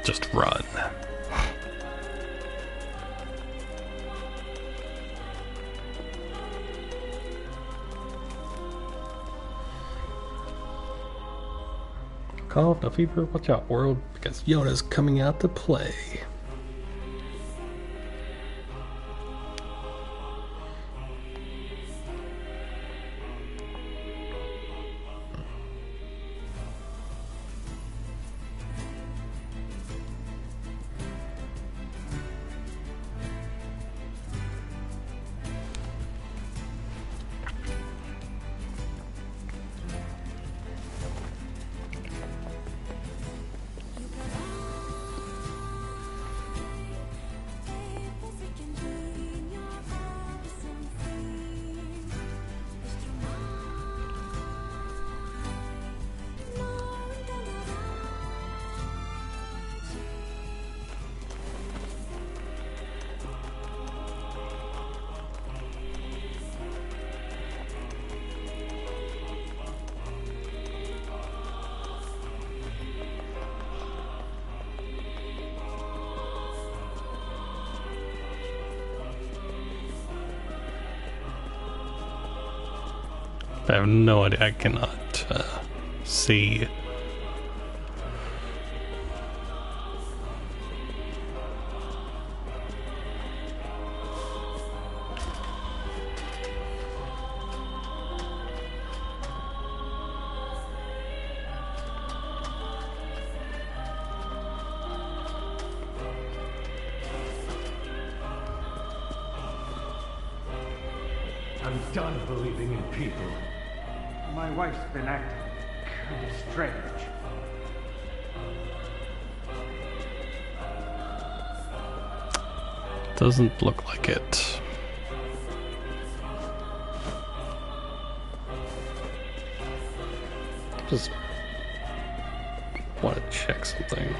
S1: Just run. Cough, no fever, watch out world, because Yoda's coming out to play. I have no idea. I cannot see.
S9: I'm done believing in people.
S10: My wife's been acting kind of strange.
S1: Doesn't look like it. Just want to check something.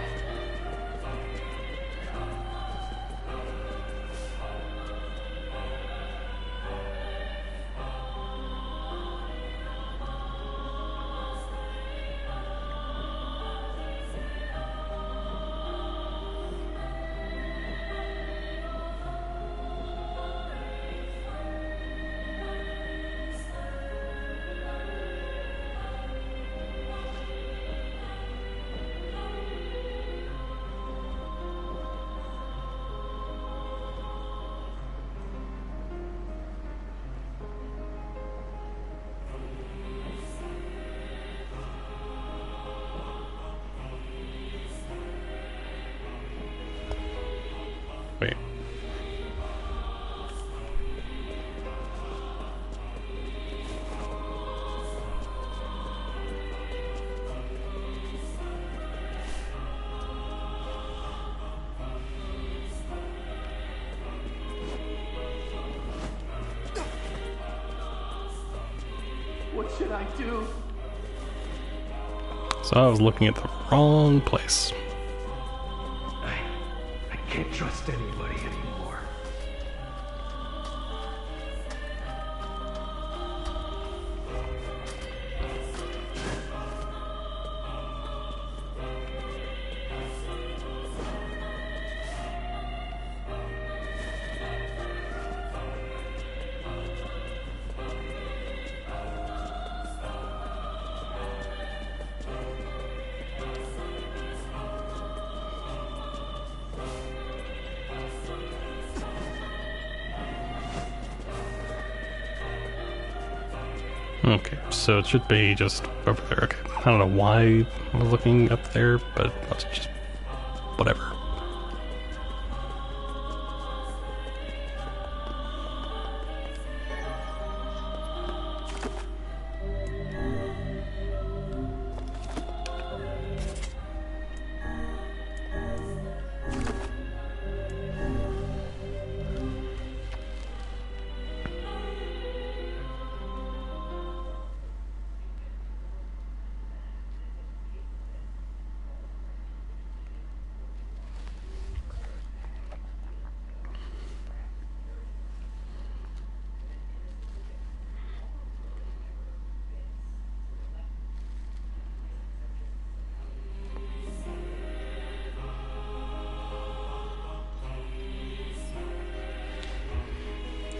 S1: Wait.
S9: What should I do?
S1: So I was looking at the wrong place.
S9: I can't trust anybody anymore.
S1: Okay, so it should be just over there. Okay, I don't know why I was looking up there, but that's just whatever.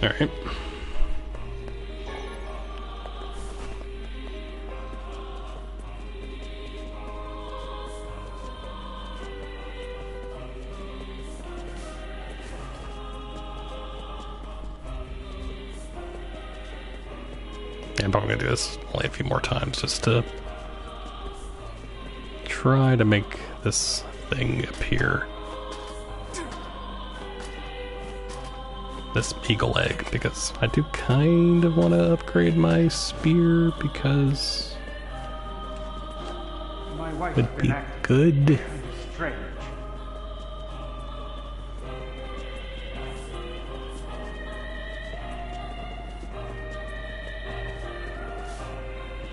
S1: All right. Yeah, I'm probably gonna do this only a few more times just to try to make this thing appear. This eagle egg, because I do kind of want to upgrade my spear because
S10: My wife's
S1: would
S10: been
S1: be
S10: acting
S1: good.
S10: kind of strange.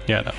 S1: Yeah, no.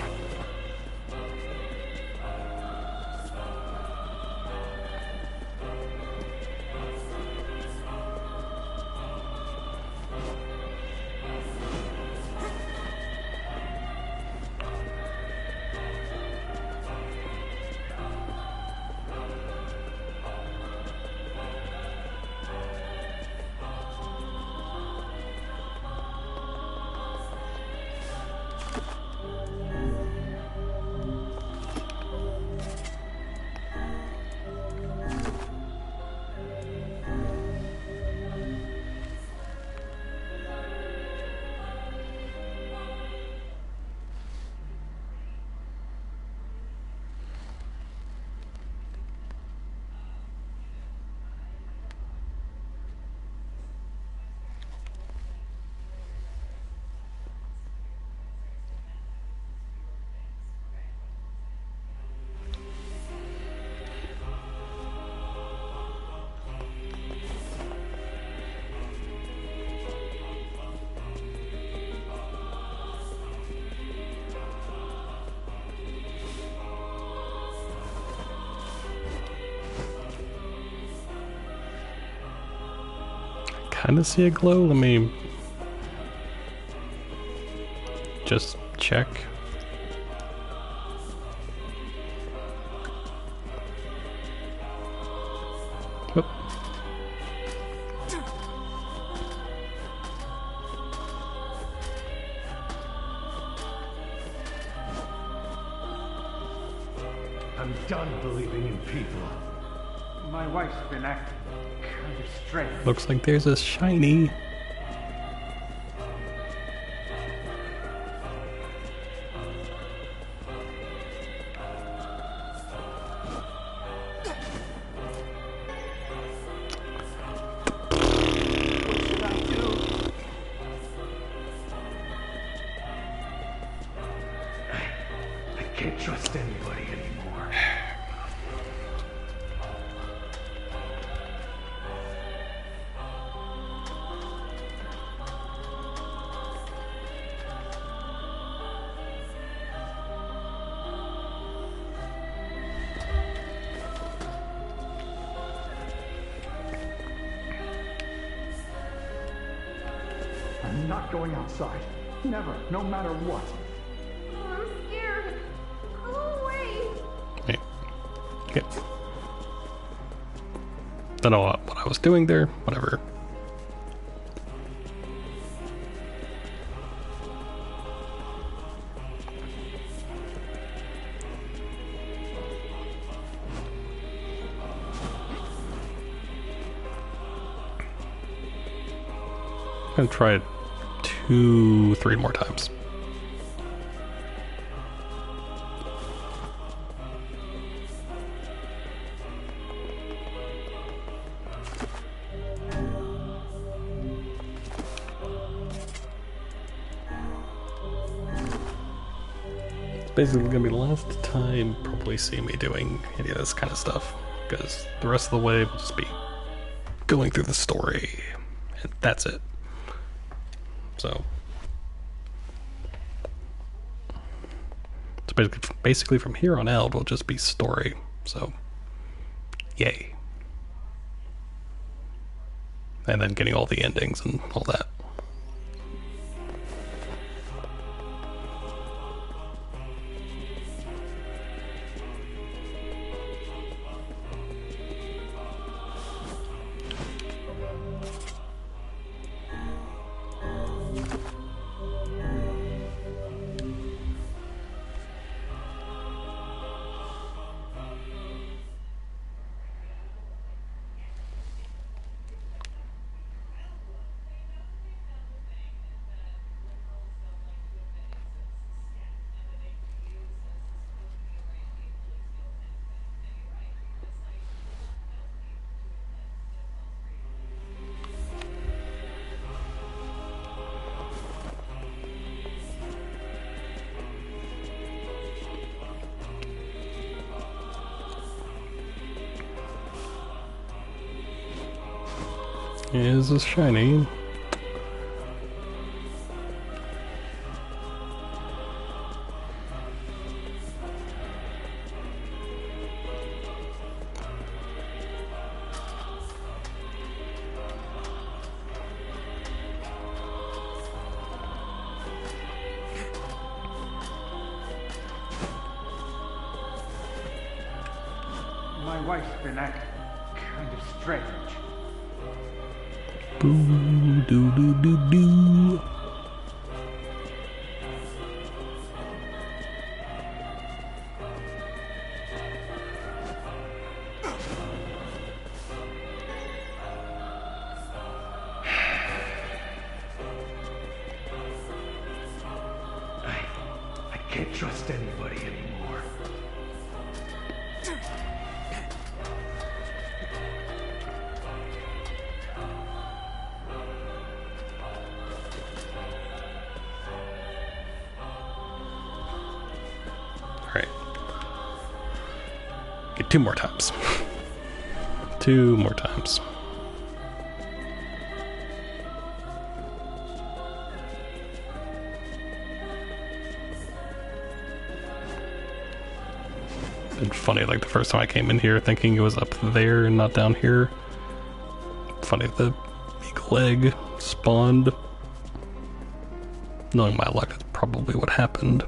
S1: kind of see a glow. Let me just check. Whoop.
S9: I'm done believing in people.
S10: My wife's been acting kind of strange.
S1: Looks like there's a shiny.
S9: What should I do? I can't trust anybody anymore. I'm not going outside. Never, no matter what.
S11: I'm scared. Go away.
S1: Wait. Okay. Don't know what I was doing there. Whatever. I'm gonna try it 2-3 more times. It's basically gonna be the last time you probably see me doing any of this kind of stuff, because the rest of the way will just be going through the story, and that's it. So basically from here on out will just be story. So yay. And then getting all the endings and all that. Is a shiny.
S10: My wife's been acting kind of strange.
S1: Boo doo doo doo doo.
S9: I can't trust anybody anymore.
S1: Alright. Get 2 more times. 2 more times. Been funny, like the first time I came in here thinking it was up there and not down here. Funny, the eagle egg spawned. Knowing my luck, that's probably what happened.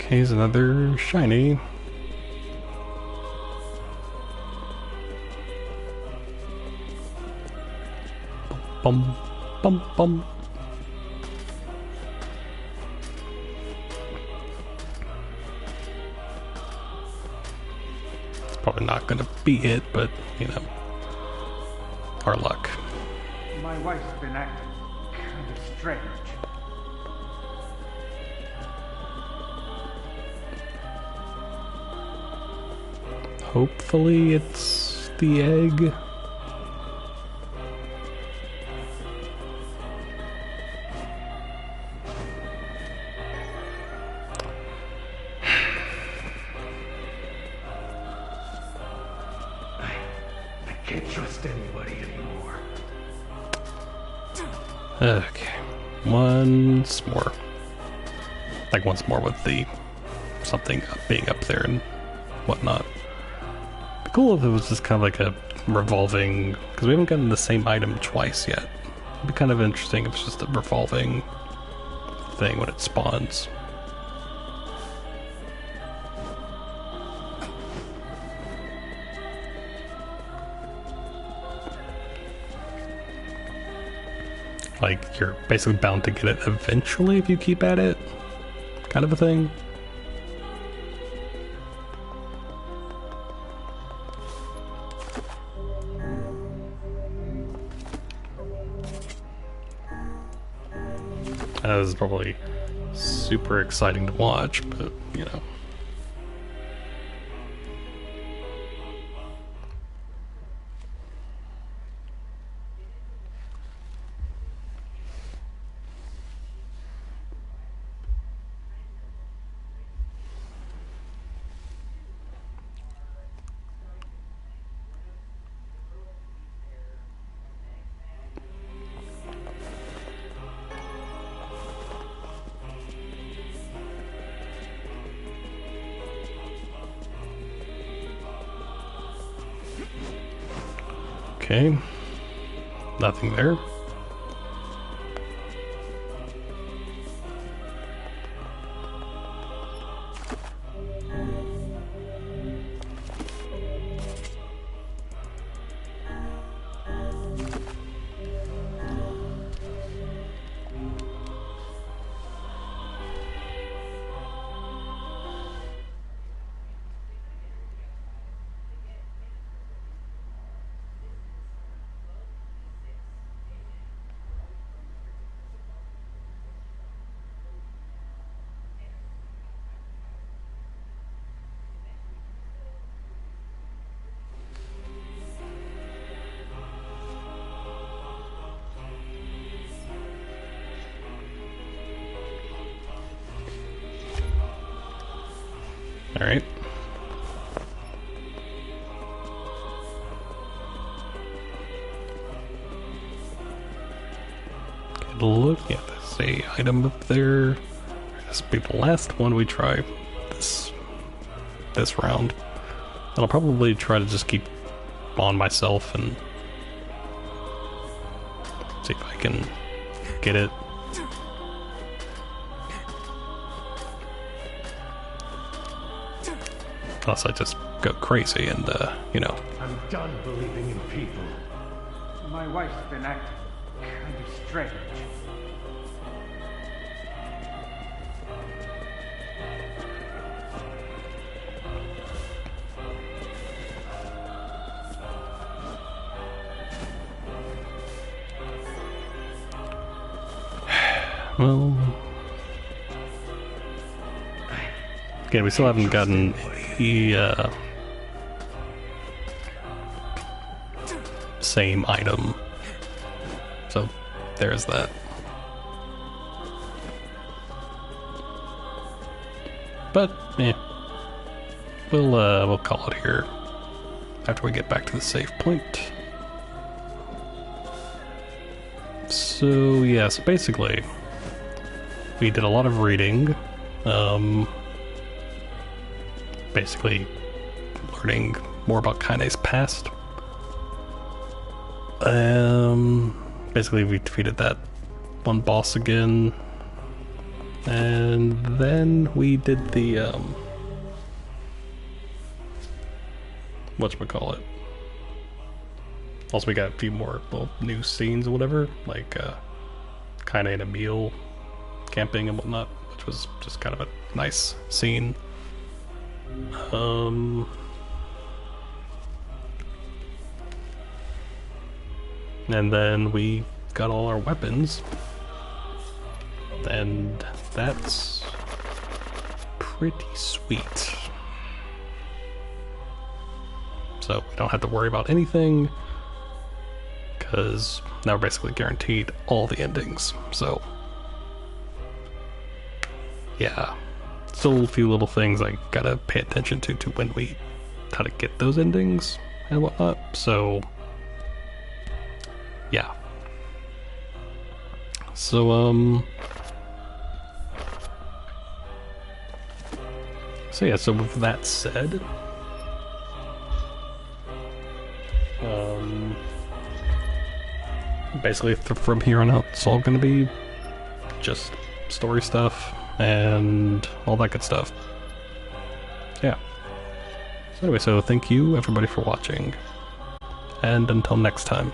S1: Here's another shiny. Bum, bum, bum. It's probably not gonna be it, but you know, our luck.
S10: My wife's been acting kind of strange.
S1: Hopefully it's the egg.
S9: I can't trust anybody anymore.
S1: Okay. Once more. Like once more with the something being up there and whatnot. Cool if it was just kind of like a revolving, because we haven't gotten the same item twice yet. It'd be kind of interesting if it's just a revolving thing when it spawns. Like, you're basically bound to get it eventually if you keep at it, kind of a thing. This is probably super exciting to watch, but, you know. Okay, nothing there. All right. Good look. Yeah, there's a item up there. This will be the last one we try this round. I'll probably try to just keep on myself and see if I can get it. Unless I just go crazy and, you know.
S9: I'm done believing in people.
S10: My wife's been acting kind of strange.
S1: well... Again, we still haven't gotten the same item. So, there's that. But, yeah. We'll call it here after we get back to the save point. So, yeah, so basically, we did a lot of reading, basically learning more about Kaine's past. Basically we defeated that one boss again, and then we did the, whatchamacallit. Also we got a few more little new scenes or whatever, like, Kaine and Emil camping and whatnot, which was just kind of a nice scene. And then we got all our weapons, and that's pretty sweet. So we don't have to worry about anything, because now we're basically guaranteed all the endings, so yeah. Still a few little things I gotta pay attention to when we how to get those endings and whatnot, so yeah. So yeah, so with that said, basically from here on out it's all gonna be just story stuff and all that good stuff. Yeah. So anyway, so thank you everybody for watching, and until next time.